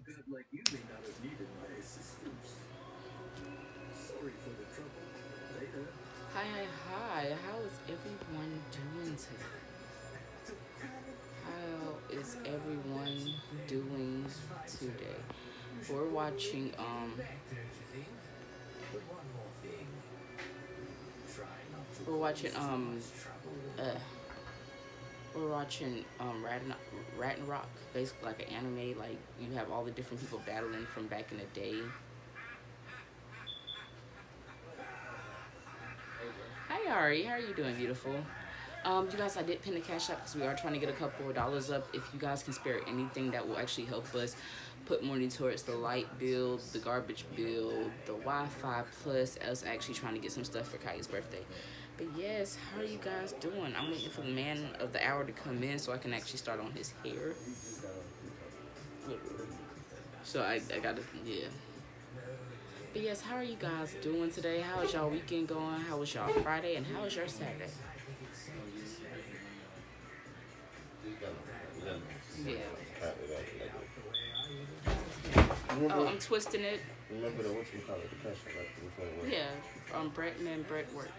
Hi, hi, hi. How is everyone doing today? How is everyone doing today? We're watching we're watching uh we're watching Rat and Rock, basically like an anime. Like you have all the different people battling from back in the day. Hi Ari, how are you doing, beautiful? You guys, I did pin the cash app because we are trying to get a couple of dollars up. If you guys can spare anything, that will actually help us put money towards the light bill, the garbage bill, the Wi-Fi, plus us actually trying to get some stuff for Kai's birthday. But yes, how are you guys doing? I'm waiting for the man of the hour to come in so I can actually start on his hair. So I gotta, yeah. But yes, how are you guys doing today? How is y'all weekend going? How was y'all Friday? And how was your Saturday? Yeah. Oh, I'm twisting it. Remember the what you call it, the question, right? Which one was it? Yeah. Bretman Brett works.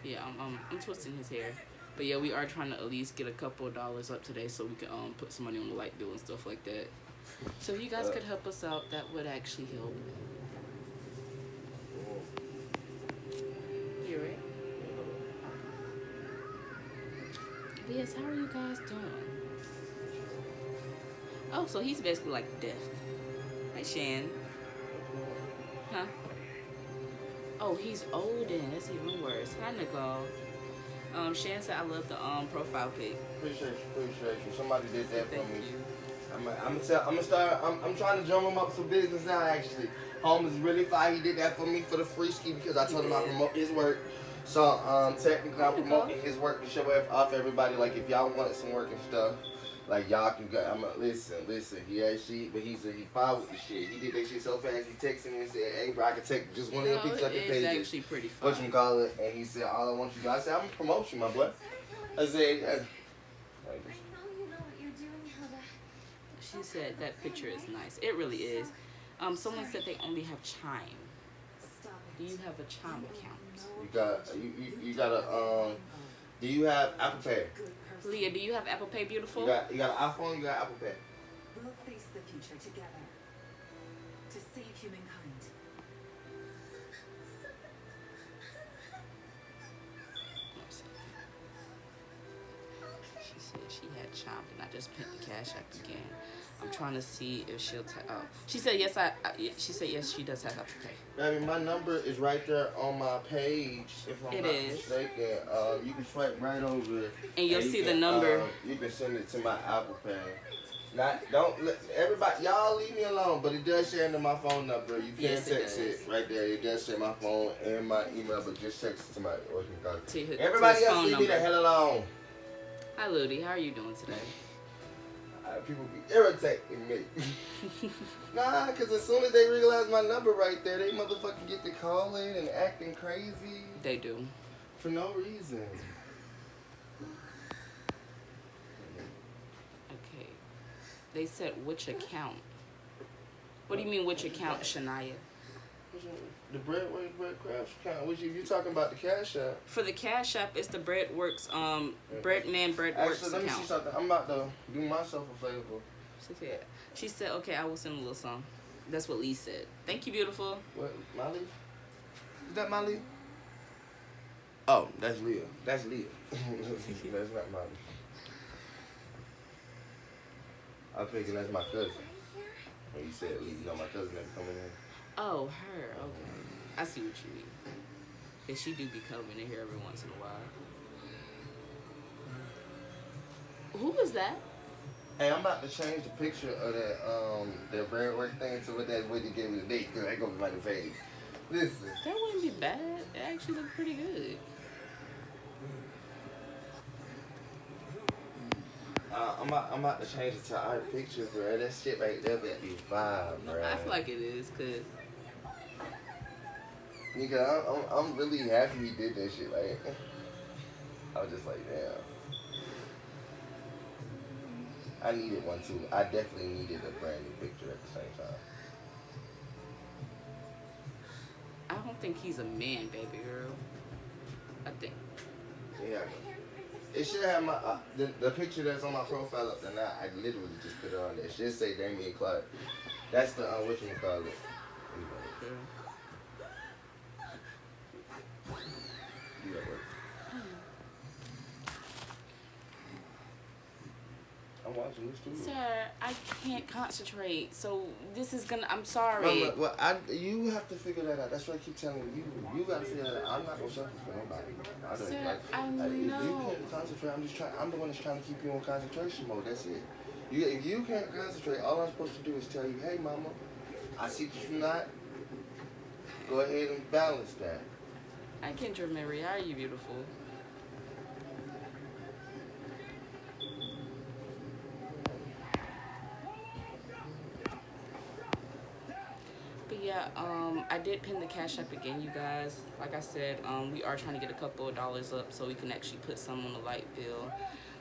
Yeah, I'm twisting his hair. But yeah, we are trying to at least get a couple of dollars up today so we can put some money on the light bill and stuff like that. So if you guys could help us out, that would actually help. You're right. But yes, how are you guys doing? Oh, so he's basically like deaf. Like Shan. Huh? Oh, he's olden. That's even worse. Hi, Nicole. Shan said I love the profile pic. Appreciate you. Somebody did that Thank for me. you. I'm trying to drum him up some business now. Actually, Holmes is really fine. He did that for me for the free ski because I told him I promote his work. So technically I'm promoting his work to show off everybody. Like if y'all want some work and stuff, like y'all can go. Listen. He actually, but he fine with the shit. He did that shit so fast. He texted me and said, "Hey, bro, I can take just one of your pictures up your pages." It's actually pretty fun. What you call it? And he said, "All I want you to do." I said, "I'm gonna promote you, my boy." I said. She said that picture is nice. It really is. Someone said they only have Chime. Do you have a Chime account? You got a do you have Apple Pay? Leah, do you have Apple Pay, beautiful? You got an iPhone, you got Apple Pay. We'll face the future together to save humankind. She said she had Chime, and I just pinned the cash app again. I'm trying to see if she'll oh. She said yes. She said yes. She does have Apple Pay. I mean, my number is right there on my page. If I'm not mistaken, you can swipe right over it, and you'll see the number. You can send it to my Apple Pay. Don't let everybody, y'all leave me alone. But it does share into my phone number. You can text it right there. It does share my phone and my email, but just text it to my everybody else leave me the hell alone. Hi, Ludi. How are you doing today? People be irritating me. Nah, because as soon as they realize my number right there, they motherfucking get to calling and acting crazy. They do. For no reason. Okay. They said which account? What do you mean which account, Shania? The Breadcraft account. Which you talking about the Cash App? For the Cash App, it's the Breadworks, Breadworks Actually, let me account. see something. I'm about to do myself a favor. She said, okay, I will send a little song. That's what Lee said. Thank you, beautiful. What, Molly? Is that Molly? Oh, that's Leah. That's Leah. That's not Molly. I'm thinking that's my cousin. When you said Lee, you know my cousin that coming in. Oh, her. Okay. I see what you mean. Because she do be coming in here every once in a while. Who was that? Hey, I'm about to change the picture of that Breadwork thing to what that way they gave me the date. Cause I ain't gonna be my face. Listen. That wouldn't be bad. It actually looked pretty good. I'm about to change it to our picture, bro. That shit right there would be vibe, bro. I feel like it is, cause nigga, I'm really happy he did that shit. Like, I was just like, damn. I needed one too. I definitely needed a brand new picture at the same time. I don't think he's a man, baby girl. I think. Yeah. It should have my the picture that's on my profile up there now. I literally just put it on there. It should say Damien Clark. That's the whatchamacallit. Okay. You at work? I'm watching this too. Sir, I can't concentrate. So this is gonna. I'm sorry. Mama, well, you have to figure that out. That's what I keep telling you. You gotta figure that out. I'm not gonna suffer for nobody. Sir, I If you know. can't concentrate, I'm the one that's trying to keep you in concentration mode. That's it. If you can't concentrate, all I'm supposed to do is tell you, hey, mama, I see that you're not. Go ahead and balance that. I can't remember. Are you beautiful? But yeah, I did pin the Cash App again, you guys. Like I said, we are trying to get a couple of dollars up so we can actually put some on the light bill,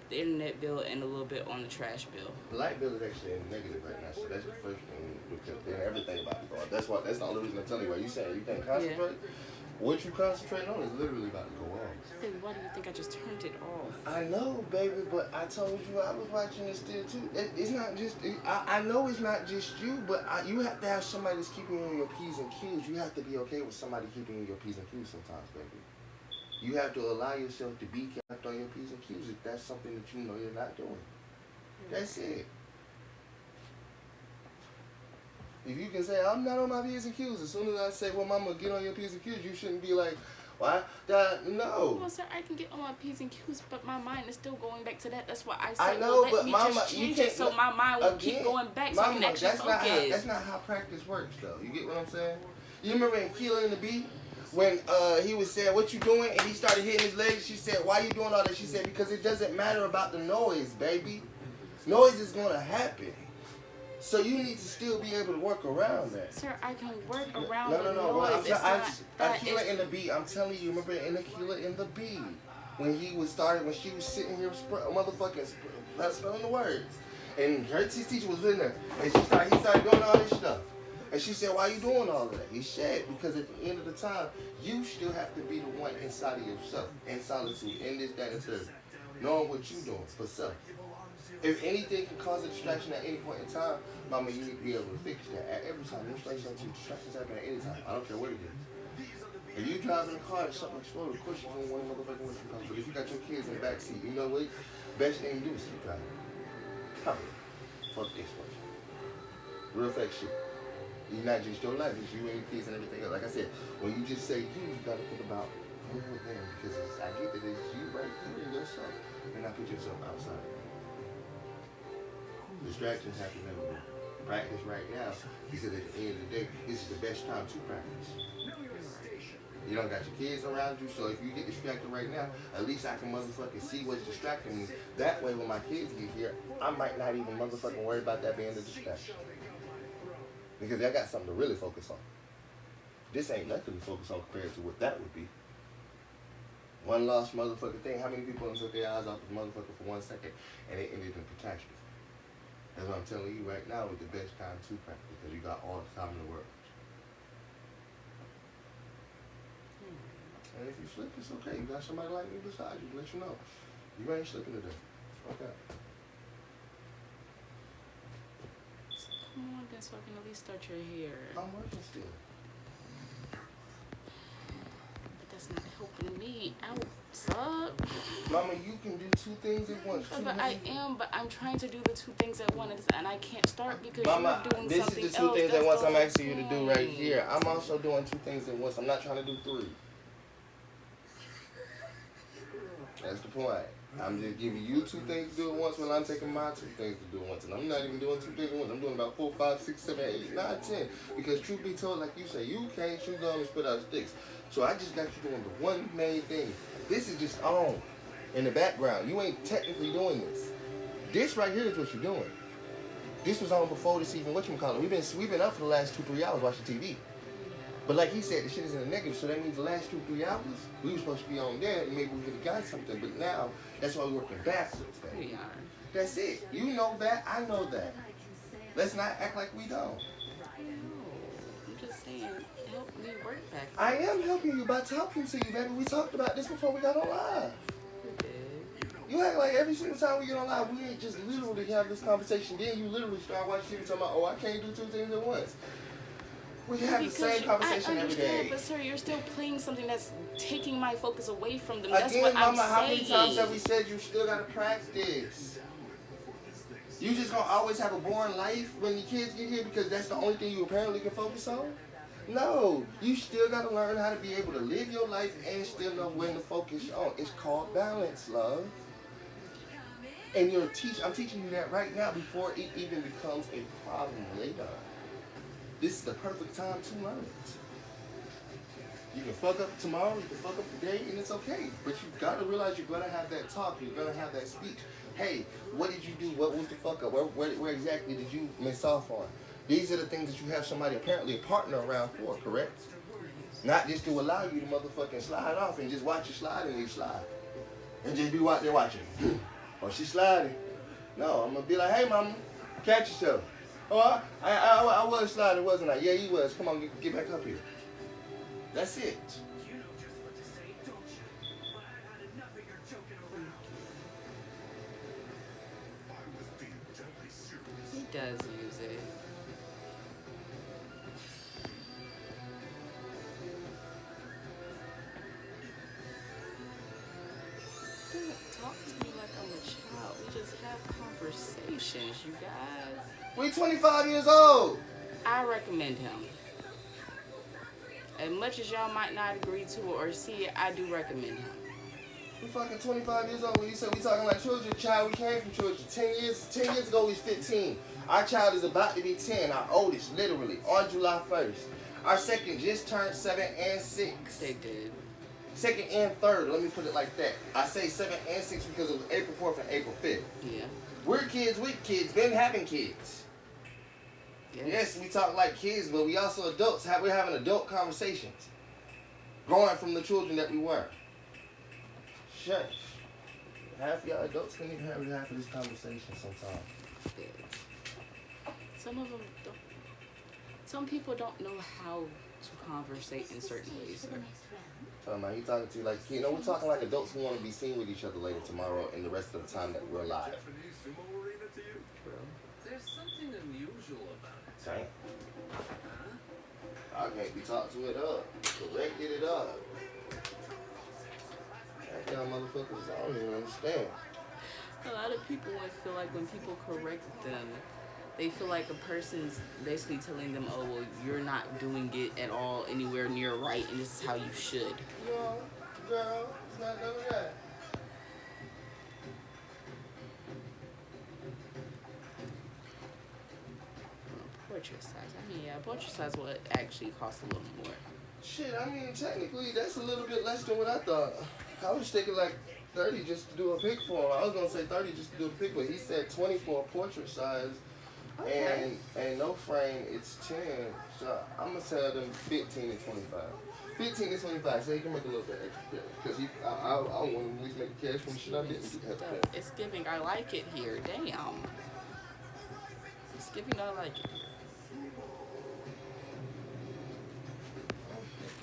the internet bill, and a little bit on the trash bill. The light bill is actually in negative right now, so that's the first thing because then everything about to go up. That's the only reason I'm telling you. Why you saying you can't concentrate? Yeah. What you concentrate on is literally about to go off. Baby, why do you think I just turned it off? I know, baby, but I told you I was watching it still too. It's not just. I know it's not just you, but you have to have somebody that's keeping you in your P's and Q's. You have to be okay with somebody keeping you in your P's and Q's sometimes, baby. You have to allow yourself to be kept on your P's and Q's if that's something that you know you're not doing. That's it. If you can say, I'm not on my P's and Q's, as soon as I say, well, mama, get on your P's and Q's, you shouldn't be like, why? No. Well, sir, I can get on my P's and Q's, but my mind is still going back to that. That's why I I said, know, well, let but me mama, just you change can't, it so my mind will keep again, going back so I can actually focus. That's not how practice works, though. You get what I'm saying? You remember in Keeler and the Bee? When he was saying, what you doing? And he started hitting his legs. She said, why you doing all that? She said, because it doesn't matter about the noise, baby. Noise is going to happen. So you need to still be able to work around that. Sir, I can work around the noise. Aquila in the Bee, I'm telling you, remember in Aquila in the Bee, when she was sitting here motherfucking spelling the words. And her teacher was in there. And he started doing all this stuff. And she said, why are you doing all of that? He said, because at the end of the time, you still have to be the one inside of yourself, in solitude, in this, that, and third, knowing what you're doing for self. If anything can cause a distraction at any point in time, mama, you need to be able to fix that at every time. Distractions happen at any time. I don't care what it is. If you driving a car and something explode, of course you're going to want to motherfucking what you call. But if you got your kids in the back seat, you know what? Best thing to do is keep driving. Fuck this one. Real fact shit. It's not just your life, it's you and your kids and everything else. Like I said, when you just say you got to think about them because I get that it's you right here in yourself and not put yourself outside. Distractions happen everywhere. Practice right now because at the end of the day, this is the best time to practice. You don't got your kids around you, so if you get distracted right now, at least I can motherfucking see what's distracting me. That way when my kids get here, I might not even motherfucking worry about that being the distraction. Because I got something to really focus on. This ain't nothing to focus on compared to what that would be. One lost motherfucking thing. How many people took their eyes off the motherfucker for 1 second and it ended in catastrophe? That's what I'm telling you right now is the best time to practice because you got all the time in the world. And if you slip, it's okay. You got somebody like me beside you to let you know. You ain't slipping today. Okay. Come on, then, so I can at least start your hair. I'm working still. But that's not helping me out, sub. Mama, you can do two things at once. But I'm trying to do the two things at once, and I can't start because Mama, you're doing this something is the two else. things That's at once the I'm whole asking you to do right thing. here. I'm also doing two things at once. I'm not trying to do three. That's the point. I'm just giving you two things to do at once when I'm taking my two things to do at once. And I'm not even doing two things at once. I'm doing about 4, 5, 6, 7, 8, 9, 10. Because truth be told, like you say, you can't shoot on and spit out sticks. So I just got you doing the one main thing. This is just on in the background. You ain't technically doing this. This right here is what you're doing. This was on before this even whatchamacallit. We've been up for the last 2, 3 hours watching TV. But like he said, the shit is in the negative, so that means the last 2-3 hours, we were supposed to be on there and maybe we could have got something. But now, that's why we're working backwards. We are. That's it. You know that, I know that. Let's not act like we don't. No, I'm just saying, help me work back. I am helping you by talking to you, baby. We talked about this before we got on live. We did. You act like every single time we get on live, we ain't just literally have this conversation. Then you literally start watching TV talking about, oh, I can't do 2 things at once. We have the same conversation every day. But sir, you're still playing something that's taking my focus away from them. Again, That's what Mama, I'm how many saying. times have we said you still gotta practice? You just gonna always have a boring life when your kids get here because that's the only thing you apparently can focus on? No, you still gotta learn how to be able to live your life and still know when to focus on. It's called balance, love. And I'm teaching you that right now before it even becomes a problem later. This is the perfect time to learn it. You can fuck up tomorrow, you can fuck up today, and it's okay. But you gotta realize you're gonna have that talk, you're gonna have that speech. Hey, what did you do? What was the fuck up? Where exactly did you miss off on? These are the things that you have somebody, apparently a partner around for, correct? Not just to allow you to motherfucking slide off and just watch you slide and you slide. And just be out there watching. Oh, she sliding. No, I'm gonna be like, hey mama, catch yourself. Oh, I was sliding, wasn't I? Yeah, you was. Come on, get back up here. That's it. He does use it. Don't talk to me like I'm a child. We just have conversations, you guys. We 25 years old. I recommend him. As much as y'all might not agree to it or see it, I do recommend him. We fucking 25 years old. When you said we talking like children, child, we came from children. 10 years ago, he's 15. Our child is about to be 10. Our oldest, literally, on July 1st. Our second just turned 7 and 6. They did. Second and third, let me put it like that. I say 7 and 6 because it was April 4th and April 5th. Yeah. We're kids with kids, been having kids. Yes, we talk like kids, but we also adults. We're having adult conversations. Growing from the children that we were. Shush. Half y'all adults can't even have half of this conversation sometimes. Some of them don't. Some people don't know how to conversate in certain ways. Talking about, you talking to like, you know, we're talking like adults who want to be seen with each other later tomorrow and the rest of the time that we're alive. There's something unusual about it. Damn. I can't be talked to it up. Corrected it up. That y'all motherfuckers, I don't even understand. A lot of people would feel like when people correct them, they feel like a person's basically telling them, oh, well, you're not doing it at all anywhere near right, and this is how you should. No, girl, it's not none of that. Portrait size. I mean, yeah, portrait size will actually cost a little more. Shit, I mean, technically, that's a little bit less than what I thought. I was thinking like 30 just to do a pic for him. I was going to say 30 just to do a pic, but he said 20 for a portrait size. Okay. And no frame, it's 10. So I'm going to tell them 15 and 25. 15 and 25, so he can make a little bit extra cash. Because I want to at least make cash from the shit I didn't have to pay. It's giving, I like it here. Damn. It's giving, I like it.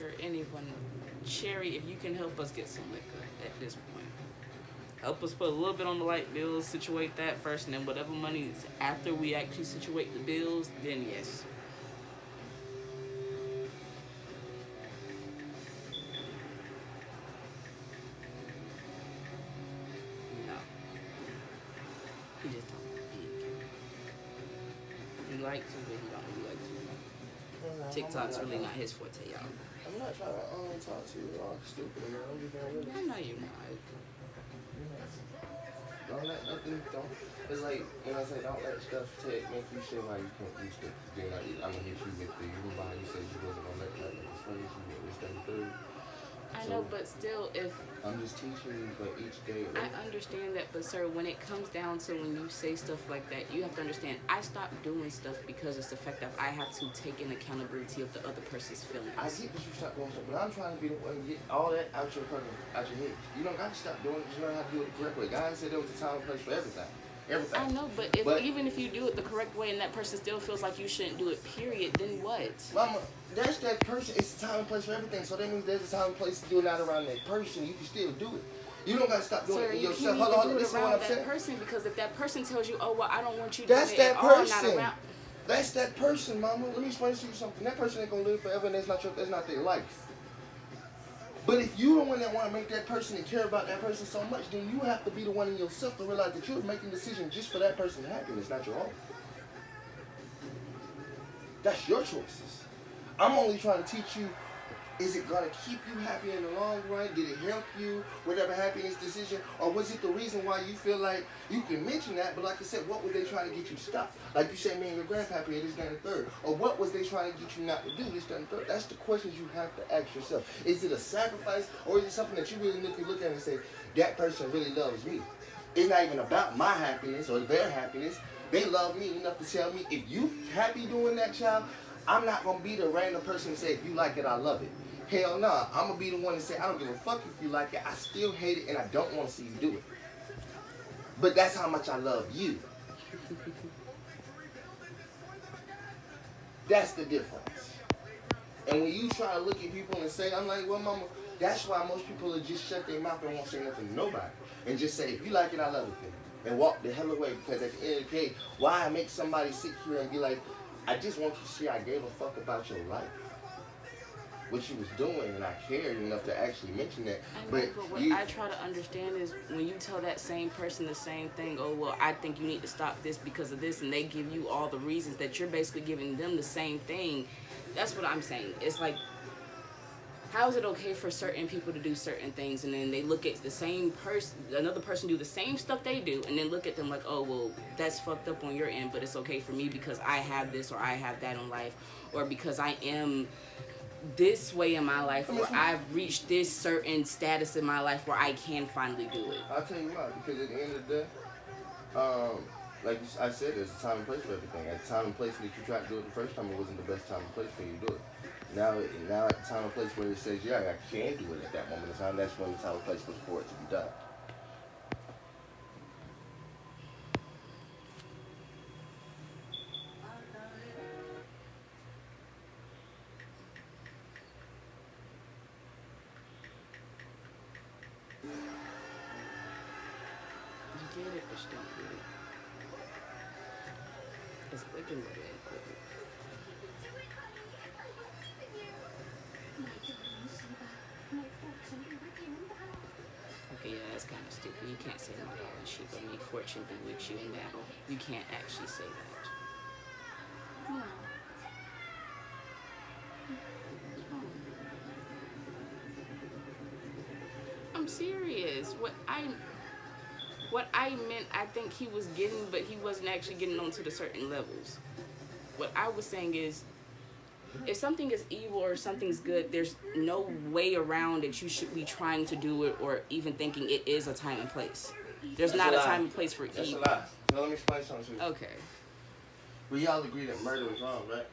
Or anyone, Cherry, if you can help us get some liquor at this point. Help us put a little bit on the light bills, situate that first, and then whatever money is after we actually situate the bills, then yes. No. He just don't think. He likes to, but he don't really like to. TikTok's really not his forte, y'all. I'm not trying to talk to you all stupid, man. I'm just being real. I know you're not. Don't let nothing, it's like, when I say don't let stuff make you say why you can't do stuff. Then I'm gonna hit you with the, you remember how you said you wasn't gonna let that make you sway you with this, that, and third. I know, but still, if I'm just teaching you for each day. I understand that, but sir, when it comes down to when you say stuff like that, you have to understand. I stopped doing stuff because it's the fact that I have to take in accountability of the other person's feelings. I get that you stop doing stuff, but I'm trying to be the one to get all that out your head. You don't got to stop doing it. You learn how to do it the correct way. God said there was a time and place for everything. Everything. I know, but even if you do it the correct way and that person still feels like you shouldn't do it, period, then what? Mama, that's that person. It's a time and place for everything. So that means there's a time and place to do it out around that person. You can still do it. You don't got to stop doing it yourself. Hold on, listen listen to what I'm that saying. person, because if that person tells you, oh, well, I don't want you That's doing it that at all, person. not around. That's that person, Mama. Let me explain to you something. That person ain't gonna live forever, and that's not their life. But if you the one that want to make that person and care about that person so much, then you have to be the one in yourself to realize that you're making decisions just for that person's happiness, not your own. That's your choices. I'm only trying to teach you, is it going to keep you happy in the long run? Did it help you, whatever happiness decision? Or was it the reason why you feel like you can mention that, but like I said, what were they trying to get you to stop? Like you said, me and your grandpappy this, that, and the third. Or what was they trying to get you not to do this, that, and the third? That's the questions you have to ask yourself. Is it a sacrifice, or is it something that you really look at and say, that person really loves me? It's not even about my happiness or their happiness. They love me enough to tell me, if you happy doing that, child, I'm not going to be the random person to say, if you like it, I love it. Hell nah, I'm going to be the one to say, I don't give a fuck if you like it. I still hate it, and I don't want to see you do it. But that's how much I love you. That's the difference. And when you try to look at people and say, I'm like, well, mama, that's why most people will just shut their mouth and won't say nothing to nobody. And just say, if you like it, I love it then. And walk the hell away, because at the end of the day, why make somebody sit here and be like, I just want you to see I gave a fuck about your life. What you was doing, and I cared enough to actually mention that. But what I try to understand is when you tell that same person the same thing, oh, well, I think you need to stop this because of this, and they give you all the reasons that you're basically giving them the same thing. That's what I'm saying. It's like, how is it okay for certain people to do certain things, and then they look at the same person, another person do the same stuff they do, and then look at them like, oh, well, that's fucked up on your end, but it's okay for me because I have this or I have that in life, or because I am this way in my life, or I've reached this certain status in my life where I can finally do it. I'll tell you why, because at the end of the day, like I said, there's a time and place for everything. At the time and place that you tried to do it the first time, it wasn't the best time and place for you to do it. Now at the time and place where it says, yeah, I can do it at that moment in time, that's when the time and place was for it to be done. You get it, but you don't get it. It's whipping with it. Okay, yeah, that's kind of stupid. You can't say my darling sheep, but may fortune be with you in battle. You can't actually say that. No. I'm serious. What I meant, I think he was getting, but he wasn't actually getting onto the certain levels. What I was saying is, if something is evil or something's good, there's no way around it. You should be trying to do it or even thinking it is a time and place. There's not a time and place for evil. That's a lie. So let me explain something to you. Okay. We all agree that murder is wrong, right?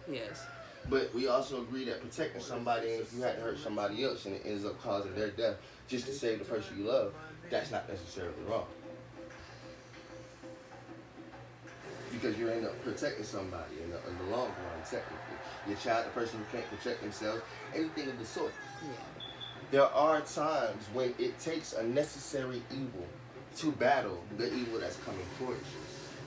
Yes. But we also agree that protecting somebody, and if you had to hurt somebody else and it ends up causing their death just to save the person you love, that's not necessarily wrong. Because you end up protecting somebody in the long run, technically. Your child, the person who can't protect themselves, anything of the sort. Yeah. There are times when it takes a necessary evil to battle the evil that's coming towards you.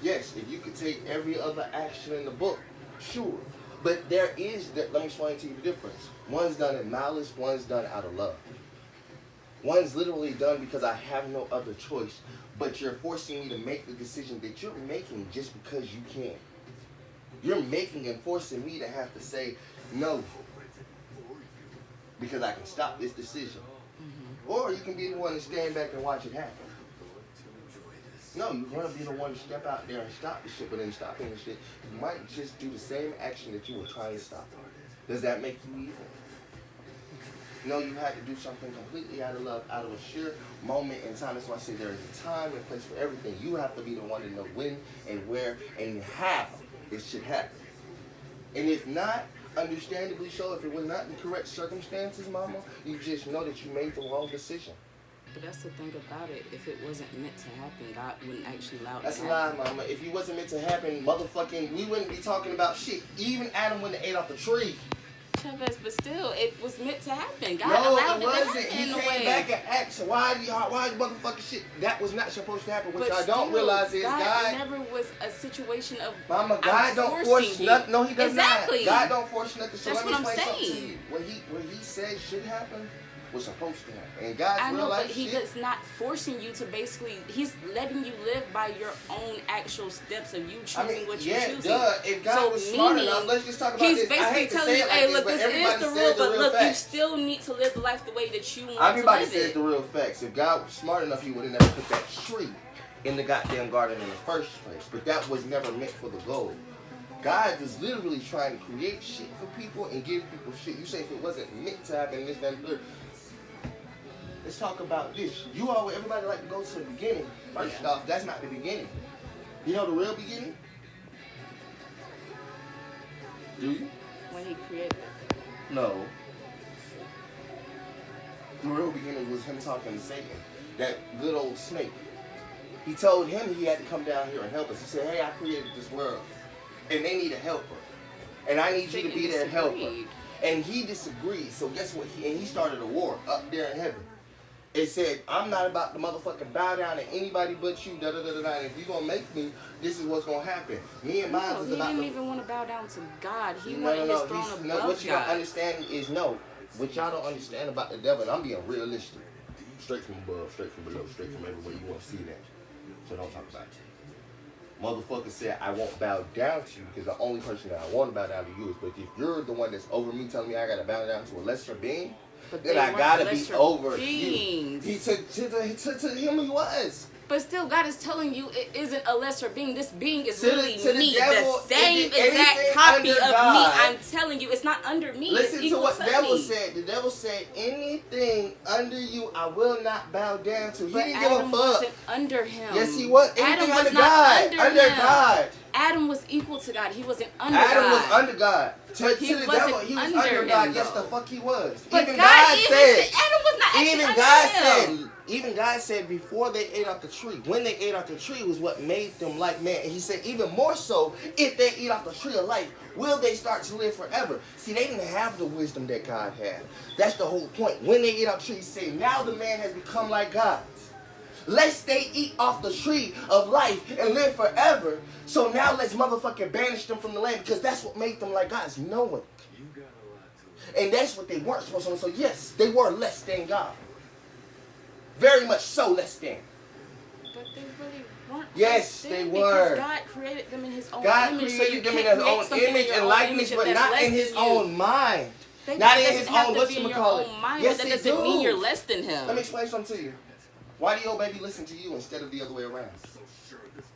Yes, if you could take every other action in the book, sure. But there is, let me explain to you the difference. One's done in malice, one's done out of love. One's literally done because I have no other choice, but you're forcing me to make the decision that you're making just because you can. You're making and forcing me to have to say no because I can stop this decision. Mm-hmm. Or you can be the one to stand back and watch it happen. No, you want to be the one to step out there and stop the shit, but in stopping the shit, you might just do the same action that you were trying to stop. Does that make you evil? No, you had to do something completely out of love, out of a sheer moment in time. That's why I say there is a time and place for everything. You have to be the one to know when and where and how it should happen. And if not, understandably so, if it was not in correct circumstances, mama, you just know that you made the wrong decision. But that's the thing about it. If it wasn't meant to happen, God wouldn't actually allow it That's to a lie, happen. mama. If it wasn't meant to happen, motherfucking, we wouldn't be talking about shit. Even Adam wouldn't have ate off the tree. Chavez, but still, it was meant to happen. God No, allowed it it to wasn't. happen He in a came way. back and asked, why motherfucking shit? That was not supposed to happen. What But y'all don't still, realize is God never was a situation of Mama, God don't force you. nothing. No, he does Exactly. not. God don't force nothing. So That's let me what I'm explain something to saying. you. What he said should happen was supposed to happen. And God's I real know, life but he shit. does not forcing you to basically. He's letting you live by your own actual steps of you choosing what you're choosing. If God So was smart meaning, enough, let's just talk about He's this. I basically hate to telling say you, it like hey, this, look, but this is everybody the says rule, the but real look, you facts. still need to live the life the way that you want Everybody to live says it. the real facts. If God was smart enough, he would have never put that tree in the goddamn garden in the first place. But that was never meant for the goal. God was literally trying to create shit for people and give people shit. You say if it wasn't meant to happen, this, that, and third. Let's talk about this. Everybody like to go to the beginning. First off, that's not the beginning. You know the real beginning? Do you? When he created it. No. The real beginning was him talking to Satan, that good old snake. He told him he had to come down here and help us. He said, hey, I created this world, and they need a helper. And I need you to be their helper. disagreed. And he disagreed. So guess what? He started a war up there in heaven. It said, I'm not about to motherfucking bow down to anybody but you. Da da da da da. And if you're gonna make me, this is what's gonna happen. Me and mine No, is he about didn't to. even want to bow down to God. He No, wanted no, his no. throne No, above what you don't God. understand is what y'all don't understand about the devil, and I'm being realistic. Straight from above, straight from below, straight from everywhere you want to see that. So don't talk about it. Motherfucker said, I won't bow down to you because the only person that I want to bow down to you is, but if you're the one that's over me telling me I got to bow down to a lesser being, But then they I weren't got to be lesser over beings. you. To him he was. But still, God is telling you it isn't a lesser being. This being is To the really devil, me, the same is it exact anything copy under of God? me. I'm telling you, it's not under me. Listen it's to equal what to the devil me. said. The devil said, anything under you I will not bow down to. He But didn't Adam give a fuck. wasn't under him. Yes, he was. Adam Anything was under not God. under him. God. Adam was equal to God. He wasn't under Adam God. was under God. To He the wasn't devil, he was under under him, God. Yes, though. the fuck he was. But even God even said, said Adam was not actually even under God him. said, even God said before they ate off the tree, when they ate off the tree was what made them like man. And he said even more so, if they eat off the tree of life, will they start to live forever? See, they didn't have the wisdom that God had. That's the whole point. When they ate off the tree, he said, now the man has become like God. Lest they eat off the tree of life and live forever. So now let's motherfucking banish them from the land because that's what made them like God, is knowing. You got a lot to And that's what they weren't supposed to know. So yes, they were less than God. Very much so less than. But they really weren't. Yes, less they than were. Because God created them in His own God image. So created you them in can't his create own something in image your and own likeness, image but that's not less in his than you. own mind. That Not in doesn't his have own, to be in your whatchamacallit. own mind, Yes, but it that doesn't do. mean you're less than him. Let me explain something to you. Why do your baby listen to you instead of the other way around?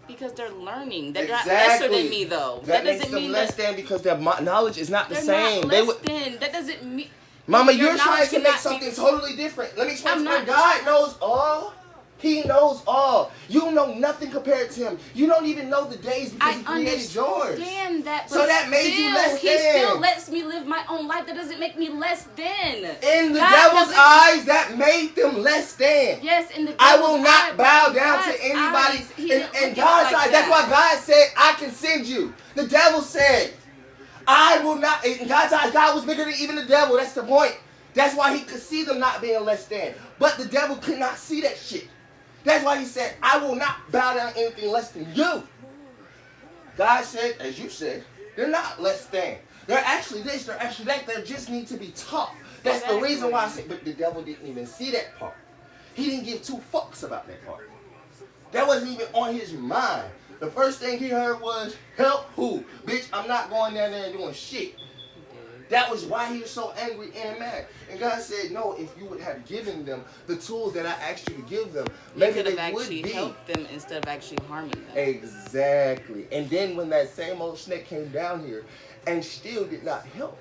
Because they're learning. They're not lesser Exactly. than me, though. That doesn't makes them mean less that than because their knowledge is not the they're same. not They less would. than. That doesn't mean. Mama, Your you're trying knowledge to make cannot be- something totally different. Let me explain I'm to you. not- God knows all. He knows all. You know nothing compared to him. You don't even know the days because he I created yours. understand that, but So that made you still, less He than. still lets me live my own life. That doesn't make me less than. In the God devil's doesn't- eyes, that made them less than. Yes, in the I devil's will not eye, bow but in down God's to anybody. eyes, he In didn't look at it God's like eyes, that's why that. God said, I can send you. The devil said, I will not. In God's eyes, God was bigger than even the devil. That's the point. That's why he could see them not being less than. But the devil could not see that shit. That's why he said, I will not bow down anything less than you. God said, as you said, they're not less than. They're actually this, they're actually that. They just need to be taught. That's the reason why I said, but the devil didn't even see that part. He didn't give two fucks about that part. That wasn't even on his mind. The first thing he heard was, help who? Bitch, I'm not going down there and doing shit. That was why he was so angry and mad. And God said, no, if you would have given them the tools that I asked you to give them, You maybe could they have would actually be. helped them instead of actually harming them. Exactly. And then when that same old snake came down here and still did not help,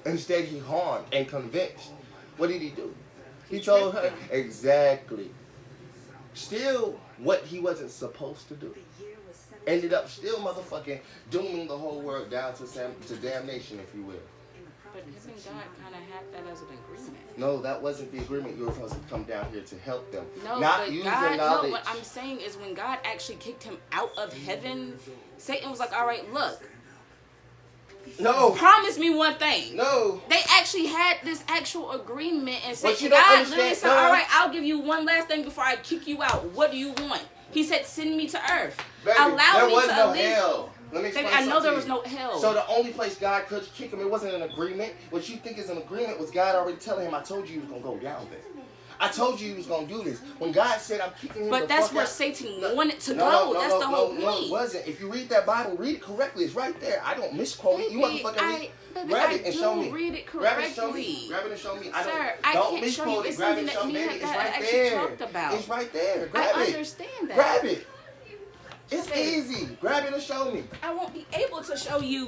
instead he harmed and convinced. What did he do? He told her exactly. Still, what he wasn't supposed to do. Ended up still motherfucking dooming the whole world down to damnation, if you will. But isn't God kind of had that as an agreement? No, that wasn't the agreement. You were supposed to come down here to help them. No, not but use God, your knowledge. no, what I'm saying is when God actually kicked him out of heaven, Satan was like, all right, look. No. Promise me one thing. No. They actually had this actual agreement, and But you Satan, don't God understand, literally said, no. all right, I'll give you one last thing before I kick you out. What do you want? He said, send me to earth. Baby, Allow there me was to no at least... hell. Let me explain Baby, I know something there to was you. no hell. So the only place God could kick him, it wasn't an agreement. What you think is an agreement was God already telling him, I told you he was going to go down there. I told you he was going to do this. When God said, I'm kicking him But the that's fuck where out. Satan wanted to go. That's the whole point. No, it wasn't. If you read that Bible, read it correctly. It's right there. I don't misquote it. You motherfucker read. Grab it and show me. Read it Grab it and show me. correctly. Grab it and show me. Sir, I I don't can't show you. misquote it. It's Grab it something and show that me. me Baby, and it's God right actually there. talked about. It's right there. Grab I it. understand that. Grab it. It's Babe. easy. Grab it and show me. I won't be able to show you.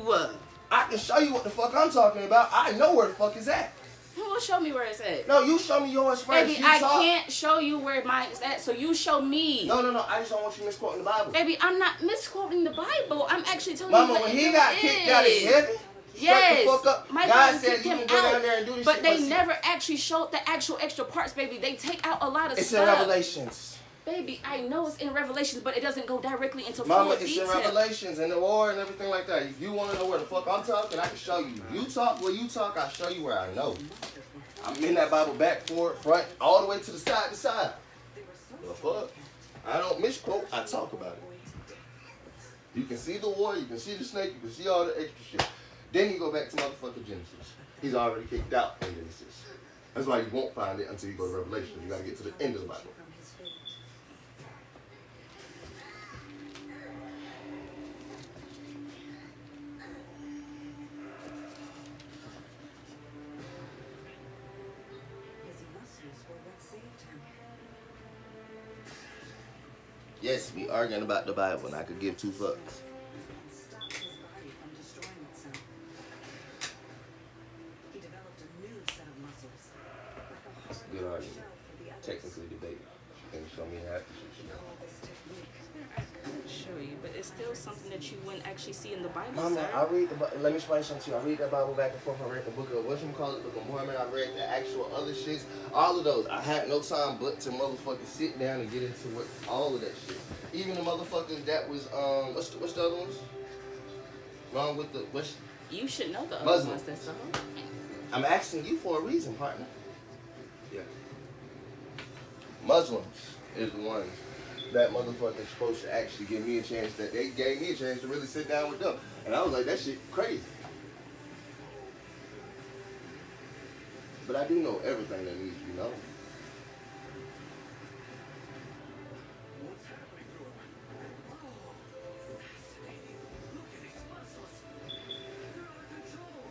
I can show you what the fuck I'm talking about. I know where the fuck it's at. Who will show me where it's at? No, you show me yours first. Baby, You I talk. can't show you where mine is at, so you show me. No. I just don't want you misquoting the Bible. Baby, I'm not misquoting the Bible. I'm actually telling Mama, you what when he it got is. kicked out of heaven, Yes, shut the fuck up. my God God said kicked you him can go out, down there and do this but shit. they see, never actually showed the actual extra parts, baby. They take out a lot of It's stuff. in Revelations. Baby, I know it's in Revelations, but it doesn't go directly into Mama, full it's detail. in Revelations and the war and everything like that. If you want to know where the fuck I'm talking, I can show you. You talk where you talk, I'll show you where I know. I'm in that Bible back, forward, front, all the way to the side to side. The fuck? I don't misquote, I talk about it. You can see the war, you can see the snake, you can see all the extra shit. Then you go back to motherfucking Genesis. He's already kicked out in Genesis. That's why you won't find it until you go to Revelation. You gotta get to the end of the Bible. His muscles were what saved him. Yes, we arguing about the Bible, and I could give two fucks. Stop his body from destroying itself. He developed a new set of muscles. Like a hard Good argument. shell for the others. Technically debate. Can you show me that? He called this technique. I could show you, but it's still something that you wouldn't actually see in the Bible, Mama, sir. I read the let me explain something to you. I read that Bible back and forth. I read the book of whatchamacallit, book of Mormon. I read the actual other shits. All of those. I had no time but to motherfucking sit down and get into what all of that shit. Even the motherfuckers that was what's the other ones? Wrong with the what's You should know the other Muslim. ones. That's the whole thing. I'm asking you for a reason, partner. Yeah. Muslims is the ones that motherfucker's supposed to actually give me a chance, that they gave me a chance to really sit down with them. And I was like, that shit crazy. But I do know everything that needs to be known. What's happening to him? Oh, fascinating. Look at his muscles. They're out of control.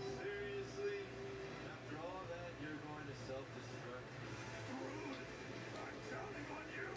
Seriously? After all that, you're going to self-destruct? Rude. I'm counting on you.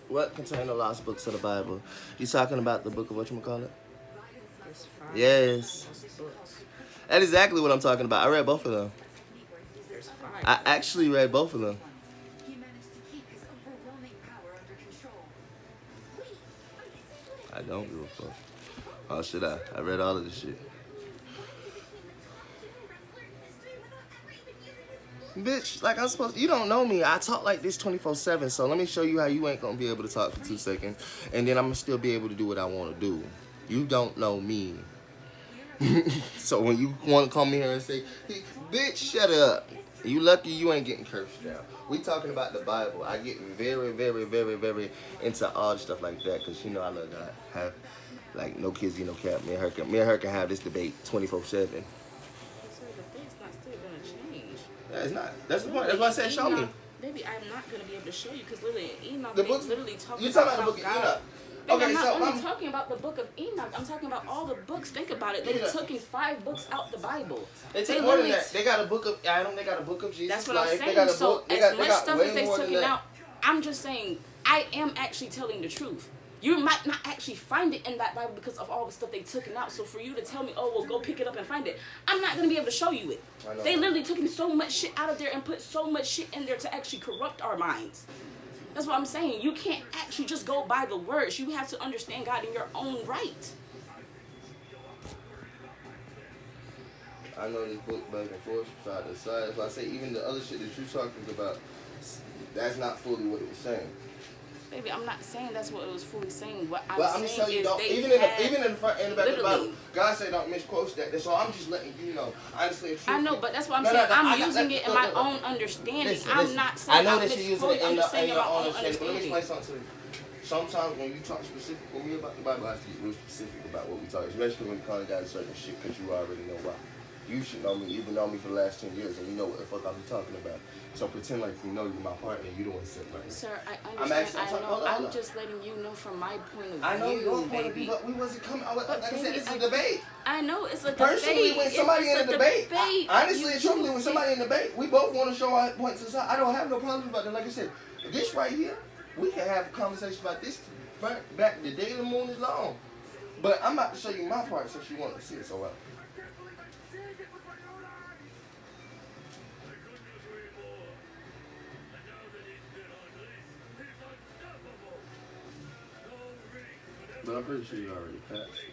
What contain the lost books of the Bible? You talking about the book of whatchamacallit? There's 5 Yes. lost books. That's exactly what I'm talking about. I read both of them. There's 5. I actually read both of them. He managed to keep his overwhelming power under control. I don't give a fuck. Oh, should I? I read all of this shit. Bitch, like I'm supposed to, you don't know me. I talk like this 24/7, so let me show you how you ain't gonna be able to talk for 2 seconds, and then I'm gonna still be able to do what I want to do. You don't know me. So when you want to come here and say, hey, bitch, shut up. You lucky you ain't getting cursed down. We talking about the Bible. I get very, very, very, very into odd stuff like that because, you know, I love God. Have, like, no kids, no cat. Me and her can have this debate 24/7. So the thing's not still gonna change. Yeah, it's not. That's the point. That's why I said show me. Baby, I'm not gonna be able to show you because literally in Enoch, The they book, literally talking you talking about about the book how of God. Enoch. Baby, Okay, I'm not so only talking about the book of Enoch. I'm talking about all the books. Think about it. They Yeah. took in 5 books out the Bible. They take more than that. They got a book of Adam. They got a book of Jesus. That's what I'm Life. saying. They got a So book. They as got much stuff way as they more than taken that. out, I'm just saying I am actually telling the truth. You might not actually find it in that Bible because of all the stuff they took out. So for you to tell me, oh, well, go pick it up and find it, I'm not going to be able to show you it. I know. They literally took so much shit out of there and put so much shit in there to actually corrupt our minds. That's what I'm saying. You can't actually just go by the words. You have to understand God in your own right. I know this book back and forth, side to side. That's why I say even the other shit that you're talking about, that's not fully what it was saying. Baby, I'm not saying that's what it was fully saying. What I'm But I'm just saying telling you, is don't, they even in the front and the back of the Bible, literally. God said don't misquote that. So I'm just letting you know, honestly and truthfully. I know, but that's what I'm No, saying. no, I'm I got using that. it in my own understanding. Listen, I'm not saying I know I'm that you're using misquoting. it I'm just in saying your my own own understanding. But let me understanding. explain something to you. Sometimes when you talk specific with me about the Bible, I have to get real specific about what we talk, especially when you call God certain shit because you already know why. You should know me. You've been knowing me for the last 10 years, and you know what the fuck I'm talking about. So pretend like you know you're my partner, and you don't want to sit right now. Sir, I I'm understand. actually- I know. hold on, hold I'm on. just letting you know from my point of view, I know your point of baby. view, but we wasn't coming. Like I said, baby, it's a debate. I know it's a Personally, debate. when If somebody it's in a debate, honestly you and truthfully, when choose somebody it. in a debate, we both want to show our points aside. I don't have no problems about that. Like I said, this right here, we can have a conversation about this front, back. The day the moon is long. But I'm about to show you my part since you want to see it so well. But I'm pretty sure you already passed.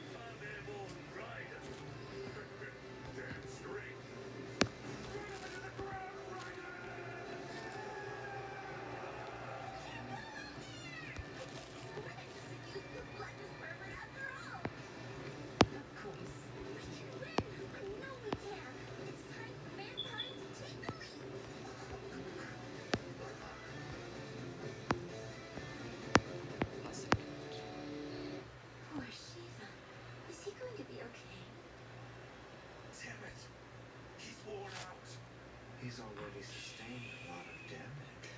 Of course. Poor Shiva. Is he going to be okay? Damn it. He's worn out. He's already sustained a lot of damage.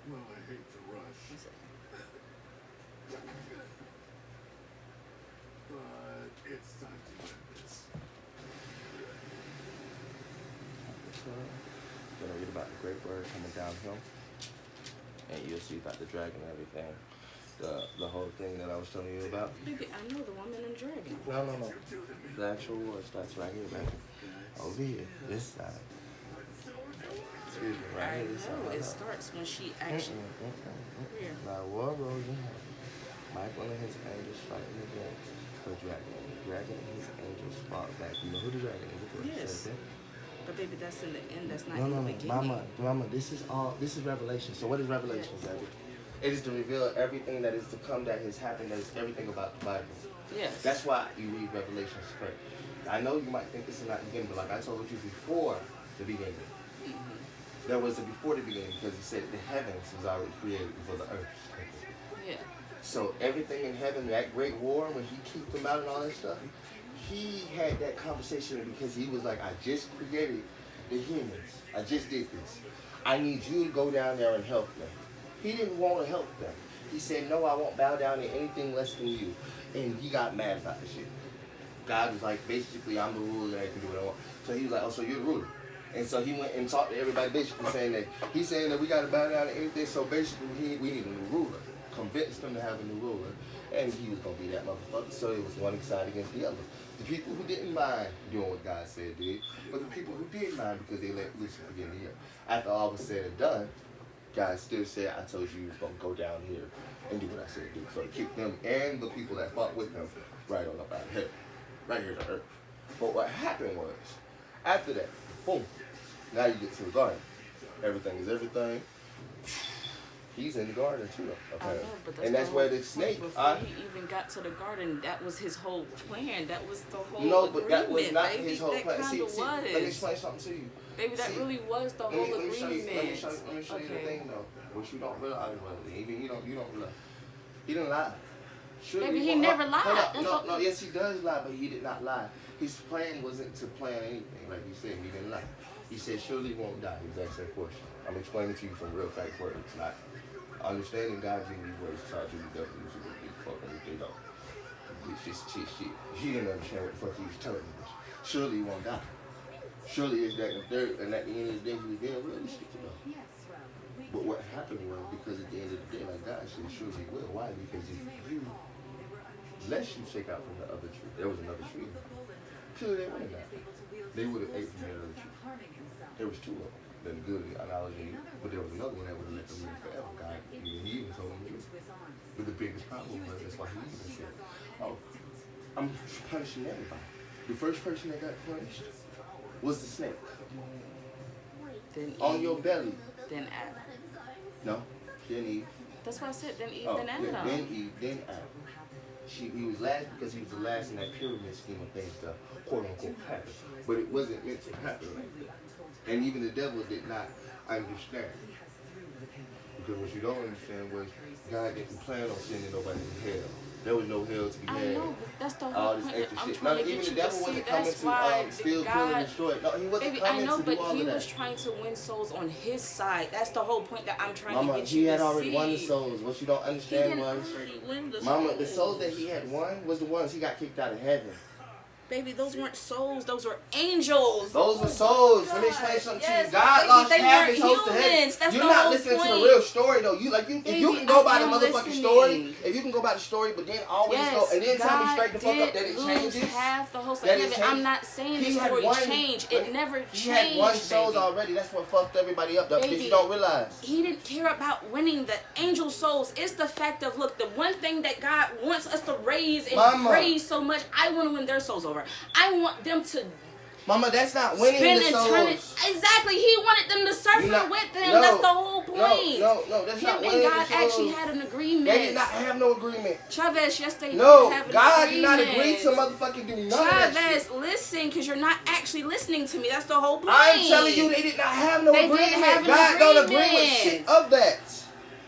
Well, I hate to rush. But it's time to end this. Gonna read about the great word coming downhill, and you'll see about the dragon and everything. The whole thing that I was telling you about. Baby, I know the woman and dragon. No. The actual war starts right here, man. Over here, this side. Excuse me, right I here, this know side. it starts when she actually. Here. Now, war rose in heaven. Michael and his angels fighting against the dragon. The dragon and his angels fought back. You know who the dragon is, of course. Yes. Says it. But baby, that's in the end. That's not No, in the no, beginning. Mama, this is Revelation. So what is Revelation, baby? It is to reveal everything that is to come that has happened, that is everything about the Bible. Yes. That's why you read Revelation first. I know you might think this is not the beginning, but like I told you before the beginning, there was a before the beginning because he said the heavens was already created before the earth. Yeah. So everything in heaven, that great war, when he kicked them out and all that stuff, he had that conversation because he was like, I just created the humans. I just did this. I need you to go down there and help them. He didn't want to help them. He said, no, I won't bow down to anything less than you. And he got mad about the shit. God was like, basically, I'm the ruler and I can do what I want. So he was like, oh, so you're the ruler. And so he went and talked to everybody basically saying that, he's saying that we got to bow down to anything. So basically, we need a new ruler. Convinced them to have a new ruler. And he was going to be that motherfucker. So it was one side against the other. The people who didn't mind doing what God said did. But the people who did mind because they let loose at the beginning of the year. After all was said and done, God still said, I told you you was going to go down here and do what I said do. So he kicked them and the people that fought with him right on up out of heaven. Right here to earth. But what happened was, after that, boom, now you get to the garden. Everything is everything. He's in the garden too, I know, apparently. but And that's the where whole the snake. point. Before he even got to the garden, that was his whole plan. That was the whole No, but that was agreement, not baby. his whole That plan. kinda See, was. let me explain something to you. Baby, that See, really was the whole let me show you. agreement. Let me show you the Okay. thing though. What you don't realize, even you don't realize. He didn't lie. Surely Baby, he won't- never hold lied. up. That's No, what- no, yes, he does lie, but he did not lie. His plan wasn't to plan anything, like you said. He didn't lie. He said, surely won't die. He was asking a question. I'm explaining to you from real fact words, not understanding God's in these words. Taught you the devil was a big fuck everything up. It's just shit. He didn't understand what the fuck he was telling me. Surely he won't die. Surely is that the third, and at the end of the day, he was being realistic enough. But what happened was, because at the end of the day, like God said, surely he will. Why? Because if you, lest you shake out from the other tree, there was another tree. Surely they wouldn't die. They would have ate from the other tree. There was two of them. Then the good analogy, but there was another one that would have let them live forever. God, he even told them to. But the biggest problem was, that's why he even said, oh, I'm punishing everybody. The first person that got punished was the snake. Then On Eve, your belly. Then Adam. No, then Eve. That's why I said then Eve, Oh, then Adam. yeah, then Eve, then Adam. He was last because he was the last in that pyramid scheme of things to quote unquote happen. But it wasn't meant to happen like that. And even the devil did not understand. Because what you don't understand was God didn't plan on sending nobody to hell. There was no hell to be I had. know, but that's the All whole this point that extra I'm shit. trying No, to even get the you to devil see. wasn't coming That's to why steal, kill, and destroy. No, he wasn't Baby, I coming know, to but do all he of was that. trying to win souls on his side. That's the whole point that I'm trying Mama, to get he you had to already see. won the souls. What you don't He understand didn't was, already win the Mama, souls. the souls that he had won was the ones he got kicked out of heaven. Baby, those weren't souls. Those were angels. Those were souls. Let me explain something to you. Yes, God baby, lost they half weren't his host to heaven. humans. That's You're the not whole listening to point. the real story though. If you Baby, can go by I the am motherfucking listening. story, if you can go by the story, but then always Yes, go and then tell me God straight the fuck up that did it lose changes. half the host of That it heaven. changed. I'm not saying the He had story one- changed. It never changed. He had one souls baby. already. That's what fucked everybody up. That Baby, you don't realize. He didn't care about winning the angel souls. It's the fact of, look, the one thing that God wants us to raise and Mama. praise so much, I want to win their souls over. I want them to Mama, that's not winning spend the eternity. souls. Exactly. He wanted them to surf You're not- with him. no, That's the whole point. No, that's Him not and winning God the actually souls. had an agreement. They did not have no agreement. Travis, yes, they No, did have an God did agreement. not agree to motherfucking do none of that shit. Travis, listen, because you're not actually listening to me. That's the whole point. I'm telling you, they did not have no They didn't agreement. have an God don't agree with agreement. shit of that.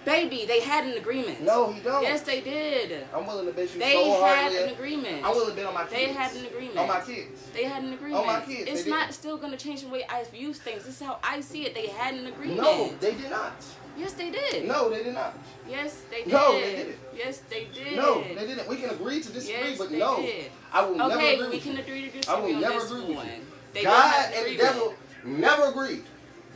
Baby, they had an agreement. No, he don't. Yes, they did. I'm willing to bet you They so had hard. an agreement. I'm willing to bet on my kids. They had an agreement. On my kids. They had an agreement. On my kids, It's they not did. still going to change the way I view things. This is how I see it. They had an agreement. No, they did not. Yes, they did. No, they did not. Yes, they did. No, they didn't. Yes, they did. No, they didn't. We can agree to disagree, Yes, but they no. did. I will never Okay, agree we with can you. agree to I disagree will on never this agree with one. you. They did God have an and the agreement. devil never agreed.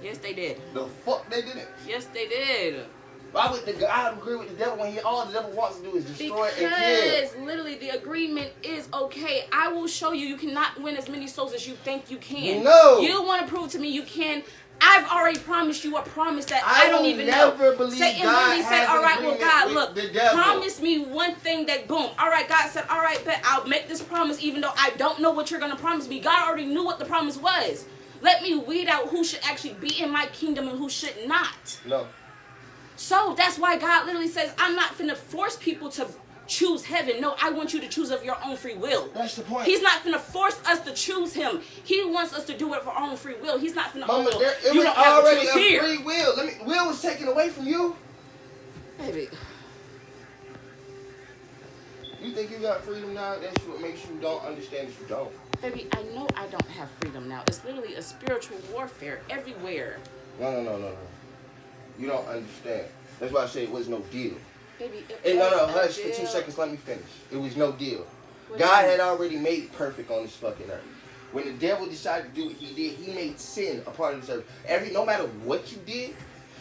Yes, they did. The fuck they didn't. Yes, they did. Why would the God agree with the devil when all the devil wants to do is destroy and kill? Because literally the agreement is okay. I will show you. You cannot win as many souls as you think you can. No. You want to prove to me you can. I've already promised you a promise that I don't will even never know. believe Satan God literally said, has all an right, well, agreement God, with look, the devil. promise me one thing that, boom. All right, God said, all right, bet I'll make this promise even though I don't know what you're going to promise me. God already knew what the promise was. Let me weed out who should actually be in my kingdom and who should not. No. So that's why God literally says, I'm not finna force people to choose heaven. No, I want you to choose of your own free will. That's the point. He's not finna force us to choose him. He wants us to do it for our own free will. He's not finna, Mama, oh, it you was don't have to already choose a here. free will. Will was taken away from you. Baby, You think you got freedom now? That's what makes you don't understand that you don't. baby, I know I don't have freedom now. It's literally a spiritual warfare everywhere. No. You don't understand. That's why I say it was no deal. Baby, it And no, was a hush for 2 deal. seconds. Let me finish. It was no deal. What do God you had mean? already made it perfect on this fucking earth. When the devil decided to do what he did, he made sin a part of this earth. No matter what you did,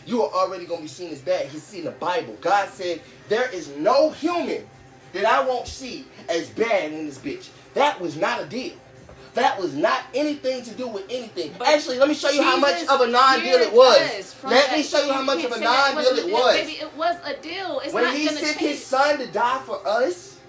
you are already going to be seen as bad. He's seen the Bible. God said, there is no human that I won't see as bad in this bitch. That was not a deal. That was not anything to do with anything. But actually, let me show you how much Jesus of a non-deal it heard was. us from Let me that. show you how much can't of a say that non-deal wasn't it a deal. was. Baby, it was a deal. It's When not he gonna sent change. his son to die for us,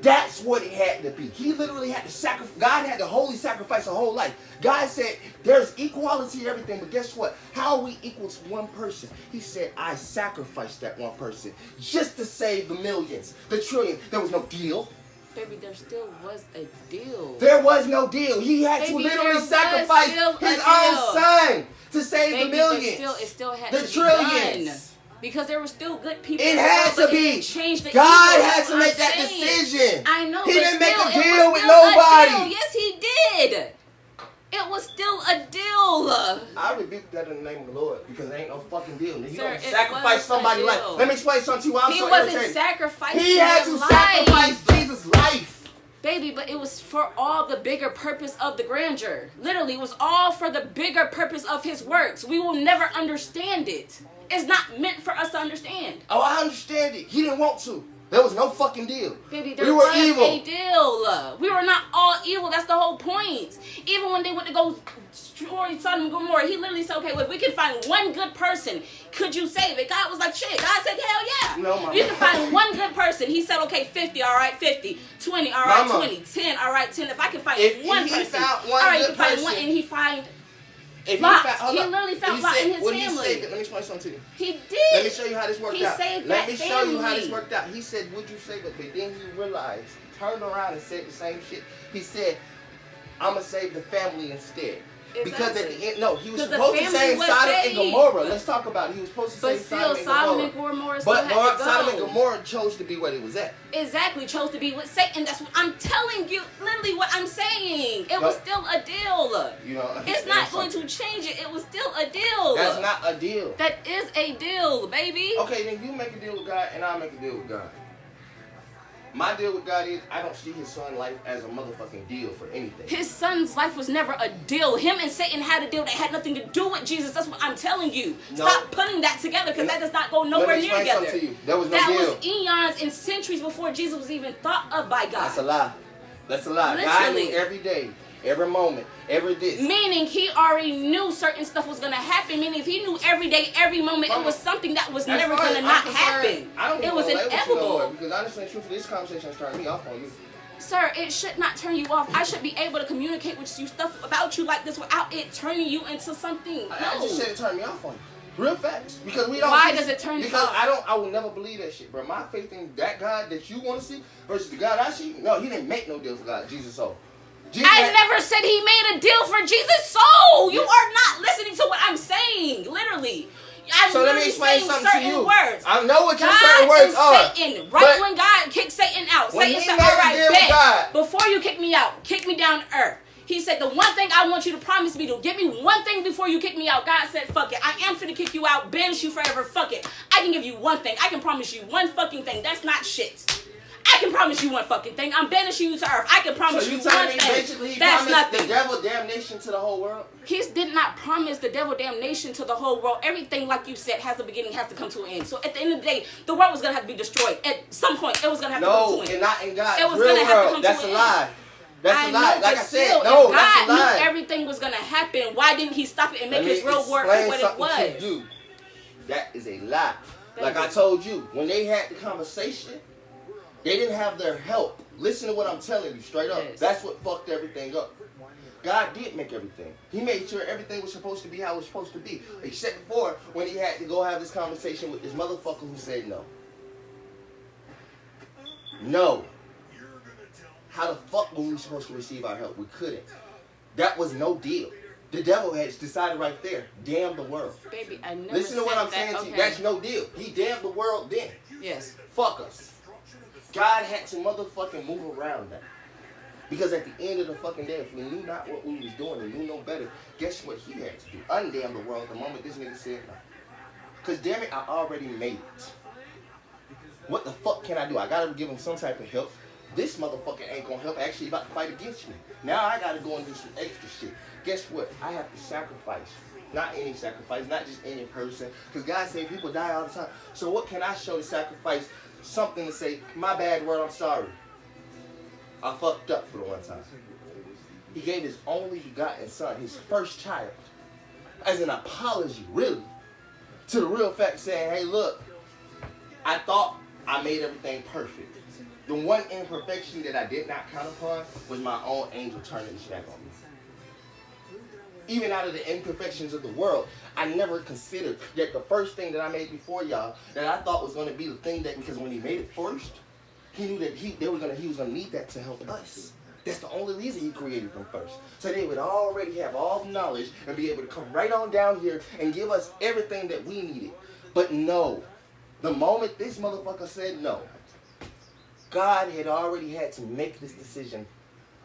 That's what it had to be. He literally had to sacrifice. God had to wholly sacrifice a whole life. God said there's equality in everything, but guess what? How are we equal to one person? He said, I sacrificed that one person just to save the millions, the trillion. There was no deal. Baby, there still was a deal. There was no deal. He had Baby, to there literally was sacrifice still a his deal. own son to save Baby, the millions. but still, it still had the to trillions. be done. Because there were still good people. It had to but be. It didn't change the God evil. had That's to what make I'm that saying. decision. I know. He but didn't make still, a it deal was with still a nobody. deal. Yes, he did. It was still a deal. I rebuke that in the name of the Lord because there ain't no fucking deal. You Sir, don't it sacrifice was somebody's a life. deal. Let me explain something to you. I'm He so wasn't irritated. sacrificing He had to his life. sacrifice Jesus' life. Baby, but it was for all the bigger purpose of the grandeur. Literally, it was all for the bigger purpose of his works. We will never understand it. It's not meant for us to understand. Oh, I understand it. He didn't want to. There was no fucking deal. Baby, there we were was evil. a deal. We were not all evil. That's the whole point. Even when they went to go destroy Sodom and Gomorrah, he literally said, okay, well, if we can find one good person, could you save it? God was like, shit. God said, hell yeah. No, mama. You can find one good person. He said, okay, 50, all right, 50. 20, all right, Mama. 20. 10, all right, 10. If I can find If one he person. found one all right, you good can find one, person- and he find If Lot. hold He up. literally found He Lot said- in his when he family. saved it, let me explain something to you. he Let did. me show you how this worked He out. saved Let that me show you how this family. worked out. He said, would you save it? But then he realized, he turned around and said the same shit. He said, I'm going to save the family instead. Because at the end, no, he was 'Cause the supposed to family save was Sodom and saved. Gomorrah. Let's talk about it. He was supposed to But save still, Sodom and Gomorrah still But had to go. Sodom and Gomorrah chose to be what it was at. Exactly, chose to be with Satan. That's what I'm telling you. Literally, what I'm saying. It was But- still a deal. You know, It's not going to change it. It was still a deal. That's not a deal. That is a deal, baby. Okay, then you make a deal with God and I'll make a deal with God. My deal with God is I don't see his son's life as a motherfucking deal for anything. His son's life was never a deal. Him and Satan had a deal that had nothing to do with Jesus. That's what I'm telling you. No. Stop putting that together because that does not go Let nowhere me near explain together. something to you. There was no That deal. was eons and centuries before Jesus was even thought of by God. That's a lie. That's a lie. God Literally. knew every day, every moment, every this. Meaning he already knew certain stuff was gonna happen. Meaning if he knew every day, every moment, it Mama, was something that was As never far as gonna I'm not concerned, happen. I don't It was even inevitable. because honestly, truthfully, this conversation is turning me off on you. Sir, it should not turn you off. I should be able to communicate with you stuff about you like this without it turning you into something. I just said it turned me off on you. Real facts. Because we don't. Why does it turn you Because off? I will never believe that shit, bro. My faith in that God that you want to see versus the God I see. No, he didn't make no deal for God. Jesus soul. Jesus I never said he made a deal for Jesus' soul. You are not listening to what I'm saying. Literally. I'm So let me literally explain saying something to certain you. words. I know what your God certain words and are. Satan, right but when God kicked Satan out, when Satan he said, made all a right, deal with bet. God- Before you kick me out, kick me down to earth. He said, the one thing I want you to promise me to give me one thing before you kick me out. God said, fuck it. I am finna kick you out, banish you forever. Fuck it. I can give you one thing. I can promise you one fucking thing. That's not shit. I can promise you one fucking thing. I'm banishing you to earth. I can promise So you you telling one me thing. basically he That's promised nothing. the devil damnation to the whole world? He did not promise the devil damnation to the whole world. Everything, like you said, has a beginning, has to come to an end. So at the end of the day, the world was going to have to be destroyed. At some point, it was going to have to come to No, an and end. not in God's It was real gonna have to world. come to That's an a lie. end. That's a I lie. know, Like but I said, still, no, if that's a God knew lie. everything was going to happen, why didn't he stop it and make Let me his real word for explain what it something was? to you. That is a lie. Like Baby. I told you, when they had the conversation, they didn't have their help. Listen to what I'm telling you straight up. Yes. That's what fucked everything up. God did make everything. He made sure everything was supposed to be how it was supposed to be. Except for when he had to go have this conversation with this motherfucker who said no. No. How the fuck were we supposed to receive our help? We couldn't. That was no deal. The devil has decided right there, damn the world. Baby, I never Listen to what said I'm saying that. to you. Okay. That's no deal. He damned the world then. Yes. Fuck us. God had to motherfucking move around that. Because at the end of the fucking day, if we knew not what we was doing and knew no better, guess what he had to do? Undamn the world the moment this nigga said no. Because damn it, I already made it. What the fuck can I do? I gotta give him some type of help. This motherfucker ain't gonna help. Actually about to fight against me. Now I gotta go and do some extra shit. Guess what? I have to sacrifice. Not any sacrifice, not just any person. Because God said people die all the time. So what can I show to sacrifice? Something to say, my bad word, I'm sorry. I fucked up for the one time. He gave his only begotten son, his first child, as an apology, really, to the real fact saying, hey, look, I thought I made everything perfect. The one imperfection that I did not count upon was my own angel turning his back on me. Even out of the imperfections of the world, I never considered that the first thing that I made before y'all that I thought was going to be the thing that, because when he made it first, he knew that he was going to need that to help us. That's the only reason he created them first. So they would already have all the knowledge and be able to come right on down here and give us everything that we needed. But no, the moment this motherfucker said no, God had already had to make this decision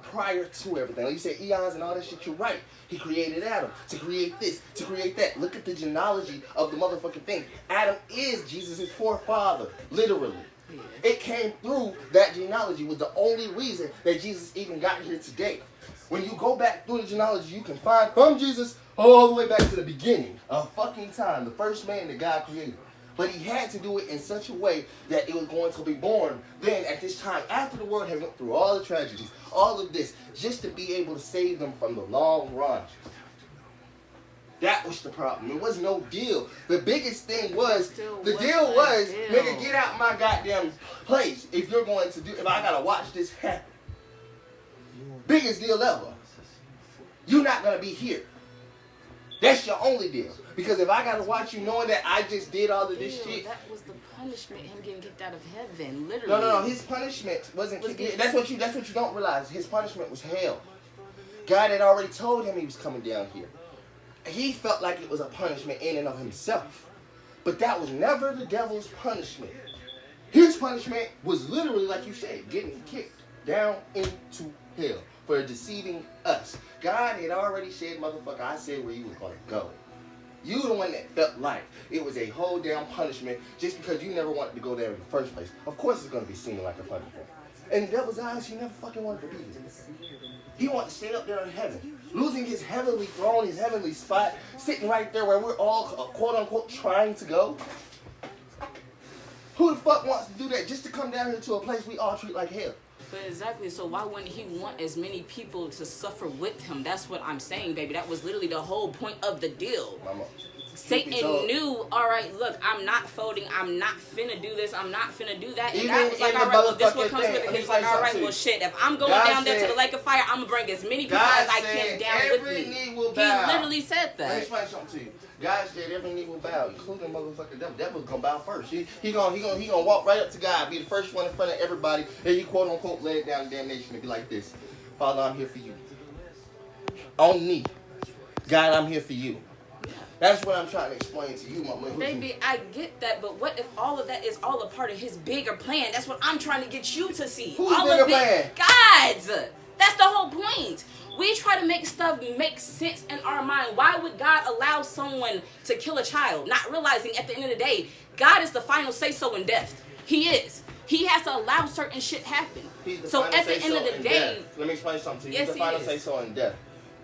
prior to everything. Like you said, eons and all that shit, you're right. He created Adam to create this, to create that. Look at the genealogy of the motherfucking thing. Adam is Jesus' forefather, literally. It came through that genealogy, was the only reason that Jesus even got here today. When you go back through the genealogy, you can find from Jesus all the way back to the beginning of fucking time, the first man that God created. But he had to do it in such a way that it was going to be born then at this time, after the world had went through all the tragedies, all of this, just to be able to save them from the long run. That was the problem. It was no deal. The biggest thing was, nigga, get out my goddamn place if you're going to do, if I gotta watch this happen. Biggest deal ever. You're not gonna be here. That's your only deal. Because if I gotta watch you knowing that I just did all of this shit. That was the punishment, him getting kicked out of heaven, literally. No. His punishment wasn't kicked. That's what you don't realize. His punishment was hell. God had already told him he was coming down here. He felt like it was a punishment in and of himself. But that was never the devil's punishment. His punishment was literally, like you said, getting kicked down into hell for deceiving us. God had already said, motherfucker, I said where you was going to go. You the one that felt like it was a whole damn punishment just because you never wanted to go there in the first place. Of course it's going to be seen like a punishment. In the devil's eyes, he never fucking wanted to be here. He wanted to stay up there in heaven, losing his heavenly throne, his heavenly spot, sitting right there where we're all, quote unquote, trying to go. Who the fuck wants to do that just to come down here to a place we all treat like hell? But exactly, so why wouldn't he want as many people to suffer with him? That's what I'm saying, baby. That was literally the whole point of the deal. Mama. Satan knew, all right, look, I'm not folding. I'm not finna do this. I'm not finna do that. And Even God was like, in all the right, well, this what comes motherfucking with thing, it. He's like, all right, well, shit, if I'm going God down there said- to the lake of fire, I'm gonna bring as many people God as I said can down with every me. knee will bow. He literally said Let me that. explain something to you. God said every knee will bow, including motherfucking devil. Devil's gonna bow first. He gonna walk right up to God, be the first one in front of everybody, and you quote unquote lay it down in damnation and be like this: Father, I'm here for you. On me, God, I'm here for you. That's what I'm trying to explain to you, mama. Baby, I get that, but what if all of that is all a part of his bigger plan? That's what I'm trying to get you to see. Who's all bigger of plan? it, God's. That's the whole point. We try to make stuff make sense in our mind. Why would God allow someone to kill a child, not realizing at the end of the day, God is the final say-so in death. He is. He has to allow certain shit happen. So at the end of the day, let me explain something to you. Yes, He's the final he is. say-so in death,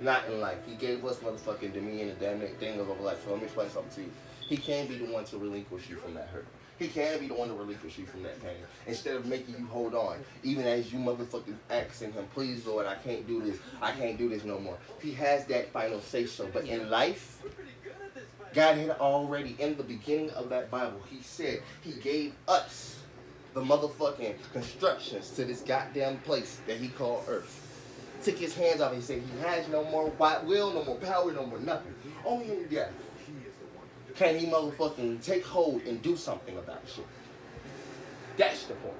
not in life. He gave us motherfucking dominion and damn thing of life. So let me explain something to you. He can be the one to relinquish you from that hurt. He can be the one to relinquish you from that pain. Instead of making you hold on. Even as you motherfucking asking him, please Lord, I can't do this. I can't do this no more. He has that final say-so. But in life, God had already, in the beginning of that Bible, he said he gave us the motherfucking constructions to this goddamn place that he called Earth. Took his hands off. He said he has no more will, no more power, no more nothing. Only in death can he motherfucking take hold and do something about shit. That's the point.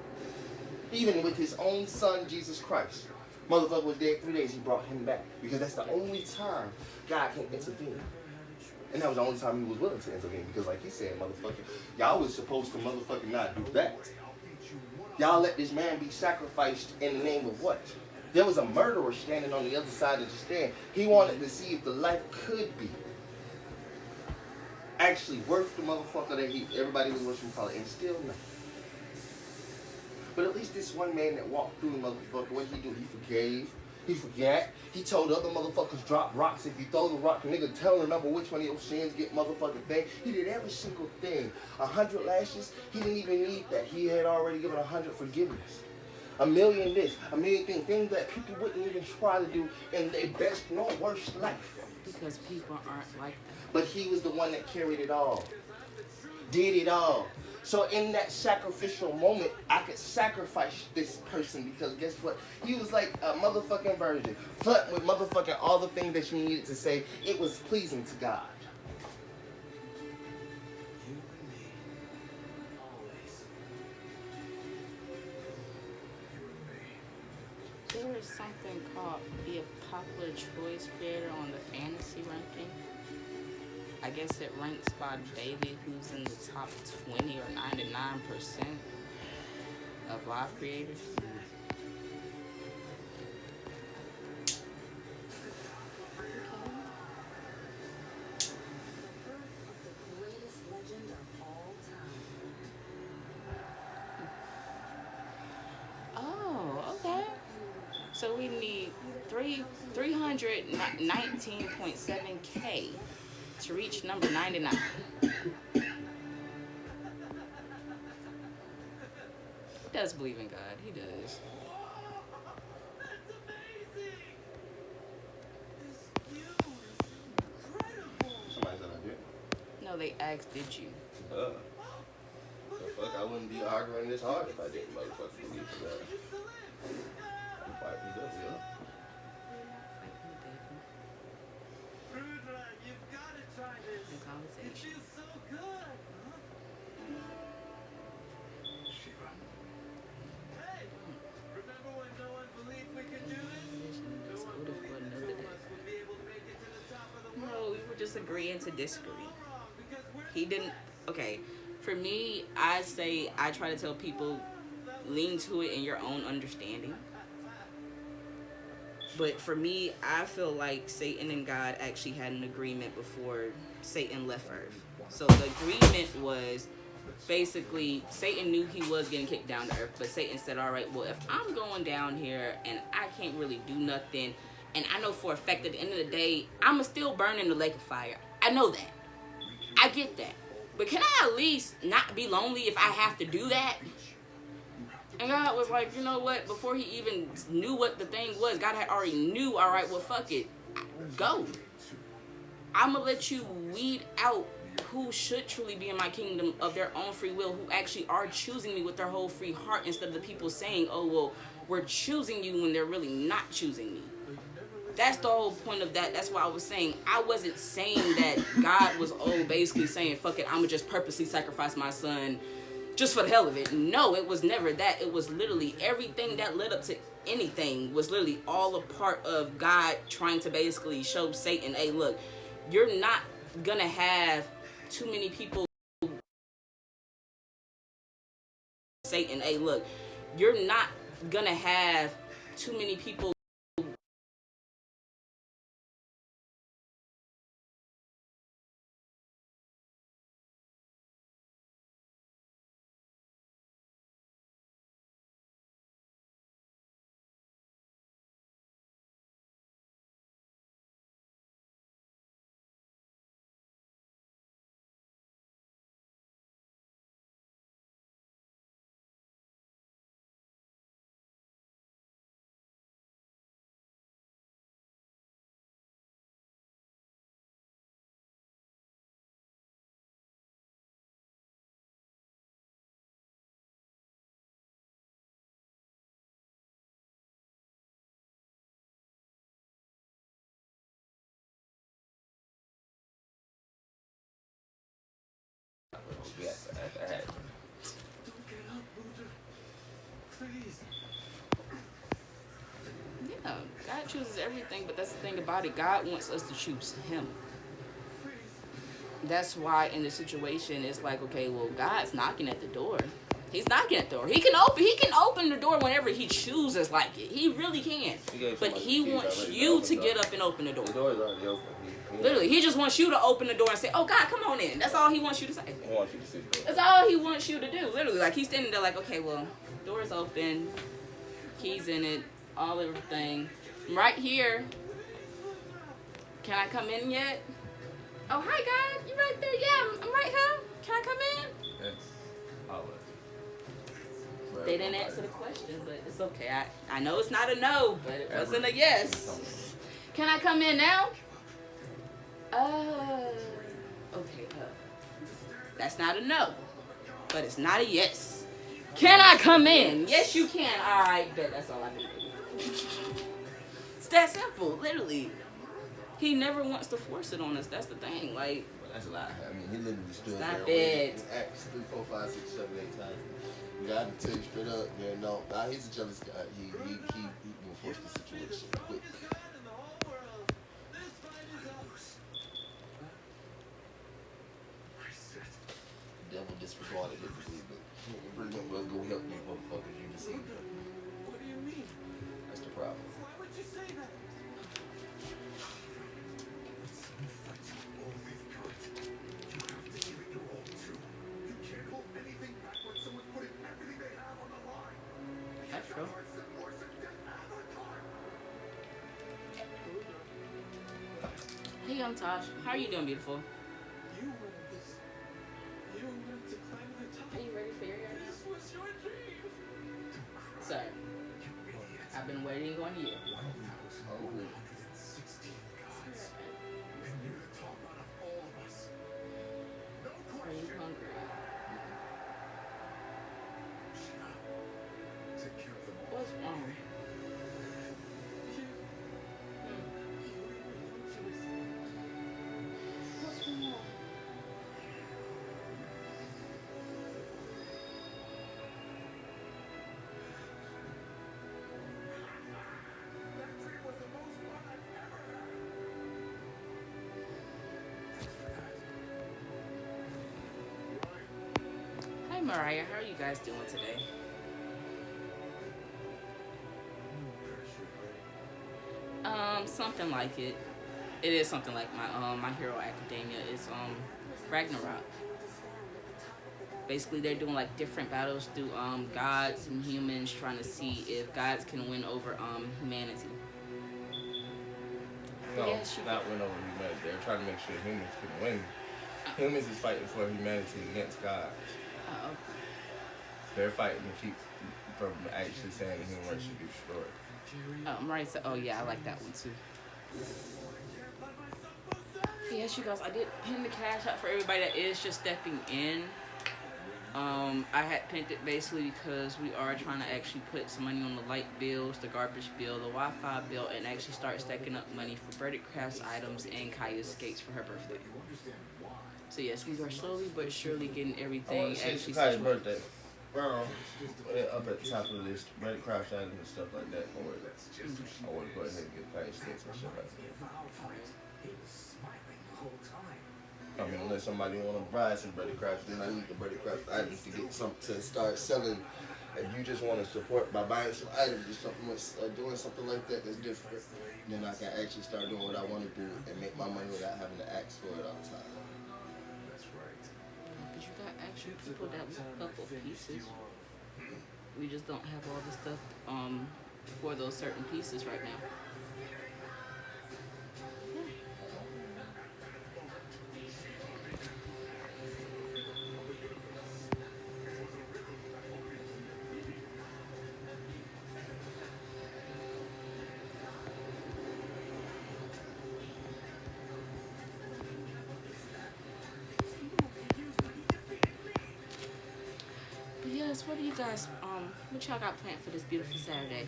Even with his own son, Jesus Christ. Motherfucker was dead 3 days, he brought him back. Because that's the only time God can intervene. And that was the only time he was willing to intervene. Because like he said, motherfucker, y'all was supposed to motherfucking not do that. Y'all let this man be sacrificed in the name of what? There was a murderer standing on the other side of the stand. He wanted to see if the life could be actually worth the motherfucker that everybody was wishing for, and still not. But at least this one man that walked through the motherfucker, what he do? He forgave. He forgot. He told other motherfuckers drop rocks. If you throw the rock, nigga, tell him remember which one of your sins get motherfucking thing. He did every single thing. 100 lashes. He didn't even need that. He had already given 100 forgiveness. 1,000,000 this, 1,000,000 things that people wouldn't even try to do in their best nor worst life. because people aren't like that. But he was the one that carried it all. Did it all. So in that sacrificial moment, I could sacrifice this person because guess what? He was like a motherfucking virgin, but with motherfucking all the things that you needed to say. It was pleasing to God. You and me. Always. You and me. There is something called be a popular choice creator on the fantasy ranking. I guess it ranks by David, who's in the top 20 or 99% of live creators. The greatest legend of all time. Oh, okay. So we need 319.7K to reach number 99. He does believe in God. He does. That's amazing! This view is incredible! Somebody said I did. No, they asked, did you? The fuck, I wouldn't be arguing this hard if I didn't motherfucking believe in that. I'm fighting the devil, yeah. Rudra, you've got to try this. In It conversation. feels so good. Shiva. Hey! Remember when no one believed we could do this? No one believed two of us would be able to make it to the top of the No, world. we were just agreeing to disagree. Wrong, because we're He didn't. Okay, for me, I say I try to tell people lean to it in your own understanding. But for me, I feel like Satan and God actually had an agreement before Satan left Earth. So the agreement was basically Satan knew he was getting kicked down to Earth, but Satan said, all right, well, if I'm going down here and I can't really do nothing, and I know for a fact at the end of the day, I'm still burn in the lake of fire. I know that. I get that. But can I at least not be lonely if I have to do that? And God was like, you know what? Before he even knew what the thing was, God had already knew, all right, well, fuck it. Go. I'm going to let you weed out who should truly be in my kingdom of their own free will, who actually are choosing me with their whole free heart, instead of the people saying, oh, well, we're choosing you when they're really not choosing me. That's the whole point of that. That's why I was saying, I wasn't saying that God was, basically saying, fuck it, I'm going to just purposely sacrifice my son just for the hell of it. No, it was never that. It was literally everything that led up to anything was literally all a part of God trying to basically show Satan, hey, look, you're not going to have too many people. Satan, hey, look, you're not going to have too many people. Don't get up, Rudra. Please. Yeah, God chooses everything, but that's the thing about it. God wants us to choose him. That's why in the situation, it's like, okay, well, God's knocking at the door. He's knocking at the door. He can open the door whenever he chooses like it. He really can. But he wants you to get up and open the door. The door is already open. Literally, he just wants you to open the door and say, oh, God, come on in. That's all he wants you to say. He wants you to see the door. That's all he wants you to do. Literally, like, he's standing there like, okay, well, door's open, keys in it, all everything. I'm right here. Can I come in yet? Oh, hi, God. You right there? Yeah, I'm right here. Can I come in? Yes. I'll let you. They didn't answer the question, but it's okay. I know it's not a no, but it wasn't a yes. Can I come in now? Okay, that's not a no. but it's not a yes. Can I come in? Yes, you can. All right, bet. That's all I can do. It's that simple, literally. He never wants to force it on us. That's the thing. Like, Well, that's a lie. I mean, he literally stood Stop there it. and asked 3, 4, 5, 6, 7, 8 times. You gotta tell you straight up, man. No, nah, he's a jealous guy. He will force the situation quick. Devil disregarded it, but we're gonna go help these motherfuckers you deceived them. What do you mean? That's the problem. Why would you say that? that's true. Hey, young Tosh. How are you doing, beautiful? You wanted this. You wanted to climb the top. Are you ready for your hair? This was your dream. Sir, I've been waiting on you. Are you hungry? What's wrong? What's wrong? Hi, Mariah. How are you guys doing today? Something like it. It is something like My Hero Academia is Ragnarok. Basically, they're doing like different battles through gods and humans, trying to see if gods can win over humanity. No, Yes, you not win over humanity. They're trying to make sure humans can win. Humans is fighting for humanity against God. Oh, They're fighting to keep from actually saying the human race should be destroyed. right. So, oh yeah, I like that one too. Yes, you guys, I did pin the cash out for everybody that is just stepping in. I had pinned it basically because we are trying to actually put some money on the light bills, the garbage bill, the Wi-Fi bill, and actually start stacking up money for Birdie Crafts items and Kaya's skates for her birthday. So yes, we are slowly but surely getting everything actually Kaya's situated. birthday. Up at the top of the list, Birdie Crafts items and stuff like that. I want to go ahead and get Kaya's skates and shit like that. I mean, unless somebody want to buy some Birdie Crafts, then I need the Birdie Crafts items to get some to start selling. If you just want to support by buying some items or something, doing something like that that's different, then I can actually start doing what I want to do and make my money without having to ask for it all the time. But you got actual people that look up of pieces. We just don't have all the stuff for those certain pieces right now. But yes, what do you guys what y'all got planned for this beautiful Saturday?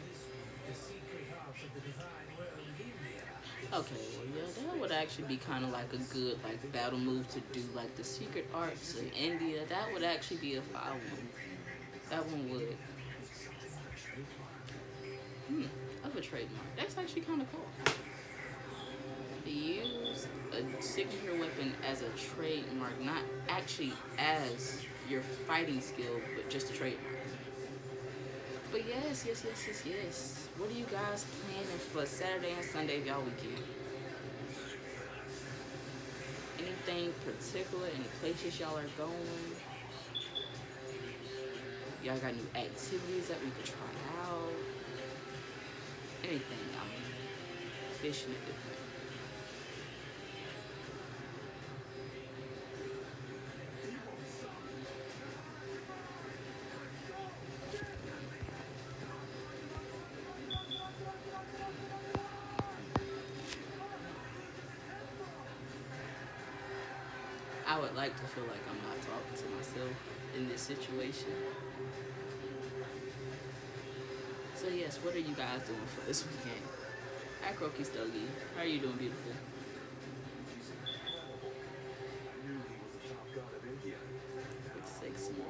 Okay, well yeah, that would actually be kind of like a good like battle move to do, like the secret arts of India. That would actually be a fire one. That one would. Of a trademark. That's actually kind of cool. Use a signature weapon as a trademark, not actually as your fighting skill, but just a trademark. But yes. What are you guys planning for Saturday and Sunday of y'all weekend? Anything particular? Any places y'all are going? Y'all got new activities that we could try out? Anything, I mean, fishing at the point. I would like to feel like I'm not talking to myself in this situation. So yes, what are you guys doing for this weekend? Hi, Croaky Stogie. How are you doing, beautiful? Let's say some more.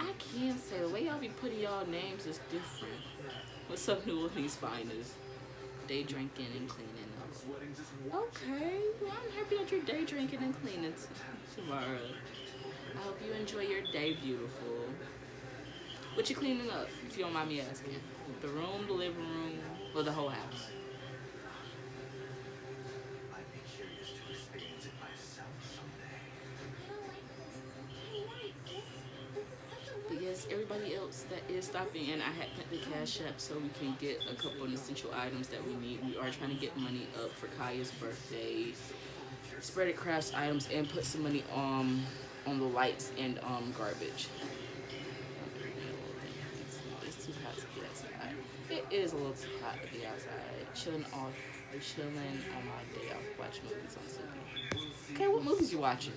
I can't say the way y'all be putting y'all names is different. What's up, New Orleans finest? Day drinking and cleaning up. Okay, well, I'm happy that you're day drinking and cleaning tomorrow. I hope you enjoy your day, beautiful. What you cleaning up, if you don't mind me asking? The room, the living room, or the whole house? I'd be curious to experience it myself someday. But yes, everybody else that is stopping in, I had put the cash up so we can get a couple of essential items that we need. We are trying to get money up for Kaya's birthday, spread crafts items, and put some money on the lights and garbage. It's too hot to be outside. It is a little too hot to be outside. Chilling on my day off, watch movies on TV. Okay, what movies you watching?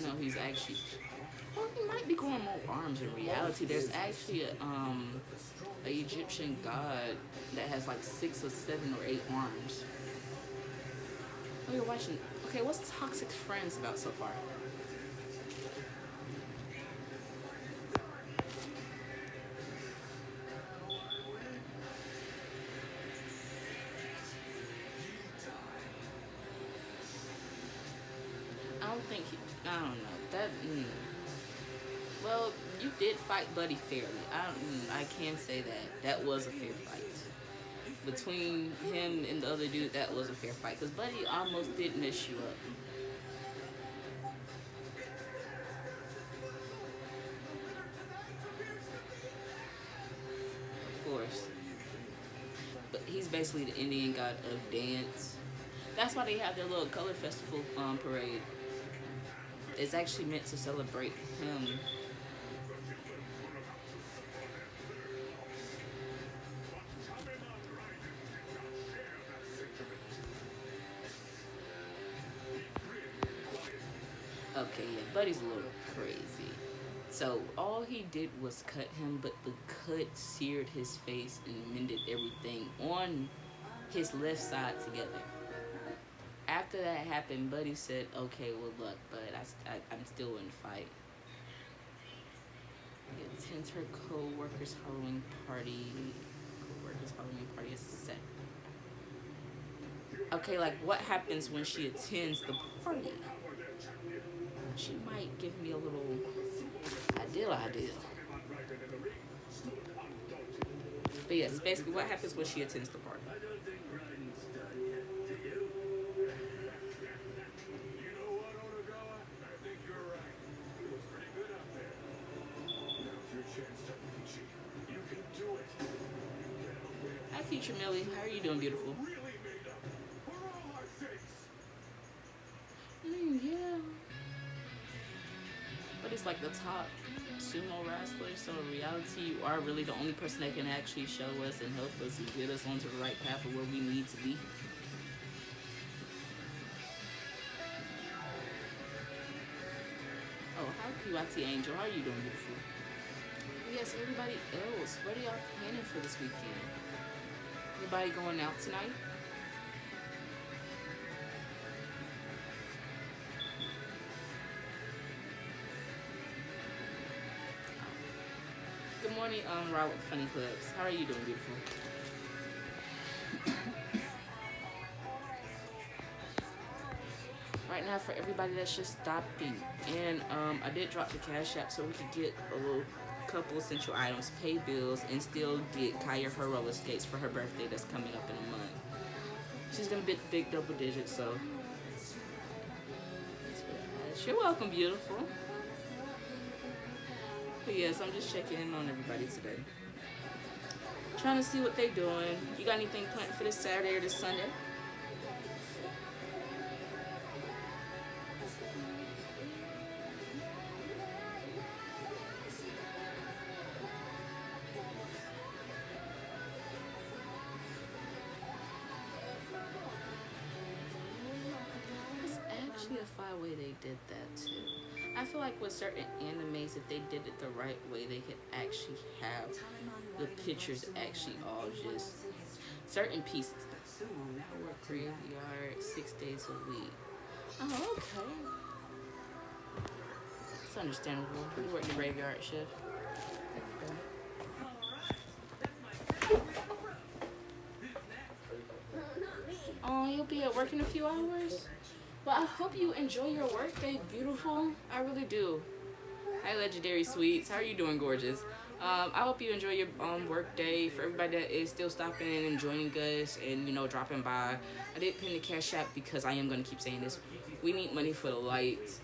No, he's actually. Well, he might be growing more arms in reality. There's actually a Egyptian god that has like 6 or 7 or 8 arms. Oh, you're watching. Okay, what's Toxic Friends about so far? I don't know. That, Well, you did fight Buddy fairly. I can say that. That was a fair fight. Between him and the other dude, that was a fair fight. Because Buddy almost did mess you up. Of course. But he's basically the Indian god of dance. That's why they have their little color festival parade. It's actually meant to celebrate him. Okay, yeah, Buddy's a little crazy. So all he did was cut him, but the cut seared his face and mended everything on his left side together. After that happened, Buddy said, okay, well, look, but I'm still in the fight. It attends her co-worker's Halloween party. Co-worker's Halloween party is set. Okay, like, what happens when she attends the party? She might give me a little idea. But yes, basically what happens when she attends the party. Hi, Future Millie. How are you doing, beautiful? Yeah. But it's like the top sumo wrestler, so in reality, you are really the only person that can actually show us and help us and get us onto the right path of where we need to be. Oh, hi, QIT Angel. How are you doing, beautiful? Yes, everybody else, what are y'all planning for this weekend? Anybody going out tonight? Good morning, Robert Funny Clips. How are you doing, beautiful? Right now, for everybody that's just stopping, and I did drop the cash app so we could get a little couple essential items, pay bills, and still get Kaya her roller skates for her birthday that's coming up in a month. She's gonna be big double digits, so you're welcome, beautiful. But yes, I'm just checking in on everybody today. Trying to see what they're doing. You got anything planned for this Saturday or this Sunday? a way they did that too. I feel like with certain animes, if they did it the right way, they could actually have the pictures actually all just certain pieces. I work graveyard 6 days a week. Oh, okay. It's understandable. You work the graveyard shift. Oh, you'll be at work in a few hours? Well, I hope you enjoy your work day, beautiful. I really do. Hi, Legendary Sweets. How are you doing, gorgeous? I hope you enjoy your work day. For everybody that is still stopping in and joining us and, you know, dropping by, I did pin the Cash App because I am going to keep saying this. We need money for the lights,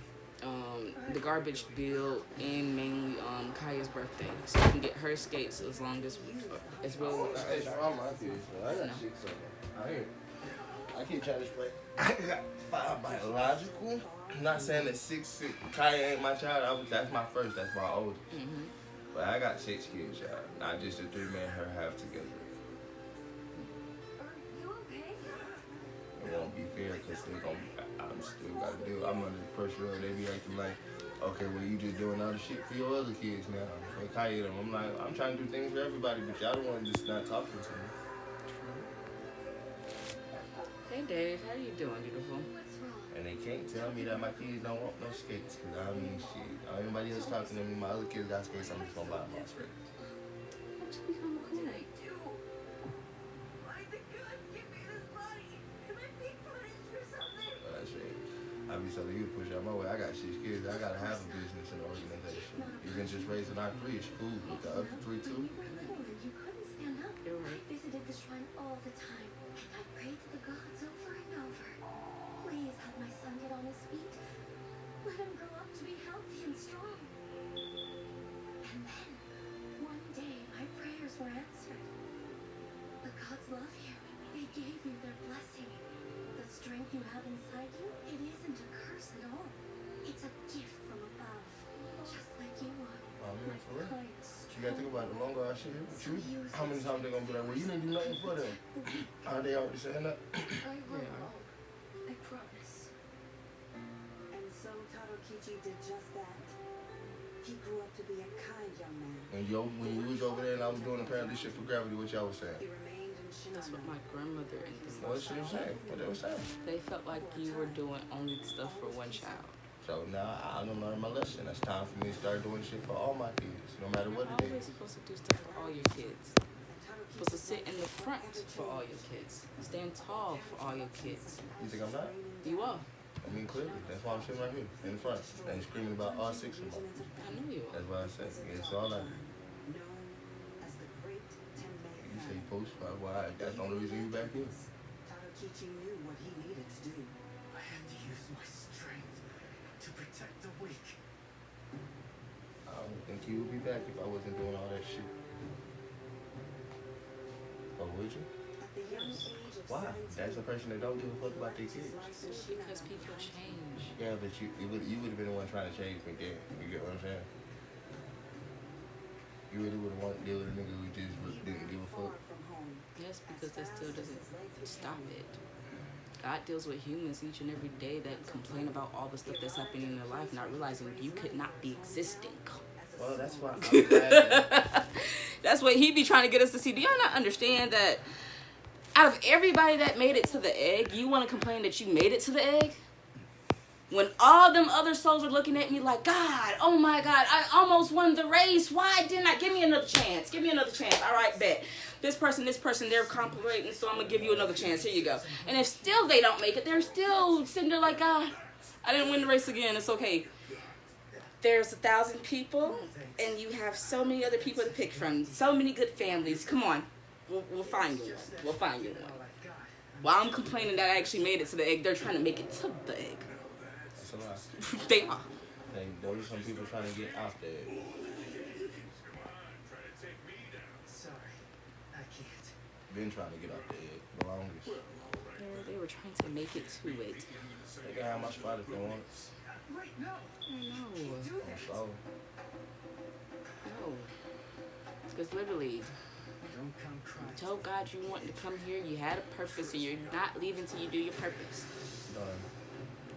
the garbage bill, and mainly Kaya's birthday. So we can get her skates as long as well. I keep trying to explain. I got 5 biological. I'm not saying that 6. Kaya ain't my child. That's my first. That's my oldest. But I got 6 kids, y'all. Not just the 3 men her have together. Are you okay? It won't be fair because I'm still got to do. I'm under the pressure of they be acting like, okay, well you just doing other shit for your other kids now. For Kaya them, I'm like, I'm trying to do things for everybody, but y'all don't want to just not talking to me. Hey Dave, how you doing, beautiful? And they can't tell me that my kids don't want no skates. Cause I mean, shit. Anybody else talking to me, my other kids got skates, I'm just gonna buy them all skates. What did I do? Why the gods give me this money? Am I being punished or something? That's it. I be telling you to push out my way. I got 6 kids. I gotta have a business and organization. Even just raising our 3 is cool, but the other 3 too. You couldn't stand up. You're right. I visited the shrine all the time, and I prayed to the gods over and over. Please have my son get on his feet. Let him grow up to be healthy and strong. And then, one day, my prayers were answered. The gods love you. They gave you their blessing. The strength you have inside you, it isn't a curse at all. It's a gift from above, just like you are. I mean, for real. Kind, You gotta think about it. The longer I sit here with you, how many times they gonna be like, well, you didn't do nothing for them? Are they already saying that? I will. I promise. And so Tarokichi did just that. He grew up to be a kind young man. And when you was over there and I was doing apparently shit for gravity, what y'all was saying? He remained in That's what Shinano. my grandmother and them What she was saying? What they was saying? they felt like you were doing only stuff for one child. So now I done learned my lesson. It's time for me to start doing shit for all my kids, no matter what it Always is. supposed to do stuff for all your kids. Supposed to sit in the front for all your kids. Stand tall for all your kids. You think I'm not? You are. I mean, clearly. That's why I'm sitting right here in the front. And screaming about all 6 of them. I knew you are. That's why I said it's all I do. Known as the Great Tenmei You say Family. post why? That's the only reason you back here. Tarokichi knew what he needed to do. I had to use my strength to protect the weak. I don't think you would be back if I wasn't doing all that shit. Or would you? At the young age of Why? 17, That's a person that don't give a fuck about their his kids. life in Because Shinano. people change. Yeah, but you would have been the one trying to change me then. You get what I'm saying? You really would have wanted to deal with a nigga who just didn't give a Far fuck. from home. Yes, because that still doesn't stop it. God deals with humans each and every day that complain about all the stuff that's happening in their life, not realizing you could not be existing. Well, that's why I'm glad that That's what he be trying to get us to see. Do y'all not understand that out of everybody that made it to the egg, you want to complain that you made it to the egg? When all them other souls are looking at me like, God, oh my God, I almost won the race. Why didn't I? Give me another chance. Give me another chance. All right, bet. This person, they're complicating, so I'm going to give you another chance. Here you go. And if still they don't make it, they're still sitting there like, God, I didn't win the race again. It's okay. There's 1,000 people, and you have so many other people to pick from. So many good families. Come on. We'll find you one. We'll find you one. While I'm complaining that I actually made it to the egg, they're trying to make it to the egg. that's a lie. They are. Those are some people trying to get out there. Sorry, I can't. Been trying to get out there the longest. They were trying to make it to it. They can have my spot if they want. Wait, no. No. I'm sorry. No. Because literally, Don't come crying. you told God you wanted to come here. You had a purpose, and you're not leaving till you do your purpose. Done.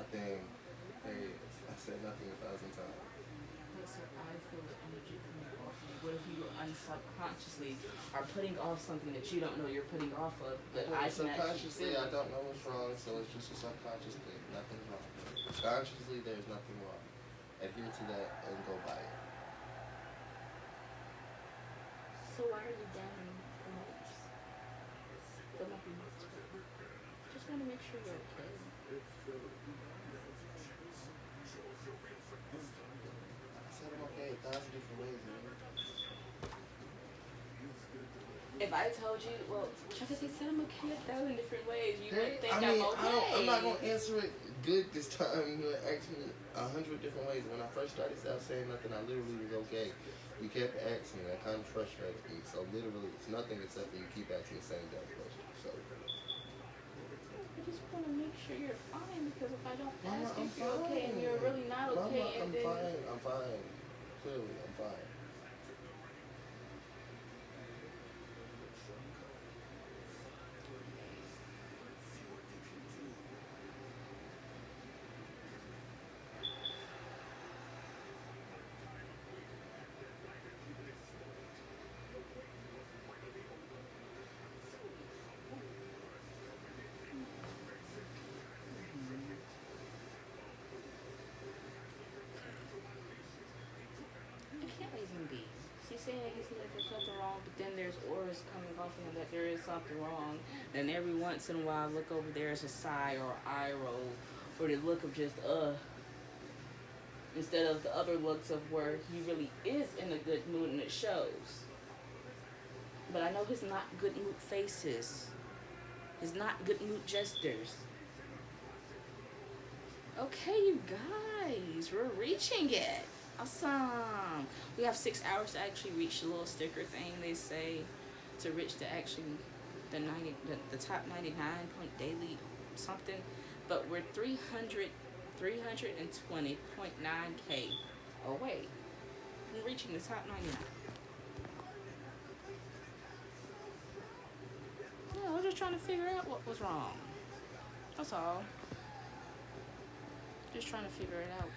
nothing. Hey, I said nothing 1,000 times. So I feel the energy coming off you. What if you unconsciously are putting off something that you don't know you're putting off of, but I can actually Subconsciously, feel I it? don't know what's wrong, so it's just a subconscious thing. Nothing's wrong. Consciously, there's nothing wrong. Adhere to that and go by it. So why are you down the most? There might be more to it. Just want to make sure you're okay. I said I'm okay 1,000 different ways, man. If I told you, well, Travis said I'm okay 1,000 different ways, you Hey, would think I mean, I'm okay. I'm not gonna answer it good this time. You asked me 100 different ways. When I first started without saying nothing, I literally was okay. You kept asking, that kind of frustrated me. So literally, it's nothing except that you keep asking the same damn question. So. I just want to make sure you're fine, because if I don't Mama, ask you I'm if you're okay and fine. you're really not okay, Mama, and I'm then fine. I'm fine. Clearly, I'm fine. it can't even be. She's saying that there's something wrong, but then there's auras coming off of him that there is something wrong. And every once in a while, I look over there as a sigh or eye roll, or the look of just instead of the other looks of where he really is in a good mood and it shows. But I know his not good mood faces, his not good mood gestures. Okay, you guys, we're reaching it. Awesome. We have 6 hours to actually reach the little sticker thing they say to reach the the top 99 point daily something. But we're 320.9K away from reaching the top 99. Yeah, we're just trying to figure out what was wrong. That's all. Just trying to figure it out.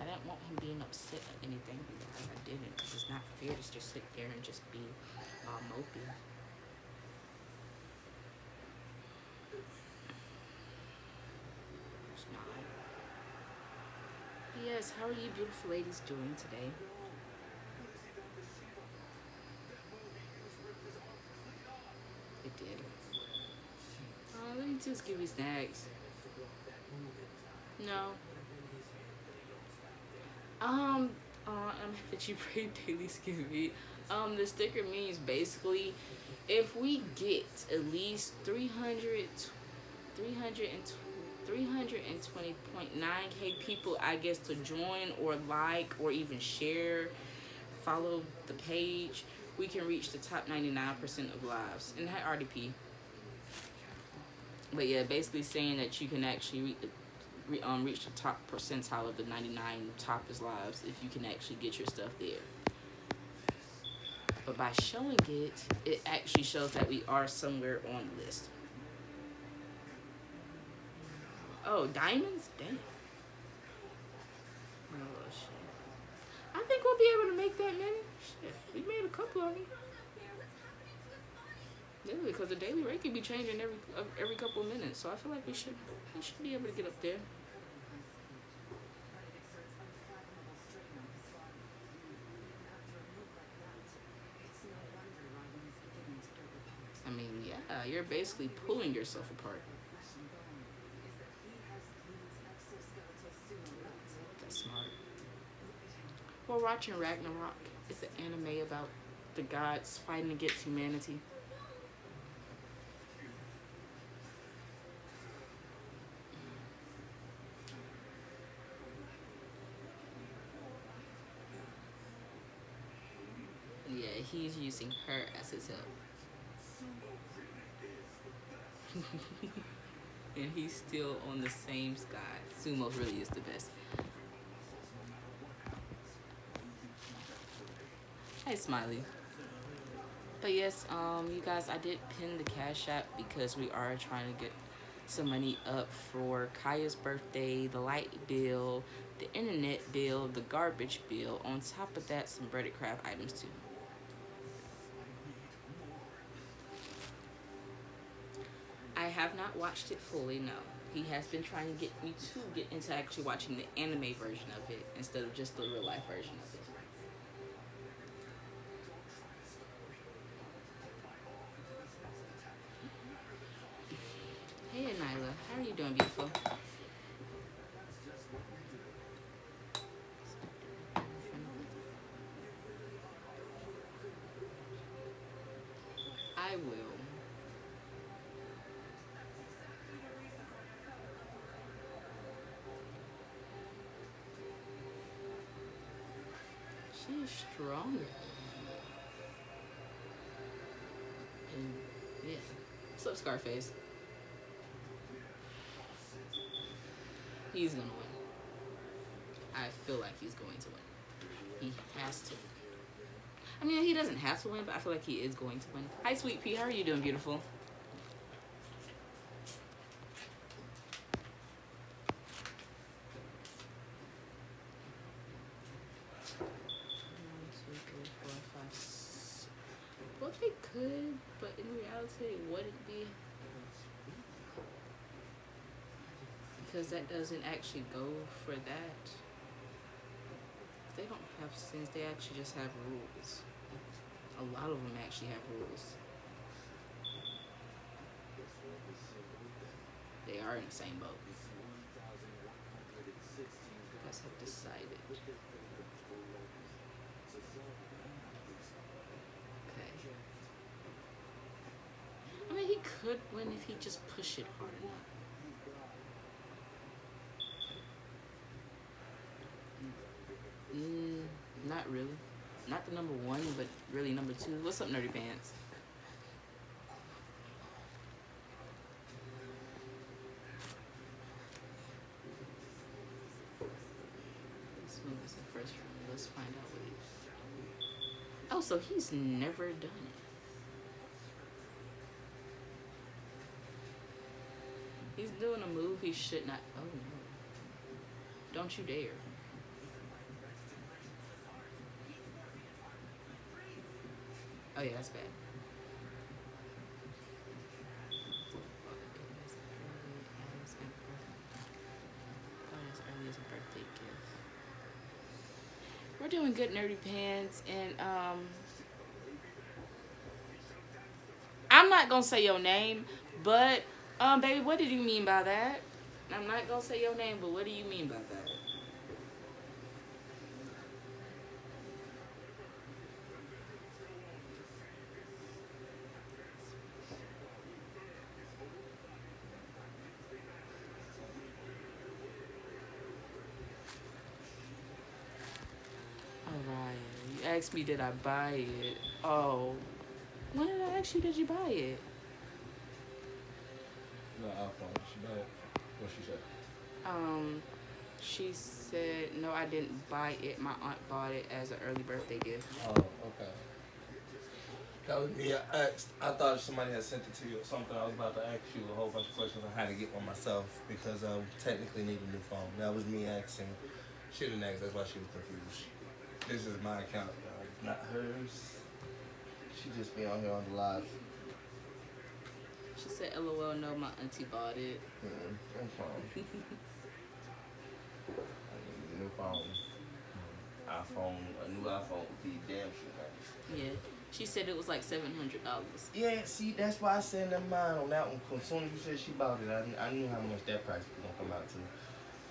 I didn't want him being upset at anything, because I didn't. Because it's not fair to just sit there and just be mopey. Smile. Yes, how are you beautiful ladies doing today? It did. Let me just give you snacks. No. I'm that you pray daily skin meat. The sticker means basically if we get at least 320.9K people, I guess, to join or like or even share, follow the page, we can reach the top 99% of lives. And that RDP. But yeah, basically saying that you can actually reach the top percentile of the 99 topless lives if you can actually get your stuff there. But by showing it, it actually shows that we are somewhere on the list. Oh, diamonds? Damn. Oh, shit. I think we'll be able to make that many. Shit, we made a couple of them. Yeah, because the daily rate can be changing every couple of minutes, so I feel like we should be able to get up there. I mean, yeah, you're basically pulling yourself apart. That's smart. We're watching Ragnarok. It's an anime about the gods fighting against humanity. Yeah, he's using her as his help. And he's still on the same sky. Sumo really is the best. Hey, Smiley. But yes, you guys, I did pin the Cash App because we are trying to get some money up for Kaya's birthday, the light bill, the internet bill, the garbage bill. On top of that, some breaded crab items too. I have not watched it fully, no. He has been trying to get me to get into actually watching the anime version of it instead of just the real life version of it. Hey, Nyla. How are you doing, beautiful? I will. She is stronger. And yeah. What's up, Scarface? He's gonna win. I feel like he's going to win. He has to. I mean, he doesn't have to win, but I feel like he is going to win. Hi, Sweet Pea. How are you doing, beautiful? Well, they could, but in reality, it wouldn't be. Because that doesn't actually go for that. They don't have sins, they actually just have rules. A lot of them actually have rules. They are in the same boat. You guys have decided. Okay. I mean, he could win if he just pushed it hard enough. Not really. Not the number one, but really number two. What's up, Nerdy Pants? This one was the first round. Let's find out what he... Oh, so he's never done it. He's doing a move he should not... Oh, no. Don't you dare. Oh yeah, that's bad. As early as a birthday gift. We're doing good, Nerdy Pants, and I'm not gonna say your name, but baby, what did you mean by that? I'm not gonna say your name, but what do you mean by that? You asked me, did I buy it? Oh, when did I ask you, did you buy it? No, iPhone. She bought it. What she said? She said, no, I didn't buy it. My aunt bought it as an early birthday gift. Oh, okay. That was me. I thought somebody had sent it to you or something. I was about to ask you a whole bunch of questions on how to get one myself because I technically need a new phone. That was me asking. She didn't ask. That's why she was confused. This is my account, not hers. She just be on here on the live. She said, LOL, no, my auntie bought it. No phone. I need a new phone. A new iPhone would be damn sure nice. Yeah. She said it was like $700. Yeah, see, that's why I said never mind on that one. As soon as you said she bought it, I knew how much that price was gonna come out to.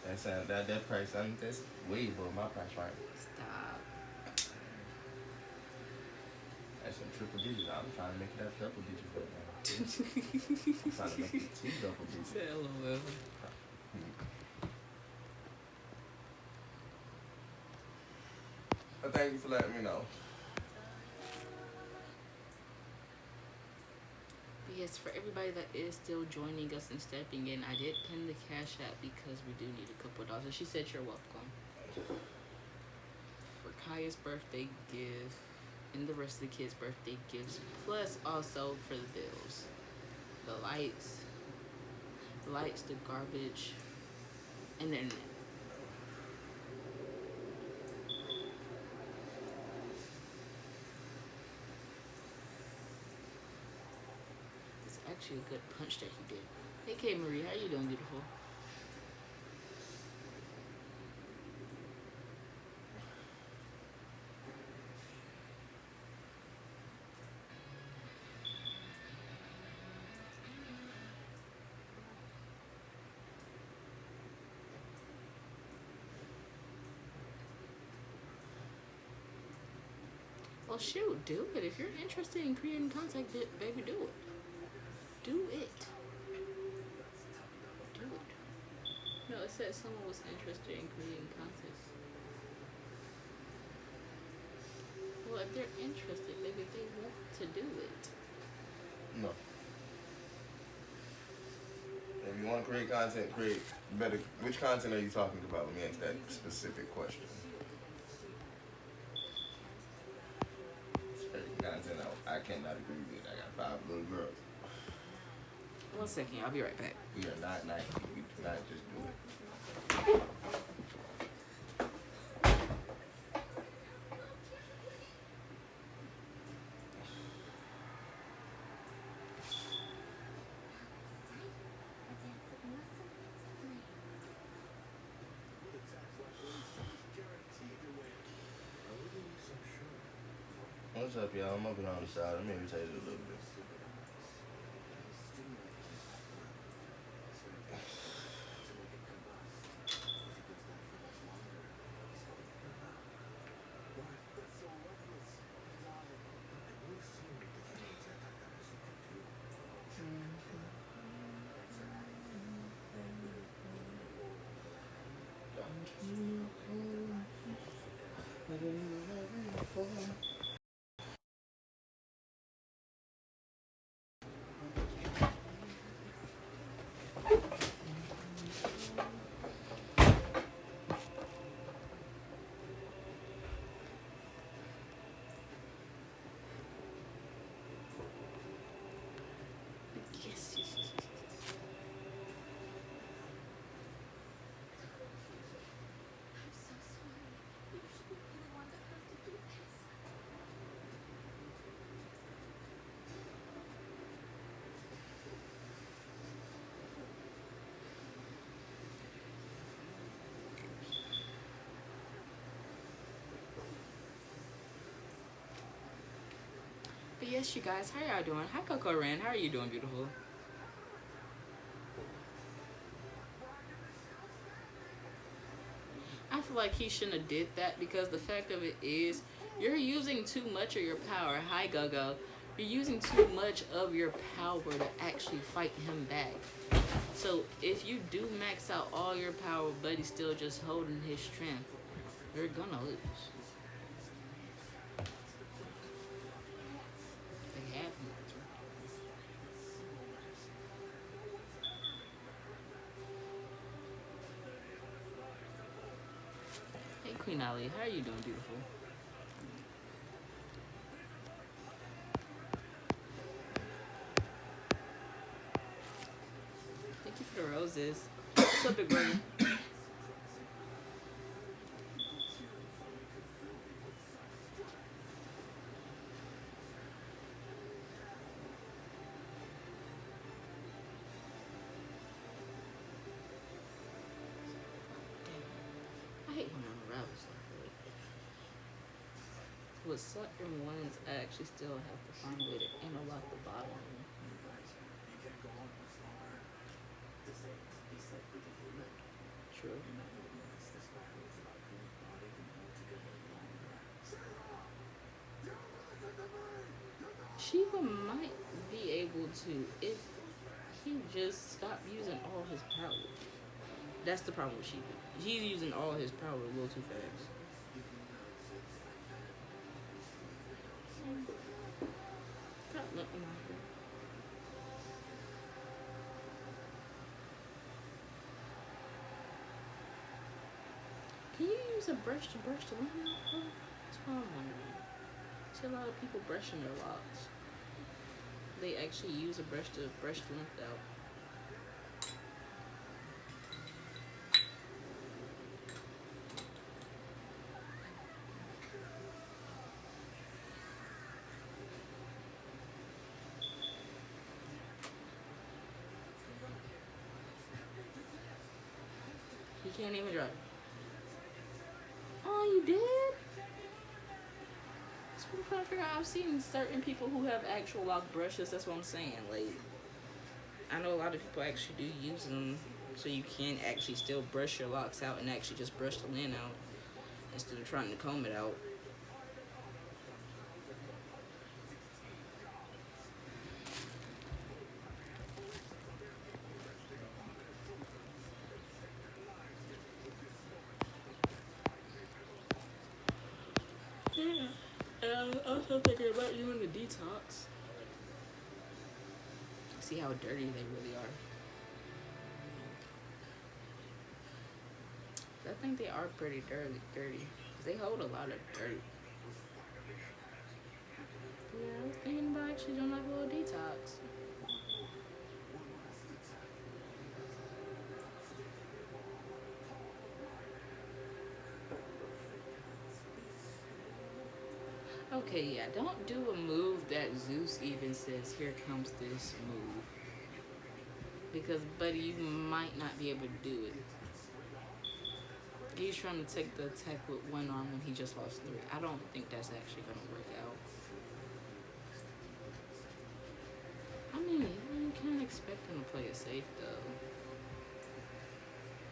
That price, that's way above my price, right? Stop. That's in triple digits. I'm trying to make that double digit right now. I'm trying to make it 2 double digits. Say LOL. But thank you for letting me know. Yes, for everybody that is still joining us and stepping in, I did pin the Cash App because we do need a couple dollars. And she said you're welcome. For Kaya's birthday gift and the rest of the kids' birthday gifts, plus also for the bills, the lights, lights, the garbage, and the internet. It's actually a good punch that he did. Hey, K Marie, how you doing, beautiful? Well, shoot, do it. If you're interested in creating content, baby, do it. Do it. Do it. No, it said someone was interested in creating content. Well, if they're interested, maybe they want to do it. No. If you want to create content, create better. Which content are you talking about? Let me ask that specific question. Certain content I cannot agree with. I got 5 little girls. 1 second, I'll be right back. We are not Nike. We do not just do it. What's up, y'all? I'm up and on the side. Let me irritate it a little bit. Yes, yes, yes, yes, yes. I'm so sorry. You shouldn't be the one that has to do this. But yes, you guys, how y'all doing? Hi, Coco Ran. How are you doing, beautiful? I feel like he shouldn't have did that because the fact of it is you're using too much of your power. Hi, Go-Go. You're using too much of your power to actually fight him back. So if you do max out all your power, but he's still just holding his strength, you're gonna lose. They have him. Hey, Queen Ali, how are you doing, beautiful? Thank you for the roses. What's up, big brother? I hate when it unravels like that. With certain ones, I actually still have to find a way to interlock the bottom. True. Shiva might be able to if he just stopped using all his power. That's the problem with Shiva. He's using all his power a little too fast. Got nothing out there. Can you use a brush to brush the lint out, bro? That's what I'm wondering. See a lot of people brushing their locks. They actually use a brush to brush the lint out. can't even drive. Oh, you did? That's what I'm trying to figure out. I've seen certain people who have actual lock brushes. That's what I'm saying. Like, I know a lot of people actually do use them, so you can actually still brush your locks out and actually just brush the lint out instead of trying to comb it out. Yeah, and I was also thinking about doing the detox. See how dirty they really are. I think they are pretty dirty, because they hold a lot of dirt. Yeah, I was thinking about actually doing like a little detox. Okay, yeah, don't do a move that Zeus even says, here comes this move. Because, buddy, you might not be able to do it. He's trying to take the attack with one arm when he just lost 3. I don't think that's actually going to work out. I mean, you can't expect him to play it safe, though.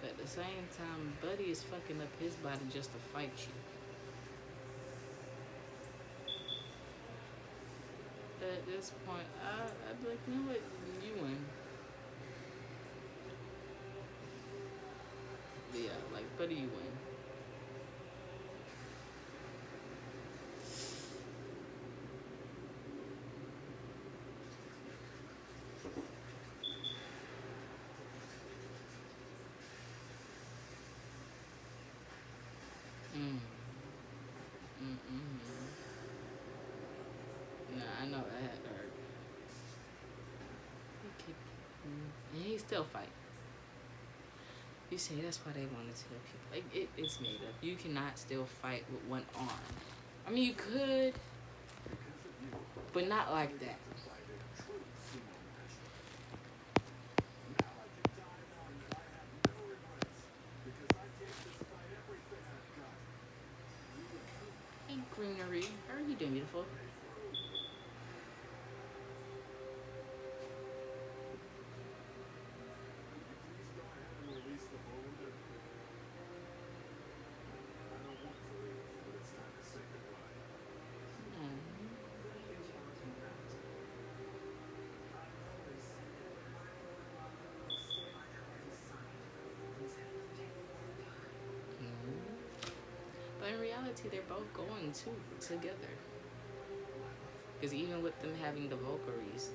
But at the same time, Buddy is fucking up his body just to fight you. But at this point, I'd be like, you know what? You win. Yeah, like, Buddy, you win. Nah, I know that had to hurt. And he still fight. You say that's why they wanted to kill people. Like, it's made up. You cannot still fight with one arm. I mean, you could, but not like that. Hey, Greenery. How are you doing, beautiful? But in reality, they're both going together. Because even with them having the Valkyries,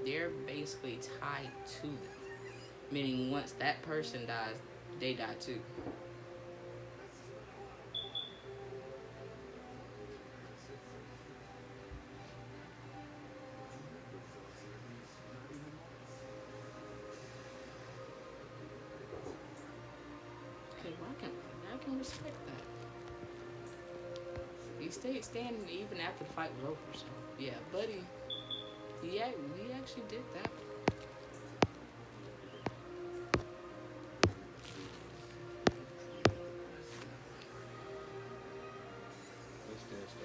they're basically tied to them. Meaning once that person dies, they die too. Okay, well, I can respect that. He stayed standing even after the fight was over. So yeah, Buddy, he actually did that.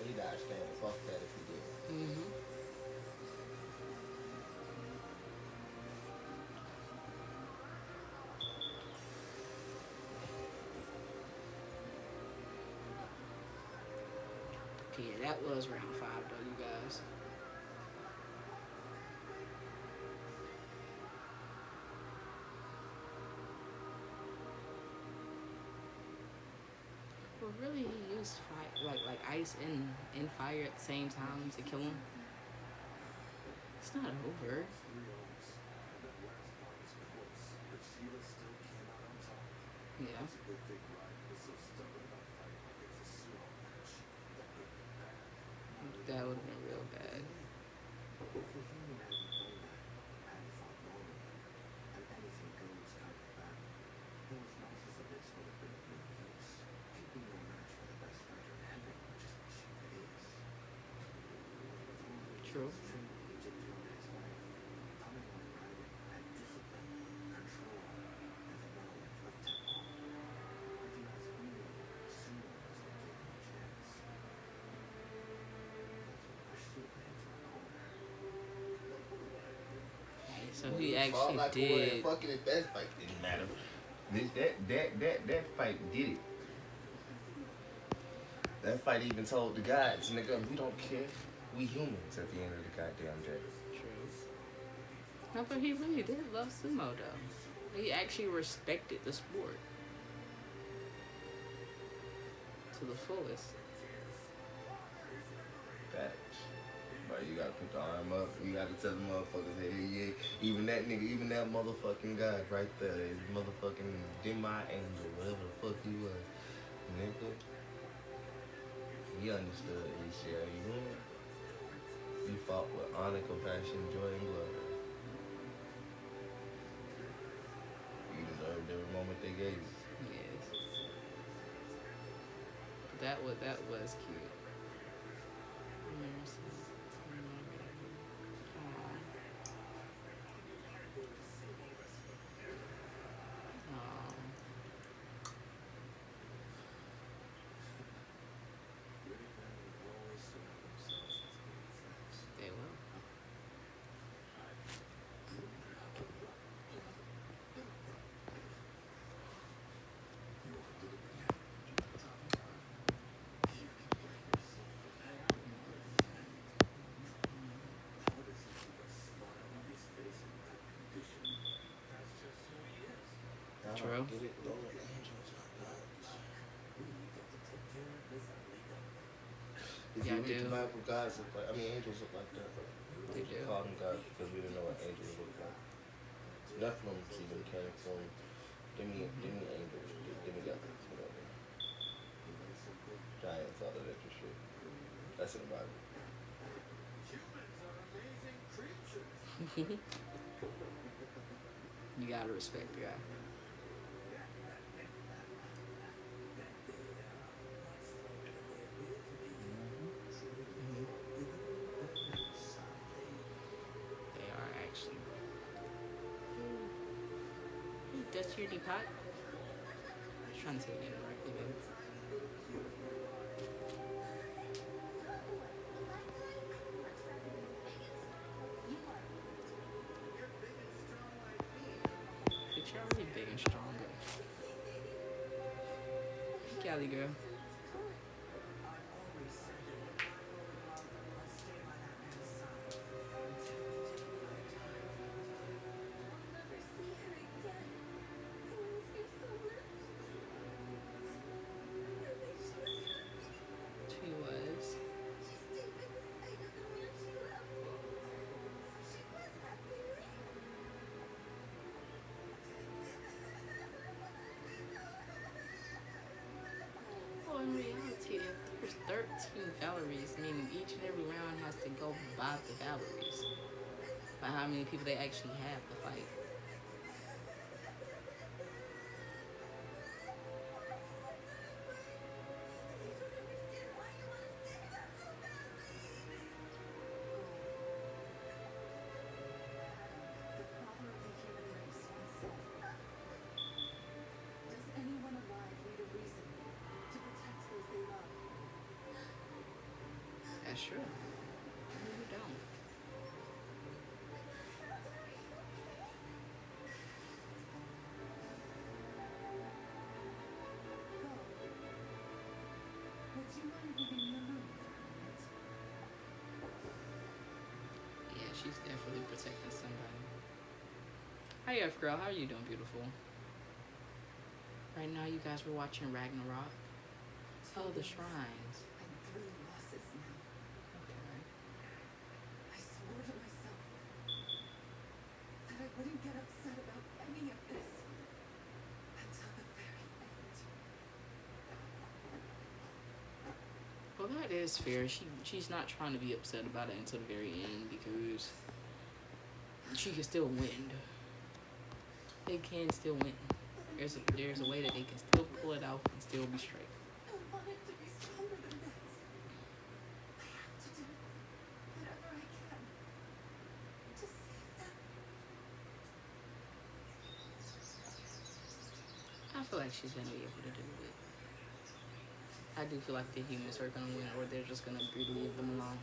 He died standing. Fuck that if he did. Mm-hmm. Okay, yeah, that was round 5 though, you guys. Well, really, he used fire, like ice and fire at the same time to kill him. It's not over. Yeah. That would have been real bad. True. So he Fought actually like a warrior. did. Fuck it, if that fight didn't matter. That fight did it. That fight even told the gods, nigga, we don't care. We humans at the end of the goddamn day. True. No, but he really did love sumo though. He actually respected the sport to the fullest. Facts. But you gotta put the arm up. You gotta tell the motherfuckers, hey, yeah. Even that nigga, even that motherfucking guy right there, his motherfucking demi-angel, whatever the fuck he was. Nigga. He understood. He said, you know, you fought with honor, compassion, joy, and glory. You deserved every moment they gave you. Yes. But that was cute. They will. True. Get it? Those are angels, not gods. If Yeah, I you read do. the Bible, gods look like, angels look like that. They do. Call them gods because we didn't know what angels look like. Nephilim, even came from demi angels, demi-gods, whatever. Giants, all of that shit. That's in the Bible. You gotta respect the guy. They are actually. That's your pot? I'm trying to say your name correctly, baby. But you're already big and strong. Cali girl. She was. Well, in reality, there's 13 galleries, meaning each and every round has to go by the galleries. By how many people they actually have to fight. The father of the human race once said, does anyone alive need a reason to protect those they love? That's true. No, you don't. Go. Would you mind leaving me alone for a minute? Yeah, she's definitely protecting somebody. Hi, F girl. How are you doing, beautiful? Right now, you guys were watching Ragnarok. Oh, the shrines. I'm 3 losses now. Okay. I swore to myself that I wouldn't get upset about any of this until the very end. Well, that is fair. She's not trying to be upset about it until the very end because she can still win. They can still win. There's a way that they can still pull it out and still be straight. I wanted to be stronger than this. I have to do whatever I can to save them. I feel like she's gonna be able to do it. I do feel like the humans are gonna win, or they're just gonna agree to leave them alone.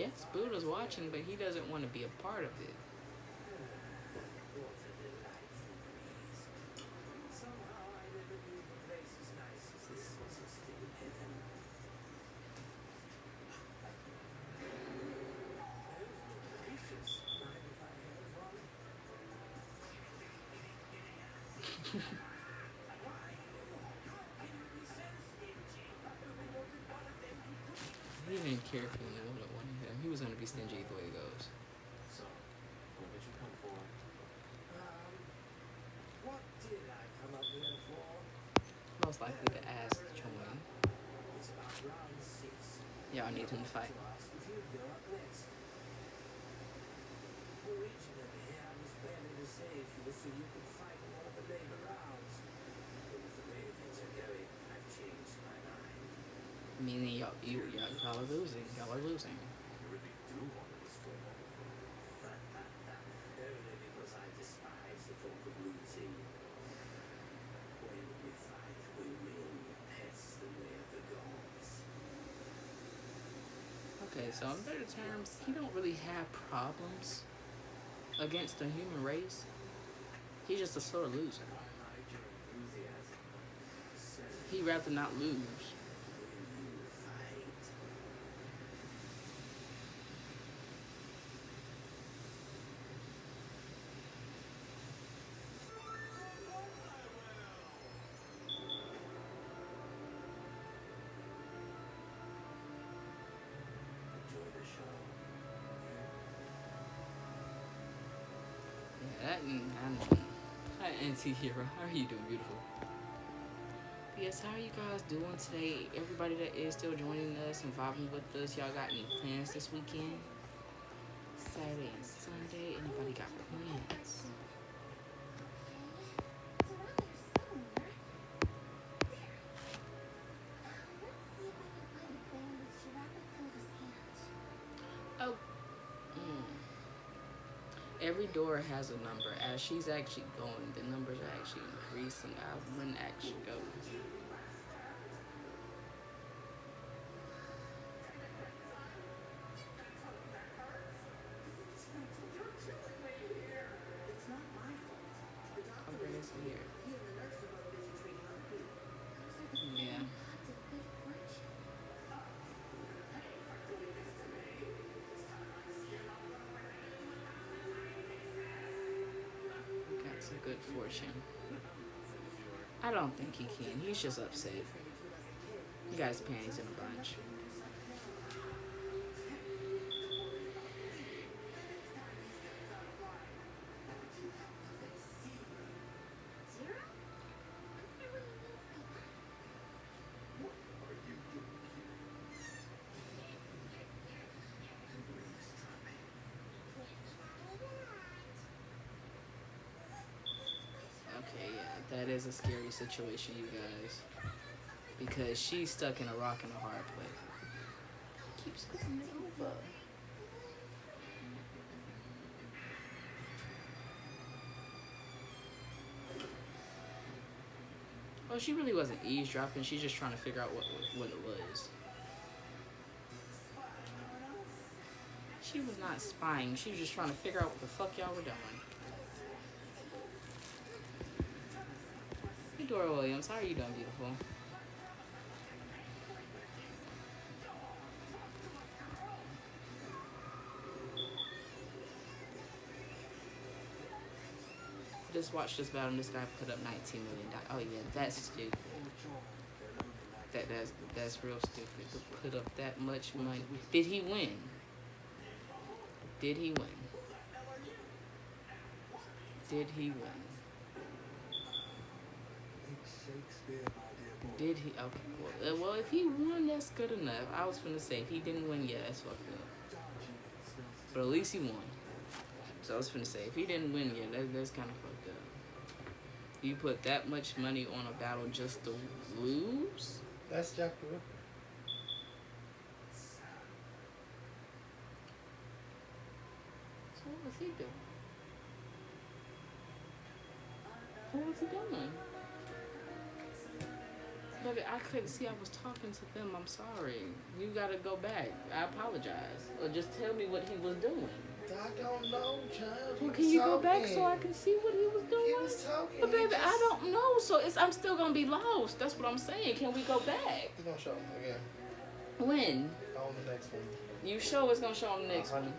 Yes, Buddha's watching, but he doesn't want to be a part of it. He didn't care if he wanted him. He was going to be stingy the way it goes. So, what did you come for? What did I come up here for? Most likely to ask to join. It's about round 6. Y'all need him to fight. To ask if you'd go up next. Originally, I was planning to save you so you could fight in one of the later rounds. But with the way things are going, I've changed my mind. Meaning y'all are losing. Y'all are losing. You really do want to destroy all of them. Only because I despise the thought of losing. When we fight, we win. That's the way of the gods. Okay, so in better terms, he don't really have problems against the human race. He's just a sore loser. I like your enthusiasm. He'd rather not lose. Enjoy the show. Yeah, Hi, anti-hero. How are you doing, beautiful? Yes, how are you guys doing today? Everybody that is still joining us and vibing with us, y'all got any plans this weekend? Saturday and Sunday, anybody got plans? Oh, every door has a number. As she's actually going, the numbers are actually increasing. I wouldn't actually go. It's not my fault. The doctor Bring was this here. he and the nurse are both busy treating other people. Yeah. Got some good fortune. I don't think he can. He's just upset. He got his panties in a bunch. Okay, yeah, that is a scary situation, you guys. Because she's stuck in a rock and a hard place. Keeps flipping it over. Well, she really wasn't eavesdropping. She's just trying to figure out what it was. She was not spying. She was just trying to figure out what the fuck y'all were doing. Hey, Dora Williams. How are you doing, beautiful? Just watch this battle and this guy put up $19 million. Oh yeah, that's stupid. That's real stupid to put up that much money. Did he win? Did he win? Did he win? Did he? Okay. Well, if he won, that's good enough. I was gonna say if he didn't win, yeah, that's fucked up. But at least he won. So I was gonna say if he didn't win, yeah, that's kind of fucked up. You put that much money on a battle just to lose? That's Jack the Ripper. So what was he doing? What was he doing? Baby, I couldn't see. I was talking to them. I'm sorry. You gotta go back. I apologize. Or just tell me what he was doing. I don't know, child. Well, can you go back so I can see what he was doing? He was talking. But baby, I don't know. So I'm still gonna be lost. That's what I'm saying. Can we go back? He's gonna show him again. When? On the next one. You sure it's gonna show on the next 100%. one?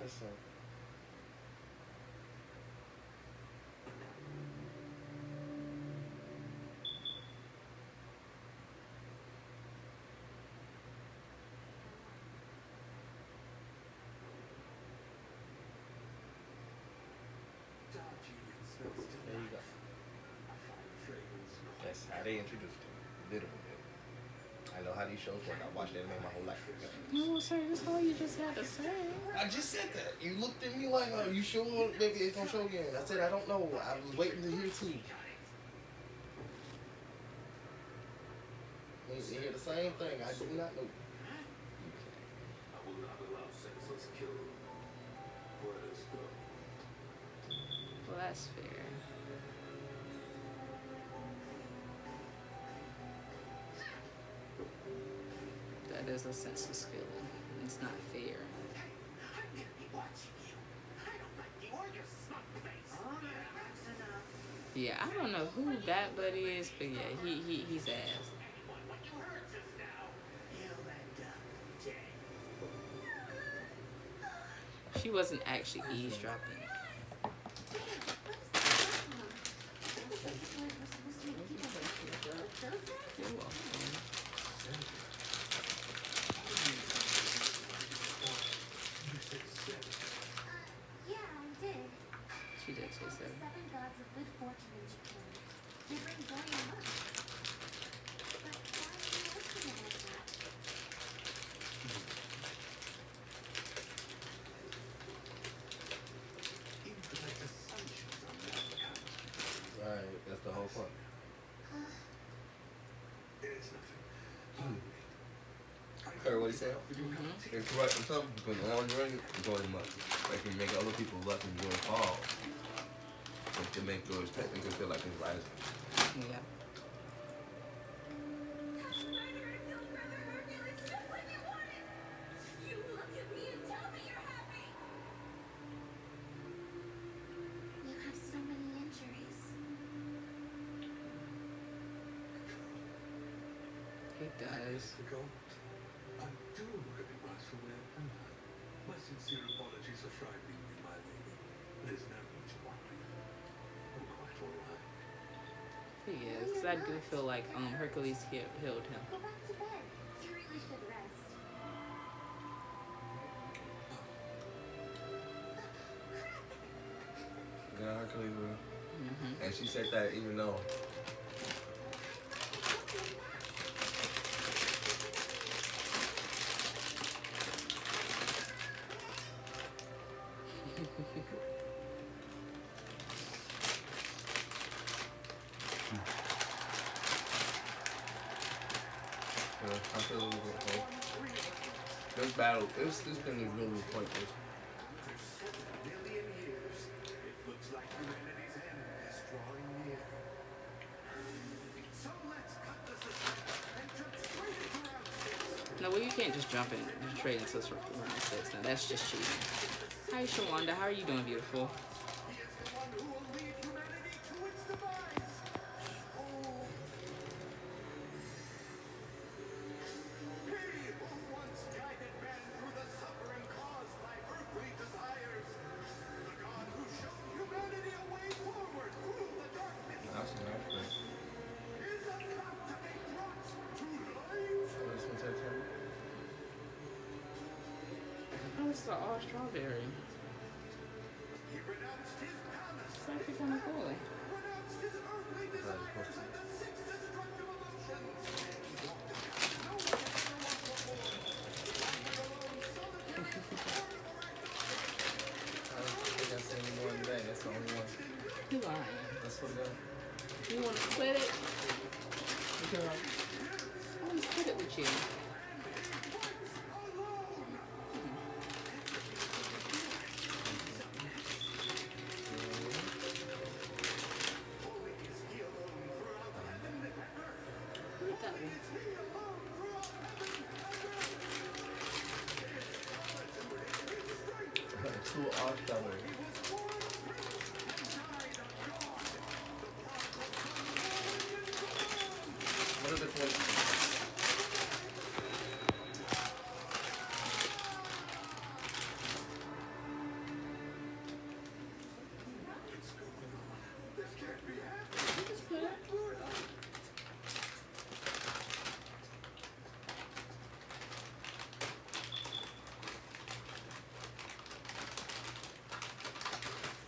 There you go. That's how they introduced him. Literally. I know how these shows work. I watched anime my whole life. No, sir, that's all you just had to say. I just said that. You looked at me like, are you sure? Maybe it's gonna show again. I said, I don't know. I was waiting to hear too. You hear the same thing. I do not know. I will not allow senseless killing. Let us go. Well, that's fair. That is a senseless feeling. It's not fair. I'm gonna be watching you. I don't like you or your smug face. That's enough. Yeah, I don't know who that buddy is, but yeah, he's ass. Anyone, what you heard just now, you'll end up dead. She wasn't actually eavesdropping. You're welcome. Yeah, I did. She did say so. 7 gods of good fortune in Japan. They bring joy and luck. But why are you asking it like that? Infinite assumptions on that account. Right. That's the whole point. It's nothing. Heard what he said? Mm-hmm. It's correct or something because the orange ring is going much. Like you make other people lucky and yours fall. But to make yours technically feel like it's rising. Yeah. You look at me and tell me you're happy. You have so many injuries. He does. Difficult. I do recognize from where I am. My sincere apologies for frightening you, my lady. There's no need to worry. I'm quite alright. He is. 'Cause I do feel like Hercules healed him. Go back to bed. You really should rest. Yeah, Hercules will. Mm-hmm. And she said that even though I feel a little bit cold. This battle, this thing is really pointless. For 7 billion years, it looks like humanity's end is drawing near. So let's cut the suspense and jump straight into round 6. No, well, you can't just jump in straight into round 6. Now, that's just cheating. Hi, Shawanda. How are you doing, beautiful? He is the one who will lead humanity to its demise. Oh. He who once guided men through the suffering caused by earthly desires. The God who showed humanity a way forward through the darkness That's nice. is about to be brought to life. This one takes him. Oh, it's the all strawberry. He renounced his palace, It's actually kind of cool. renounced his earthly desires and the 6 destructive emotions. He walked a path no one had ever walked before. Wandered alone, solitary, born of I don't think I've seen any more today. That's the only one. You lying. That's what it is. You want to split it? I want to split it with you. Look at that one. marshmallow. What are the questions?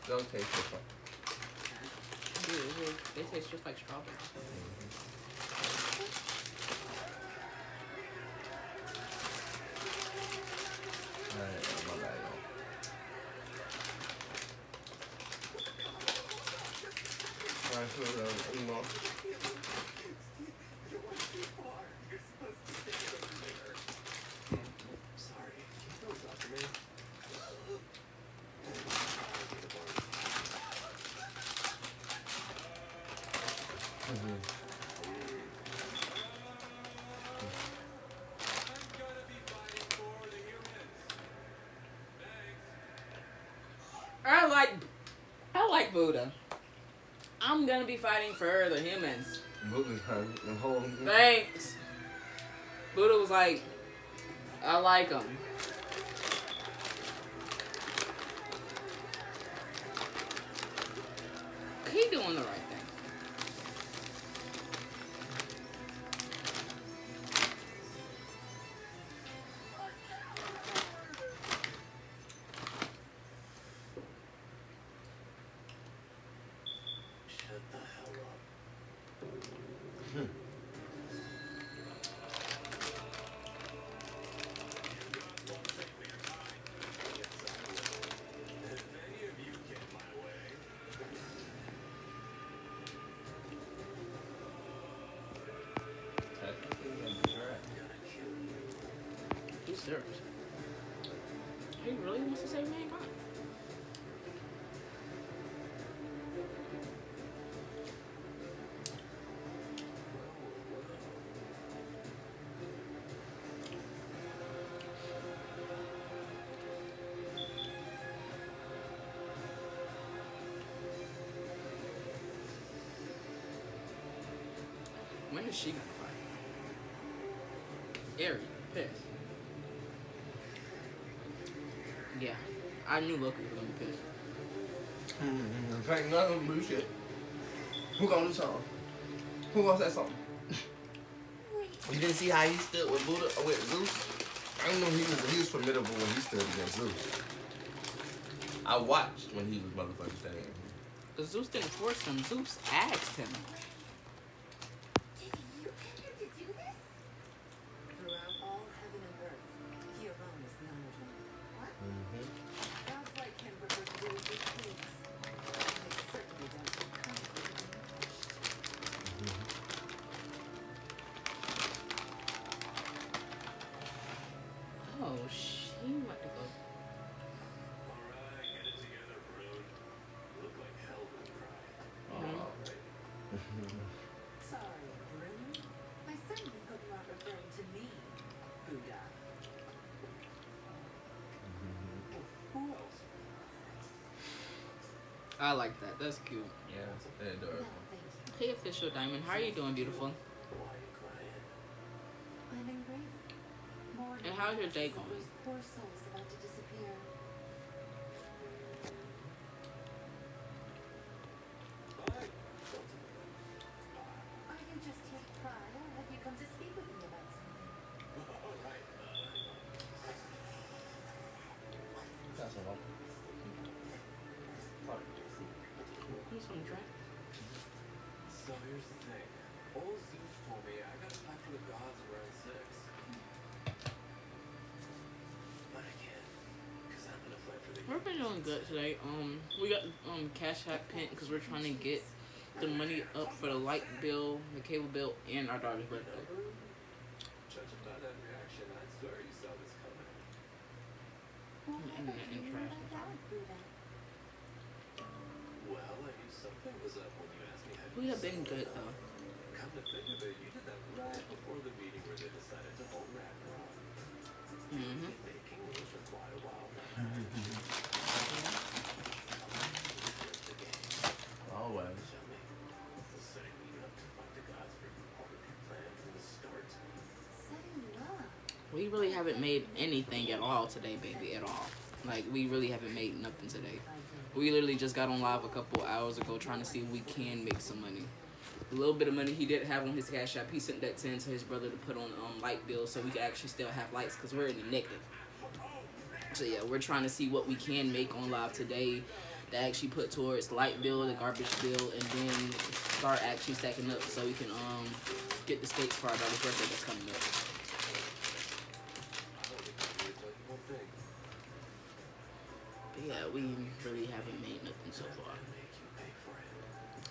Don't taste different. Dude, they taste just like strawberry. Alright, my bad, y'all. Alright, so you know. Sorry. Don't talk to me. I like Buddha. I'm gonna be fighting for the humans. Moving her the whole. Thanks. Buddha was like, I like them. He doing the right thing. Shut the hell up. If any of you get my way, Technically, I'm correct. I'm gonna kill you. He's serious. He really wants to save mankind. When is she gonna fight? Aries, pissed. Yeah, I knew Loki was gonna be pissed. Ain't none of them do shit. Who gonna do something? Who gonna say something? You didn't see how he stood with Buddha with Zeus? I knew he was formidable when he stood against Zeus. I watched when he was motherfucking standing. Cause Zeus didn't force him. Zeus asked him. Did you get him to do this? Throughout all heaven and earth, he alone is the honored one. What? Gods like him prefer to do as they please. And they certainly don't feel comfortable being pushed. Oh, she went to go. alright, get it together, Brood. Look like hell when you cry. Sorry, Brune. I certainly hope you aren't referring to me, Buddha. Who else? I like that. That's cute. Yeah, they're No, adorable. thank you. Hey, official diamond. How are you doing, beautiful? Why are you crying? I'm engraved. More And how's your day going? Those poor souls about to disappear. Alright. Are you just here to cry, or have you come to speak with me about something? Alright, That's all. Here's some drink. so here's the thing. Old Zeus told me I gotta fight for the gods around 6. But I can't, because I'm gonna fight for the We've been doing good today. We got Cash App Pent because we're trying to get the money up for the light bill, the cable bill, and our daughter's birthday. Judging by that reaction, I swear you saw this coming. Whatever internet do and you know trash. about that, Buddha? Well, I knew something was up when you asked me how We have been good though. Come to think of it, you did that right before the meeting where they decided to hold Ragnarok. Mm-hmm. Making was for quite a while now. We really haven't made anything at all today, baby, at all. Like, we really haven't made nothing today. We literally just got on live a couple hours ago trying to see if we can make some money. A little bit of money he did have on his Cash App, he sent that 10 to his brother to put on light bill so we could actually still have lights because we're in the negative. So yeah, we're trying to see what we can make on live today to actually put towards light bill, the garbage bill, and then start actually stacking up so we can get the skates for our daughter's birthday that's coming up. But yeah, we really haven't made nothing so far.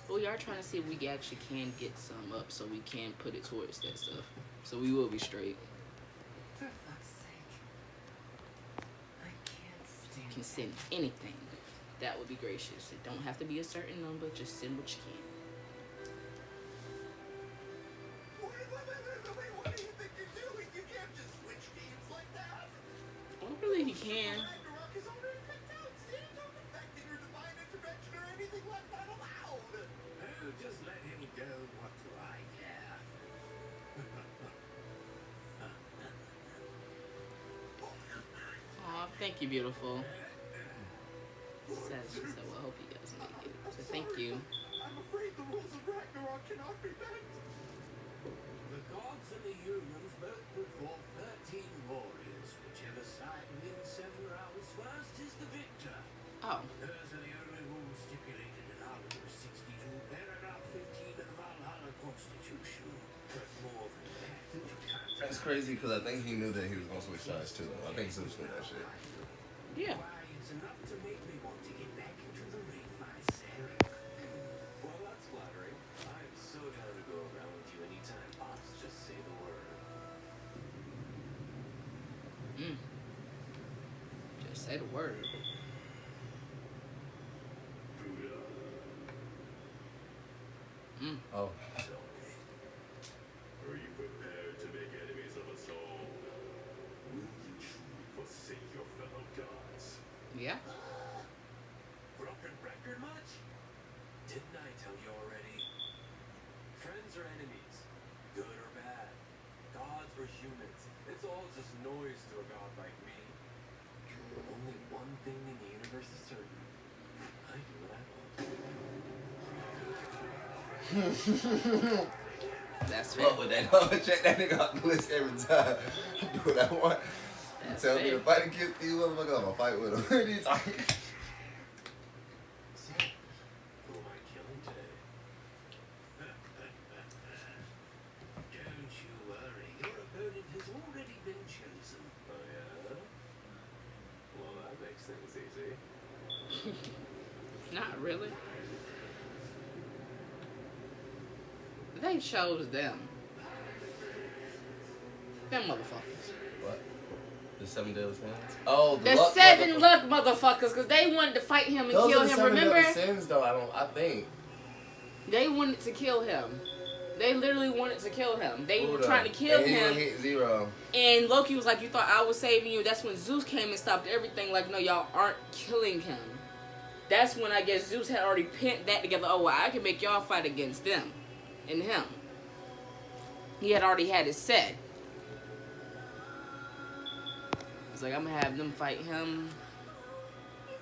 But we are trying to see if we actually can get some up so we can put it towards that stuff. So we will be straight. For fuck's sake. I can't stand You can send anything. That would be gracious. It don't have to be a certain number. Just send what you can. What do you think you're doing? You can't just switch teams like that. Well, really, he can. Ragnarok is already picked out. See, don't expect either divine intervention or anything like that allowed. Oh, just let him go. What do I care? Aw, thank you, beautiful. Says she said, well, I hope you guys make it. So thank you. I'm afraid the rules of Ragnarok cannot be bent. The gods and the humans both put forth 13 warriors. Whichever side wins 7 rounds first is the victor. Oh, Those are the only rules stipulated in Article 62, paragraph 15 of the Valhalla Constitution. But more than that, you can't. That's crazy because I think he knew that he was gonna switch sides too. I think Zeus knew that shit. yeah. Why, it's enough to make me want to get back into the ring myself. Well, that's flattering. I'm so down to go around with you anytime, Pops. Just say the word. Just say the word. Oh, Are you prepared to make enemies of us all? Will you truly forsake your fellow gods? Yeah. Broken record much? Didn't I tell you already? Friends or enemies? Good or bad? Gods or humans? It's all just noise to a god like me. Only one thing in the universe is certain. I do what I want. That's fair. fuck with that. I'm gonna check that nigga off the list every time. Do what I want. You That's tell me fair. to fight against these motherfuckers, I'm gonna fight with them. He's like, So, who am I killing today? Don't you worry, your opponent has already been chosen. Oh yeah? Well, that makes things easy. Not really. They chose them. Them motherfuckers. what? The 7 deadly sins? Oh, The luck 7 motherfuckers. luck motherfuckers, because they wanted to fight him and Those kill are the him, 7 remember? deadly sins, though. I think. They wanted to kill him. They literally wanted to kill him. They were Hold trying to on. kill And he him. hit 0. And Loki was like, you thought I was saving you. That's when Zeus came and stopped everything. Like, no, y'all aren't killing him. That's when I guess Zeus had already penned that together. Oh, well, I can make y'all fight against them and him. He had already had it set. It's like, I'm going to have them fight him.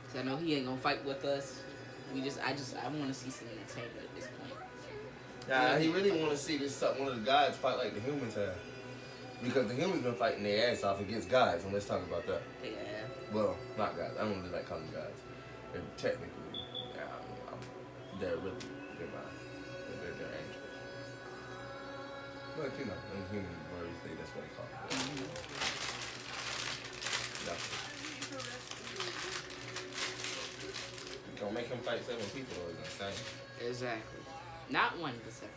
Because I know he ain't going to fight with us. I want to see some entertainment at this point. Nah, he really want to see this one of the gods fight like the humans have. Because the humans been fighting their ass off against gods, and let's talk about that. Yeah. Well, not gods. I don't really like calling them gods. They're technically, they're really, they're angels. But you know, in human words, that's what they call them. No. Don't make him fight 7 people or it's insane. Exactly. Not 1 to 7.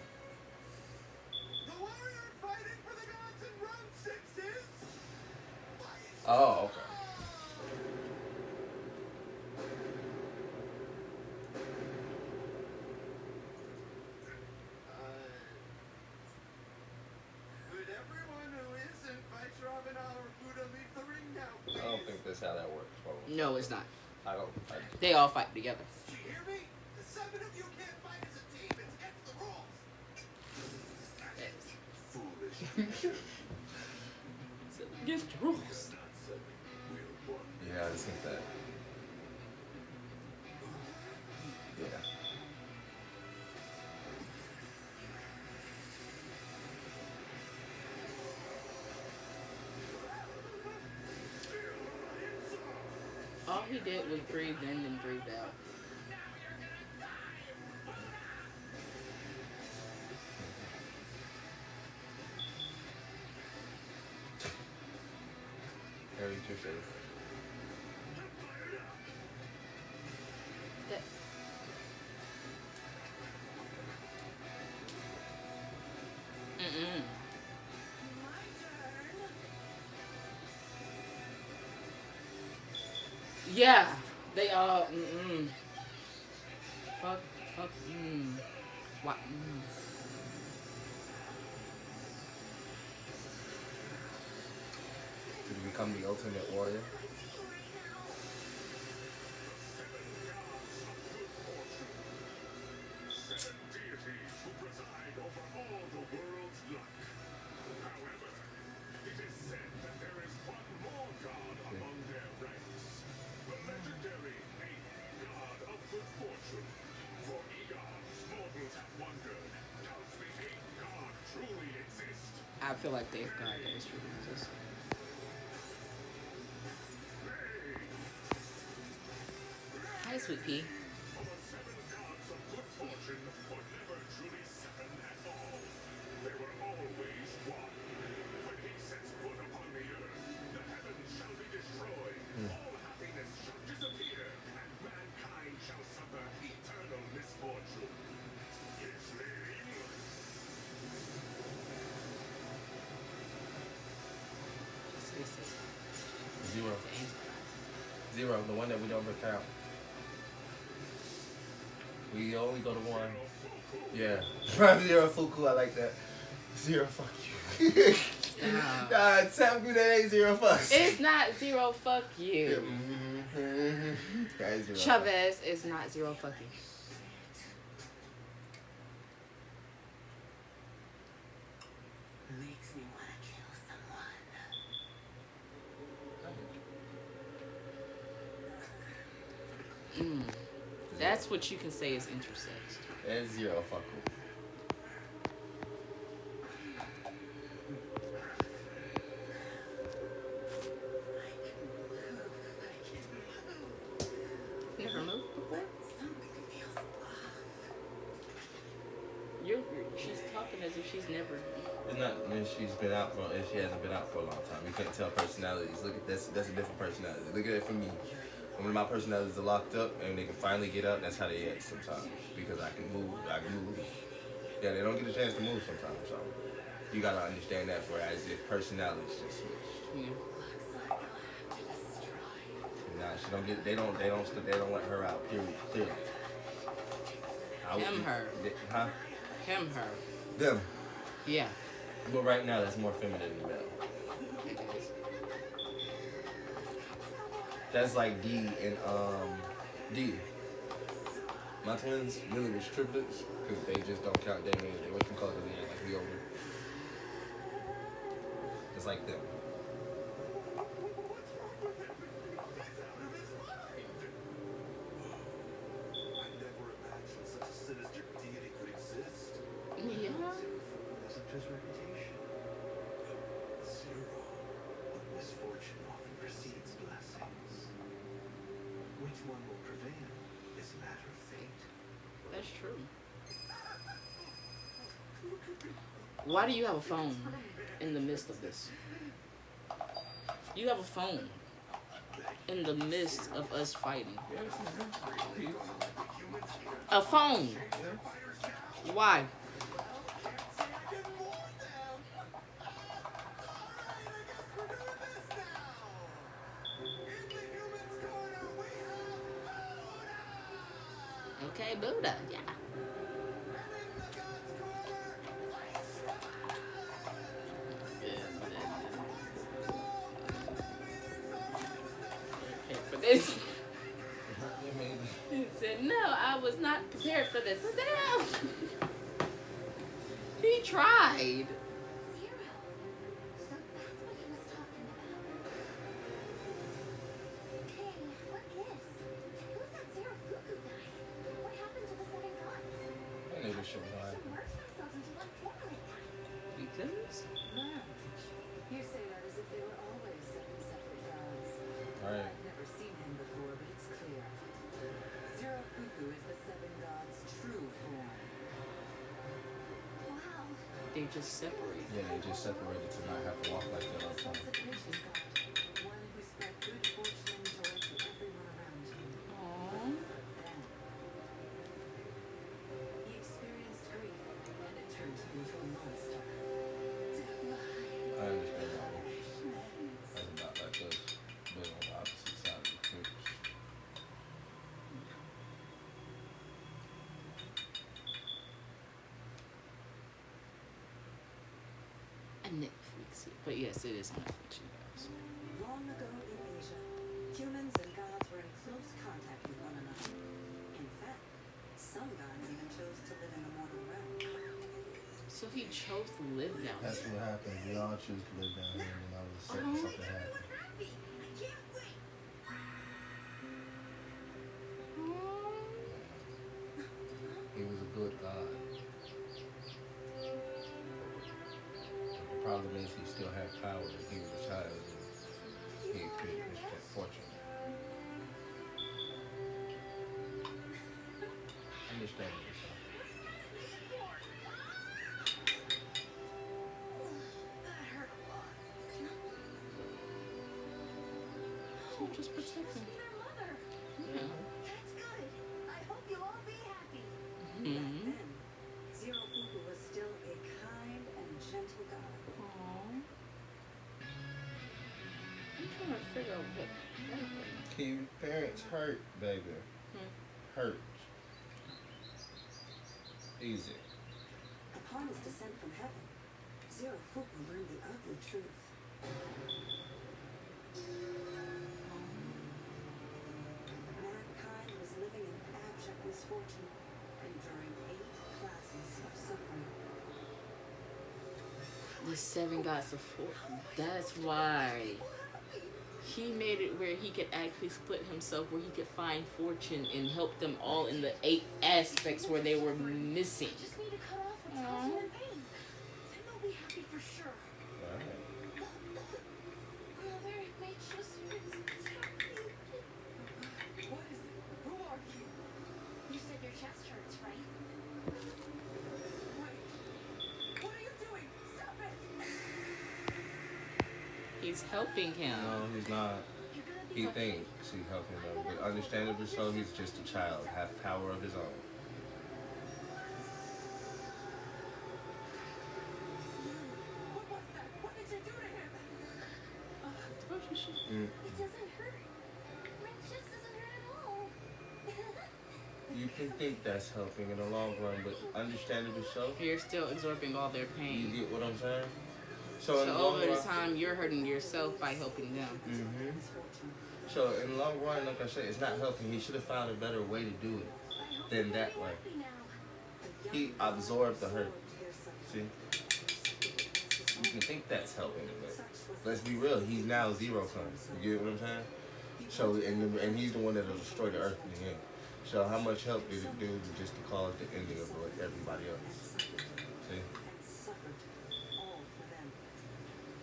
The warrior fighting for the gods in round 6 is... Oh, okay. Could everyone who isn't Vice Robin or Buddha leave the ring now, please? I don't think that's how that works, bro. No, it's not. I don't. They all fight together. Did you hear me? The 7 of you can't fight as a team. It's against the rules. Foolish. So Against the rules. Yeah, I just think that. Yeah. All he did was breathe in and breathe out. Harry, your face. That, mm-mm. Yeah, they all, fuck, what, Did he become the ultimate warrior? I feel like they've got those reasons. Hi, Sweet Pea. Zero. Zero, the one that we don't recount. We only go to one. Yeah. Prime Zero Fuku, I like that. Zero, fuck you. Nah, tell me that ain't zero fucks. It's not zero fuck you. That is zero. Chavez is not zero fuck you. Makes me want to kill someone. That's what you can say is intersex. That's zero fuck. Never moved before? Something feels off. She's talking as if she's never. It's not. She's been out for. She hasn't been out for a long time. You can't tell personalities. Look at this. That's a different personality. Look at it for me. When my personalities are locked up and they can finally get up, that's how they act sometimes. Because I can move. Yeah, they don't get a chance to move sometimes. So you gotta understand that. Whereas if personalities just switch. Yeah. Nah, she don't get. They don't let her out. Period. Him, her. Huh? Him, her. Them. Yeah. But right now, that's more feminine than male. It is. That's like D and D. My twins really was triplets because they just don't count their names. They what you call it again, like we over. It's like them. I never imagined such a sinister deity could exist. Yeah. Has up to his reputation. Zero. But misfortune often precedes blessings. Which one will prevail is a matter of fate. That's true. Why do you have a phone in the midst of this? You have a phone in the midst of us fighting. A phone. Why? Okay, Buddha. Yeah. For this. He said, no, I was not prepared for this. What the hell? He tried. Zero. So that's what he was talking about. Right. I've never seen him before, but it's clear. Zero-Fuku is the seven gods' true form. Wow. They just separate. Yeah, they just separated to not have to walk like that all the Once time. a gracious god, one who spread good fortune and joy to everyone around him. Aww. Then, he experienced grief, and it turned him into a monster. I understand that one. That's about like us, but on the opposite side of the fence. And Netflix. But yes, it is on Netflix, you guys. Long ago in Asia, humans and gods were in close contact with one another. In fact, some gods even chose to live in the mortal realm. So he chose to live down That's there. what happened. We all choose to live down here, and all of a sudden something happened. Happy. I can't wait. He was a good God. The problem is he still had power. He was a child. And he experienced that fortune. Understand yourself. That hurt a lot. So just protect him. Must be their mother. Yeah. That's good. I hope you'll all be happy. Mm-hmm. Then, Zero-Fuku was still a kind and gentle god. Aww. I'm trying to figure out what happened. Your parents hurt, baby. Hurt. Easy. Upon his descent from heaven, Zero-Fuku learned the ugly truth. Mankind was living in abject misfortune, enduring 8 classes of suffering. The seven gods of fortune. That's why he made it where he could actually split himself, where he could find fortune and help them all in the 8 aspects where they were missing. Just need to cut off what's causing their pain. Then they'll be happy for sure. Alright. Mother, my chest hurts. It's happening. What is it? Who are you? You said your chest hurts, right? Wait. What are you doing? Stop it! He's helping him. No, he's not. You're gonna be He okay. thinks he's helping them, but understandably so, he's just a child, have power of his own. What was that? What did you do to him? It doesn't hurt. My chest doesn't hurt at all. You can think that's helping in the long run, but understandably so, You're still absorbing all their you pain. get what I'm saying? So in So the long over the run, time, you're hurting yourself by helping them. Mhm. So in the long run, like I said, it's not helping. He should have found a better way to do it than that way. Happy now. He absorbed the hurt. See? You can think that's helping, but let's be real. He's now zero comes. You get what I'm saying? So and he's the one that'll destroy the earth in the end. So how much help did it do just to cause the ending of what everybody else? See? And suffered all for them.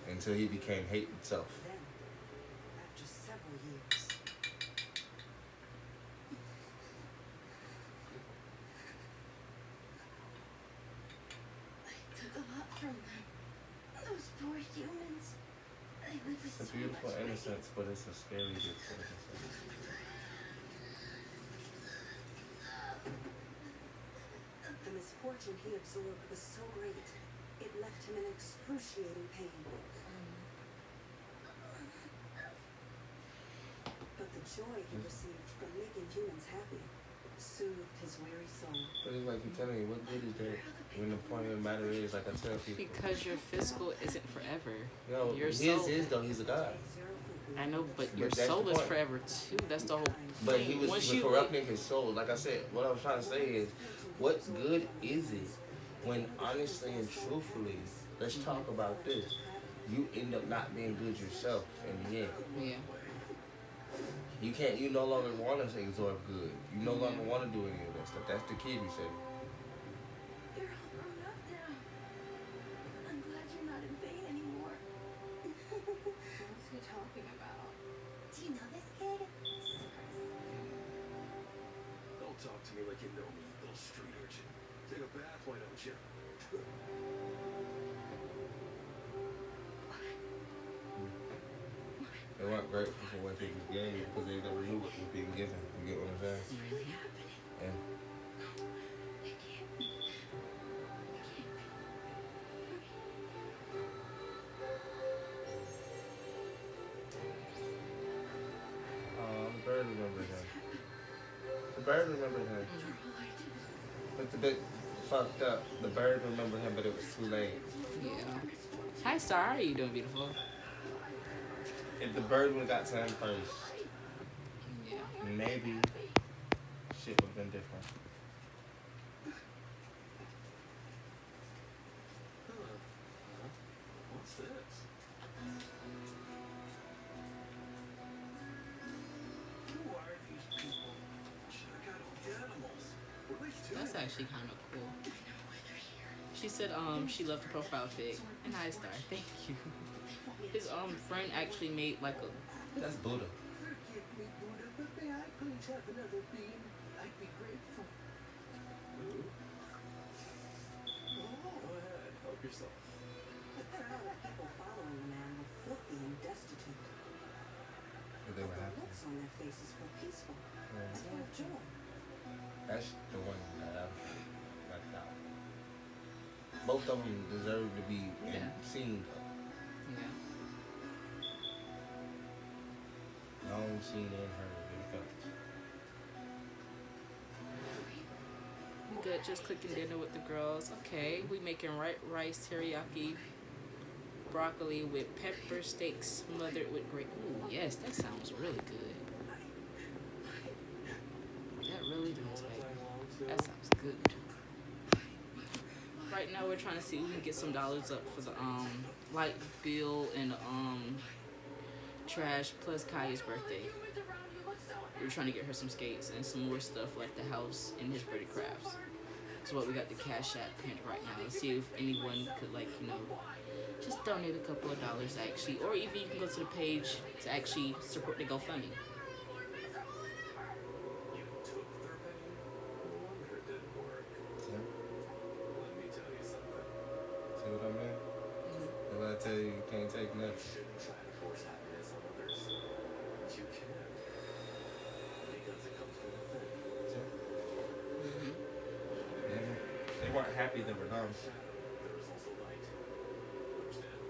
Until he became hate itself. Then, after several years, I took a lot from them. Those poor humans. They lived with It's a so beautiful much pain. innocence, but it's a scary beautiful innocence. the misfortune he absorbed was so great, it left him in excruciating pain. But the joy he received from making humans happy soothed his weary soul. But it's like you're telling me, what good is that when the point of the matter is, like I tell people, Because your physical isn't forever. yo, your his soul- is though, he's a god. I know, but your that's the soul is point. forever too. That's the whole But thing. he was Once you corrupting his soul. Like I said, what I was trying to say is, what good is it when honestly and truthfully, let's talk about this, you end up not being good yourself in the end. Yeah. You no longer want to absorb good. You no longer want to do any of that stuff. That's the kid you said. You're all grown up now. I'm glad you're not in pain anymore. What's he talking about? Do you know weren't grateful for what they was getting because they never knew what was being given. You get what I'm saying? Yeah. The bird remembered him. The bird remembered him. But the bit fucked up. The bird remembered him, but it was too late. Yeah. Hi, Star. How are you doing, beautiful? If the bird would have got to him first, Yeah. maybe shit would have been different. What's this? Who are these people? Check out all the animals. What are they doing? That's actually kind of cool. She said she loved the profile pic. And hi, Star. Thank you. His friend actually made like a. That's Buddha. Forgive me, Buddha, but may I please have another bean? I'd be grateful. Go ahead, help yourself. There are other people following the man were filthy and destitute. But they were The happy. looks on their faces were peaceful Yeah. and full of joy. That's the one that I left out. Both of them deserve to be Yeah. seen. Yeah. Known, seen, and heard. And felt. I'm good. Just cooking dinner with the girls. Okay. We making rice teriyaki, broccoli with pepper steak smothered with gravy. Ooh, yes, that sounds really good. That really does, baby. That sounds good. Right now we're trying to see if we can get some dollars up for the light bill and trash plus Kaya's birthday. We're trying to get her some skates and some more stuff like the house and his birthday crafts. So what we got the Cash App pinned right now. Let's see if anyone could just donate a couple of dollars actually, or even you can go to the page to actually support the GoFundMe. You took their penny? No wonder it didn't work. See? Let me tell you something. See what I mean? If I tell you you can't take You nothing. shouldn't try to force happiness on others. You can. Because it comes from within. Yeah. They weren't happy they were dumb. There is also light. Understand?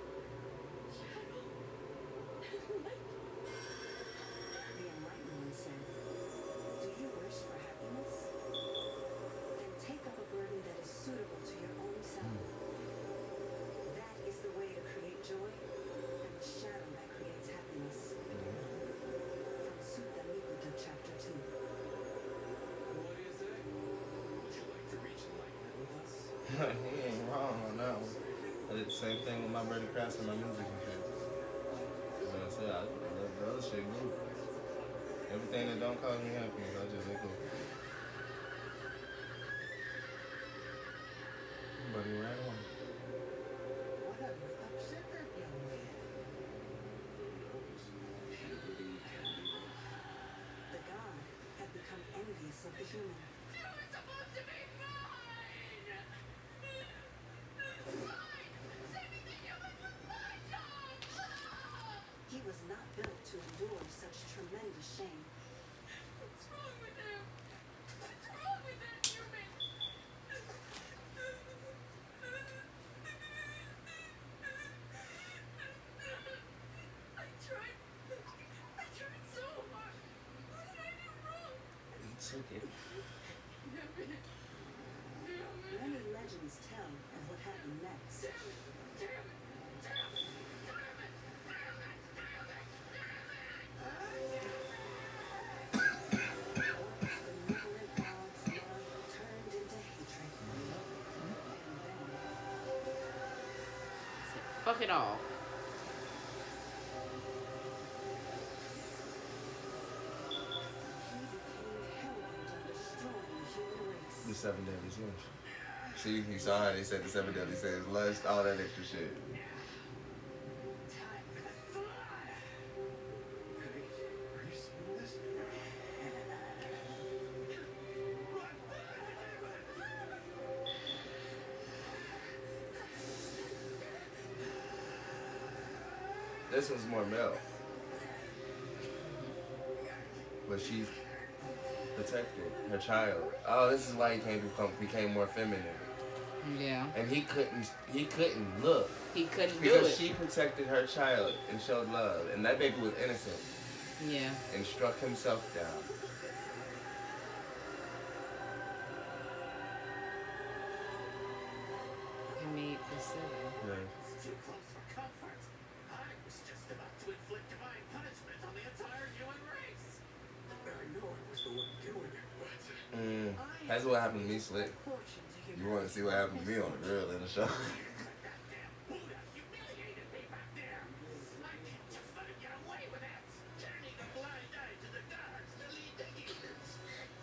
The enlightened one said, "Do you wish for happiness? Then take up a burden that is suitable to your own self. That is the way to create joy and the shadow that creates happiness." From Sutta Niputta, Chapter 2. What do you say? Would you like to reach enlightenment with us? He ain't wrong on that one. I did the same thing with my birthday crafts and my music and shit. Like I said, I let the other shit go. Everything that don't cause me happiness, I just let go. But he ran on. Whatever upset that young man? Puberty can be rough. The god had become envious of the human. He was not built to endure such tremendous shame. What's wrong with him? What's wrong with that human? I tried so hard. What did I do wrong? He took it. Many legends tell of what happened next. The benevolent god's love turned into hatred. And Fuck it all. then he became hell-bent on destroying the human race. The 7 deadly sins. See, you saw how they said the 7 deadly sins, lust, all that extra shit. Time for the fun. Hey, are you seeing this? This one's more milk. but she protected her child. Oh, this is why he became more feminine. Yeah. And he couldn't look. He couldn't do Because it. she protected her child and showed love. And that baby was innocent. Yeah. And struck himself down. He made the 7. Yeah. It's too close for comfort. I was just about to inflict divine punishment on the entire human race. I know I was the one doing it, but That's what happened to me, Slick. You want to see what happened to me on the real in the show? goddamn Buddha humiliated me back there. I can't just let him get away with it. Turning a blind eye to the gods to lead the heathens.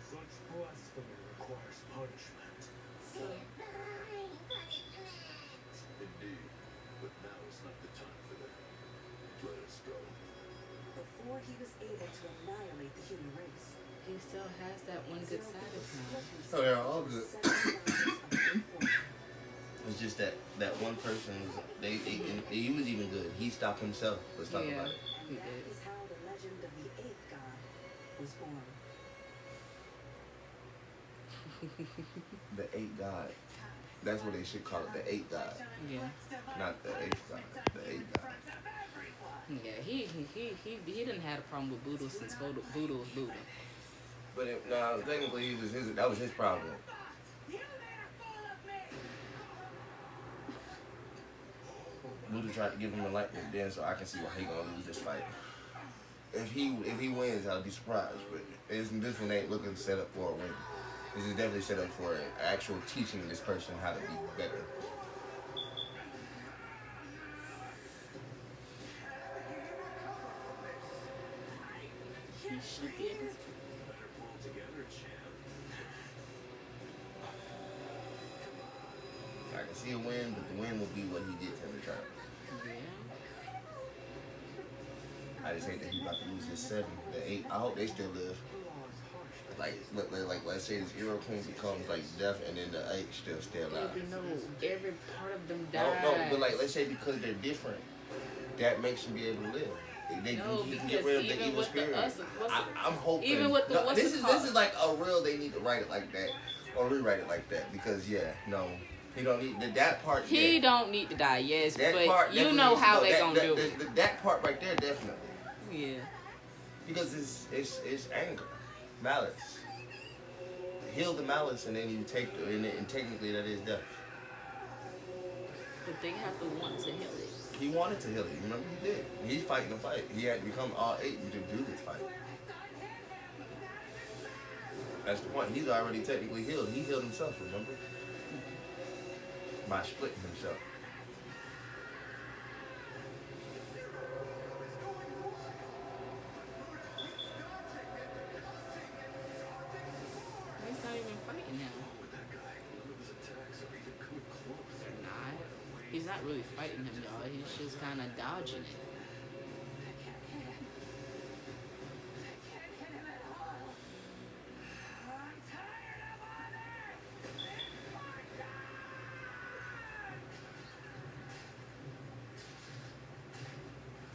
Such blasphemy requires punishment. Divine punishment. Indeed, but now is not the time for that. Let us go. Before he was able to annihilate the human race, He still has that one good side of him. Oh, they're all good. It's just that one person was he was even good. He stopped himself. Let's talk about it. He That did. is how the legend of the 8th god was born. The 8th God. That's what they should call it. The 8th God, Yeah. not the 8th God. The 8th God. Yeah. He didn't have a problem with Buddha since Buddha was Buddha. But no, technically, that was his problem. Buddha tried to give him enlightenment then, so I can see why he gonna lose this fight. If he wins, I'll be surprised. But this one ain't looking set up for a win. This is definitely set up for actual teaching this person how to be better. He should be able to. Better pull together, champ. I can see a win, but the win will be what he did to him to try. Yeah. I just hate that he about to lose his 7, the 8. I hope they still live. Like let's say this Hero Queen becomes like death, and then the 8 still alive. Even though every part of them No, died. but like let's say because they're different, that makes them be able to live. They No, you can because get rid of the even evil with the spirit. I'm hoping. even with the no, what's this it is called? like a real. They need to write it like that or rewrite it like that because he don't need that part. He don't need to die, yes, That but part you definitely know needs to how go. they That- gonna that- do that- it. That part right there definitely Yeah. because it's anger, malice. Heal the malice and then you take and technically that is death. But they have to want to heal it. He wanted to heal it. Remember, he did. He's fighting the fight. He had to become all 8 to do this fight. That's the point. He's already technically healed. He healed himself, remember? By splitting himself. He's not even fighting now. With that guy, none of his attacks have even come close. They're not. He's not really fighting him, y'all. He's just kind of dodging it.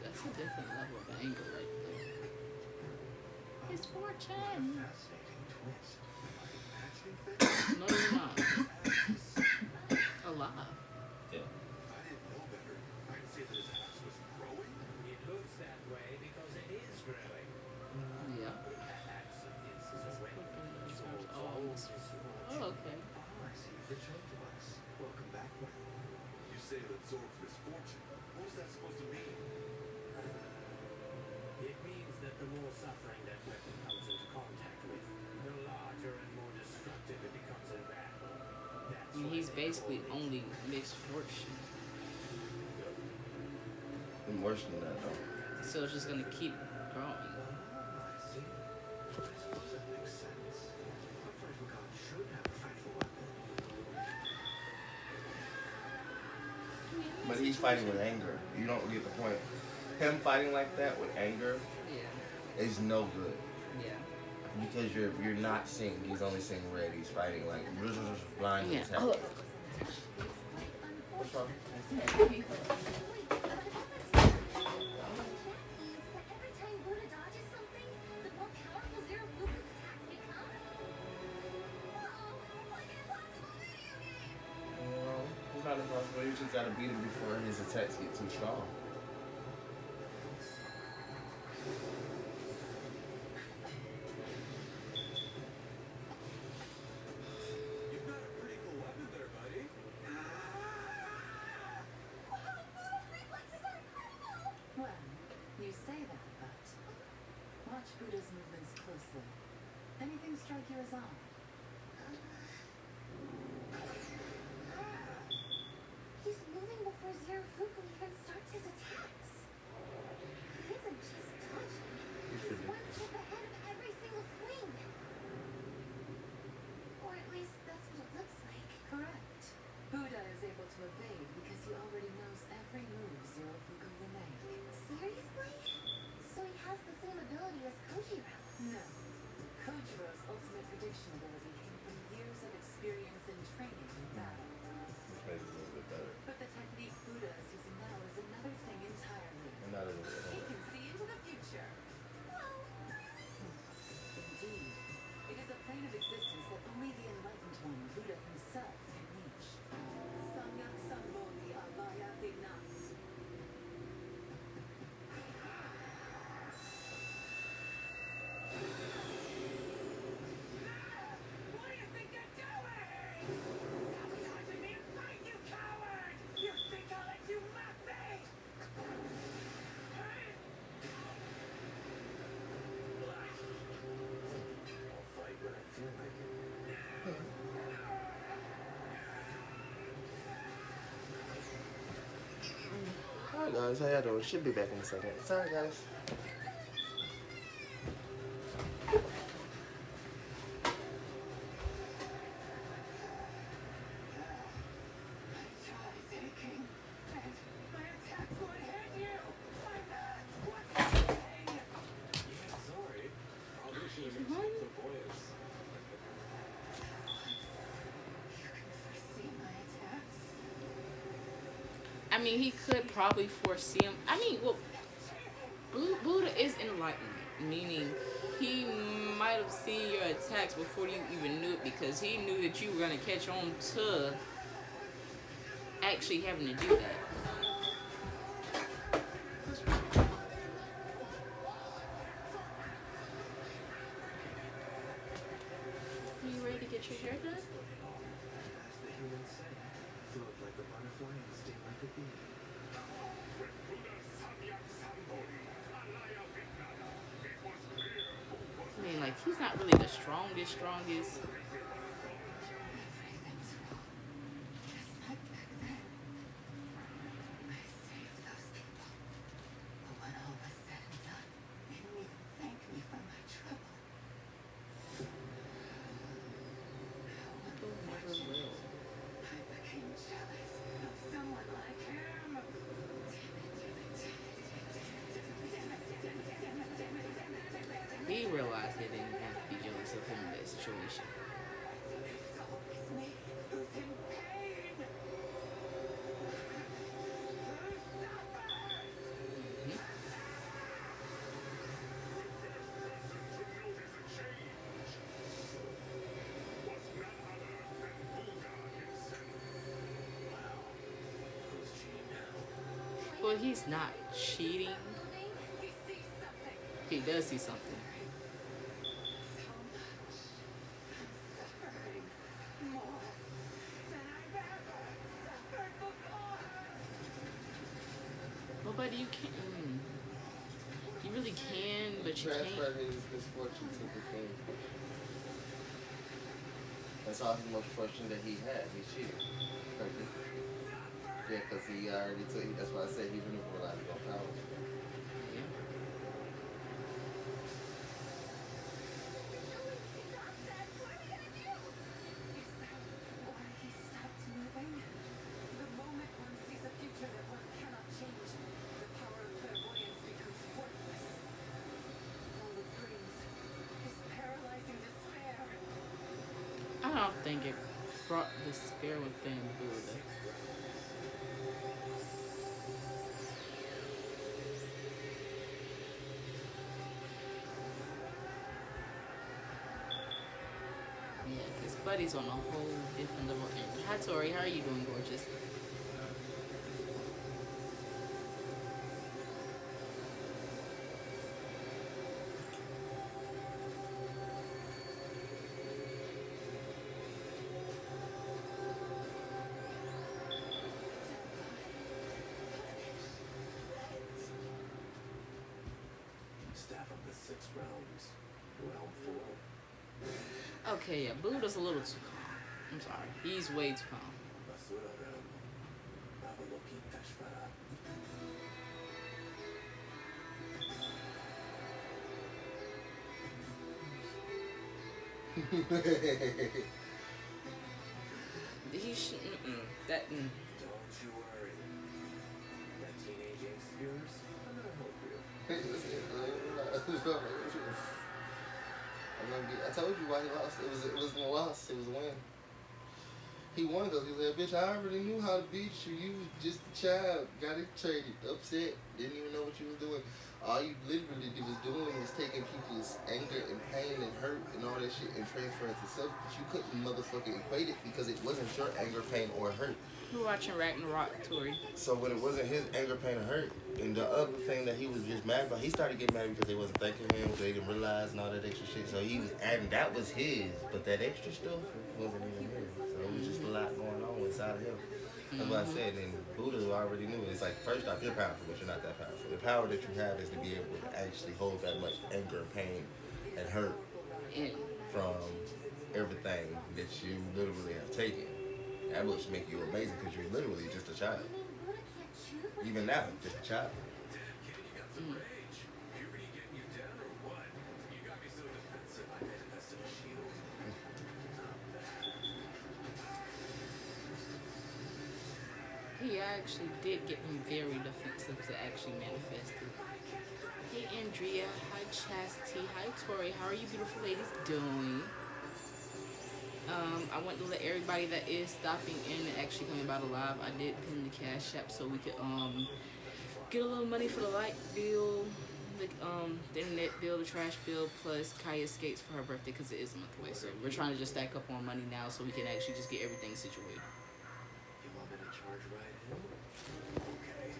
That's a different level of anger right there. His fortune. Fascinating twist. Am I imagining things? No, you're not. Alive. Yeah. I didn't know better. I'd say that his ass was growing. It looks that way because it is growing. Yeah. Oh, okay. Oh, I see. You've returned to us. Welcome back, friend. You say it absorbs misfortune. What was that supposed to mean? It means that the more suffering that weapon comes into contact with, the larger and more destructive it becomes in battle. That's And why he's they basically call it- only misfortune. And worse than that, though. So it's just gonna keep growing. I see. I suppose that makes sense. A frightful god should have a frightful weapon. But he's fighting with anger. You don't get the point. Him fighting like that with anger Yeah. is no good. Yeah. Because you're not seeing. He's only seeing red. He's fighting like blind. Yeah. attack. Oh. What's wrong? Every time Buddha dodges something, the more powerful just gotta beat him before his attacks get too strong. You've got a pretty cool weapon there, buddy. Well, you say that, but watch Buddha's movements closely. Anything strike you as odd? He's moving before Zerafuku even starts his attacks. He isn't just dodging. He's one step ahead of every single swing. Or at least that's what it looks like. Correct. Buddha is able to evade because he already knows every move Zerafuku will make. Seriously? So he has the same ability as Kojiro? No. Kojiro's ultimate prediction ability came from years of experience and training in battle. Which makes it a little bit better. But the technique Buddha is using now is another thing entirely. And not a little He bit. can see into the future. Whoa, Indeed. It is a plane of existence that only the enlightened one, Buddha himself, can reach. Samyak Sambodhi Abhaya Vinas. What do you think you're doing? Sabotaging me and fight, you coward! You think I'll let you mock me? I'll fight when I feel like it. Hi guys, how y'all doing? Should be back in a second. Sorry guys. Try taking, and my attacks would hit you! I'm not! What's happening? Yeah, sorry. Probably should have checked the voice. You can foresee my attacks. I mean, he could probably foresee him. I mean, well, Buddha is enlightened, meaning he might have seen your attacks before you even knew it, because he knew that you were going to catch on to actually having to do that. Are you ready to get your hair done? As the humans say, float like a butterfly and sting like a bee. I mean, like, he's not really the strongest. Everything's wrong. Just like back then. I saved those people. But when all was said and done, they didn't even thank me for my trouble. How unfortunate. I became jealous of someone like him. He realized they didn't have to be jealous of him in that situation. It's always me who's in pain. Who's cheating now? Well, he's not cheating. He sees something. He does see something. So much. I'm suffering more than I've ever suffered before. Well, buddy, you can't. You really can, but you Transfer can't. his misfortune to the king. That's all the most fortune that he had. He cheated. Yeah, because he already took. That's why I said he manipulated on power. Yeah. Is that why he stopped moving? The moment one sees a future that one cannot change, the power of clairvoyance becomes worthless. All it brings is paralyzing despair. I don't think it brought despair within Buddha. Yeah, because Buddy's on a whole different level. And hi, Tori. How are you doing, gorgeous? realms. Realm 4. Okay, yeah, Buddha's a little too calm. I'm sorry. He's way too calm. Basuraram. Navaloki Tashvara. He should. That. Don't you worry. That teenage angst of yours, I'm gonna help you. I told you why he lost. It was a loss. It was a win. He won because he said, "Bitch, I already knew how to beat you. You was just a child. Got it traded, upset, didn't even know what you was doing. All you literally was doing was taking people's anger and pain and hurt and all that shit and transferring it to self. But you couldn't motherfucking equate it because it wasn't your anger, pain, or hurt. We're watching Ragnarok, Tori. So when it wasn't his anger, pain, or hurt, and the other thing that he was just mad about, he started getting mad because they wasn't thanking him, because they didn't realize and all that extra shit. So he was adding, that was his, but that extra stuff wasn't even his. So it was just a lot going on inside of him. That's what I said, and Buddha already knew. It's like, first off, you're powerful, but you're not that powerful. The power that you have is to be able to actually hold that much anger, pain, and hurt from everything that you literally have taken. That would make you amazing because you're literally just a child. Even now, just a child. He actually did get him very defensive to actually manifest it. Hey Andrea, hi Chastity, hi Tori, how are you beautiful ladies doing? I want to let everybody that is stopping in and actually coming by the live, I did pin the cash app so we could get a little money for the light bill, the internet bill, the trash bill, plus Kaya skates for her birthday because it is a month away. So we're trying to just stack up on money now so we can actually just get everything situated. You want me to charge right in? Okay.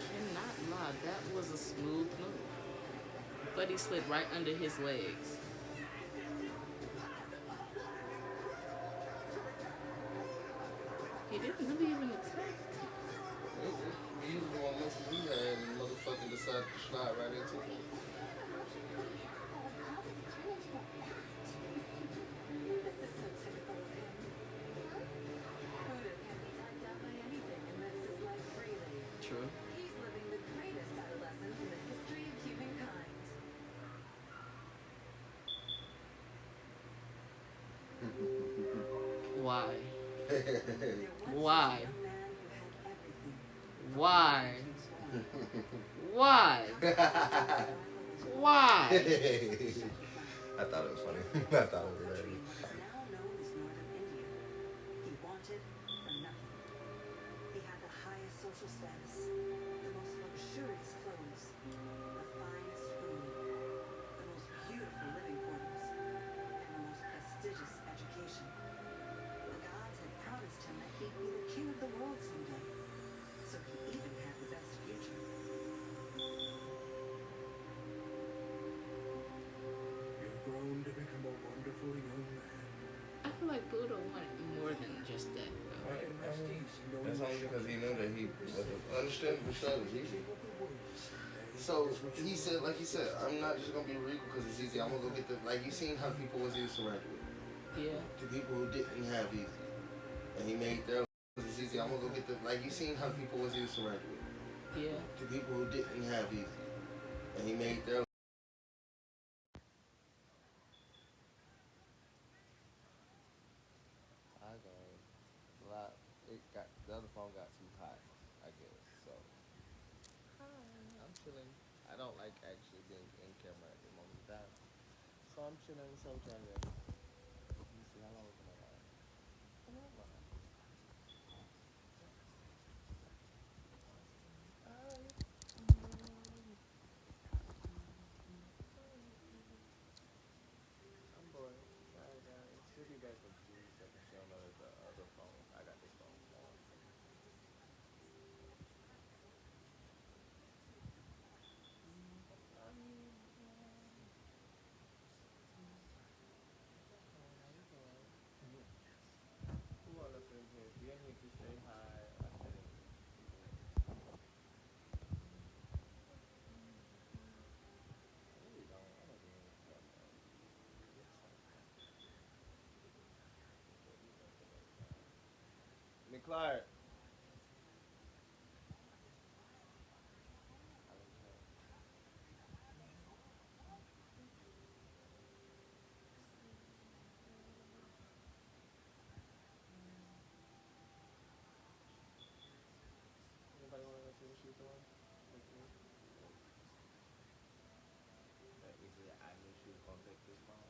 Cannot lie, that was a smooth move. But he slid right under his legs. He didn't really even attack. He was the one he had and motherfucking decided to slide right into him. This is so typical of him. Buddha can't be tied down by anything and lives his life freely. True. He's living the greatest adolescence in the history of humankind. Why? There once Why? was a young man who had everything. Why? Why? Why? I thought it was funny. I thought it was hilarious. What is now known as Northern India. He wanted for nothing. He had the highest social status, the most luxurious clothes, the finest food, the most beautiful living quarters, and the most prestigious education. The gods had promised him that he'd be the king of the world someday, so he even had the best future. You've grown to become a wonderful young man. I feel like Buddha wanted more than just that, though. That's only because he knew that he wasn't understandable stuff was easy. So he said, like he said, I'm not just gonna be regal because it's easy. I'm gonna go get the, like you seen how people was easy surrounded with. Yeah. To people who didn't have easy, and he made their life it's easy. I'm gonna go get the, like you seen how people was easy surrounded with. Yeah. To people who didn't have easy, and he made their. The other phone got too hot, I guess. So I'm chilling. I don't like actually being in camera at the moment in time. So I'm chilling. So I'm trying to. Let me see how long is my live. I'm bored. Sorry guys. Should be back in 2 seconds. Y'all know that the other phone. I got this phone. Clark. Anybody want to go see what she's doing? With me? That is it. I knew she was gonna take this phone.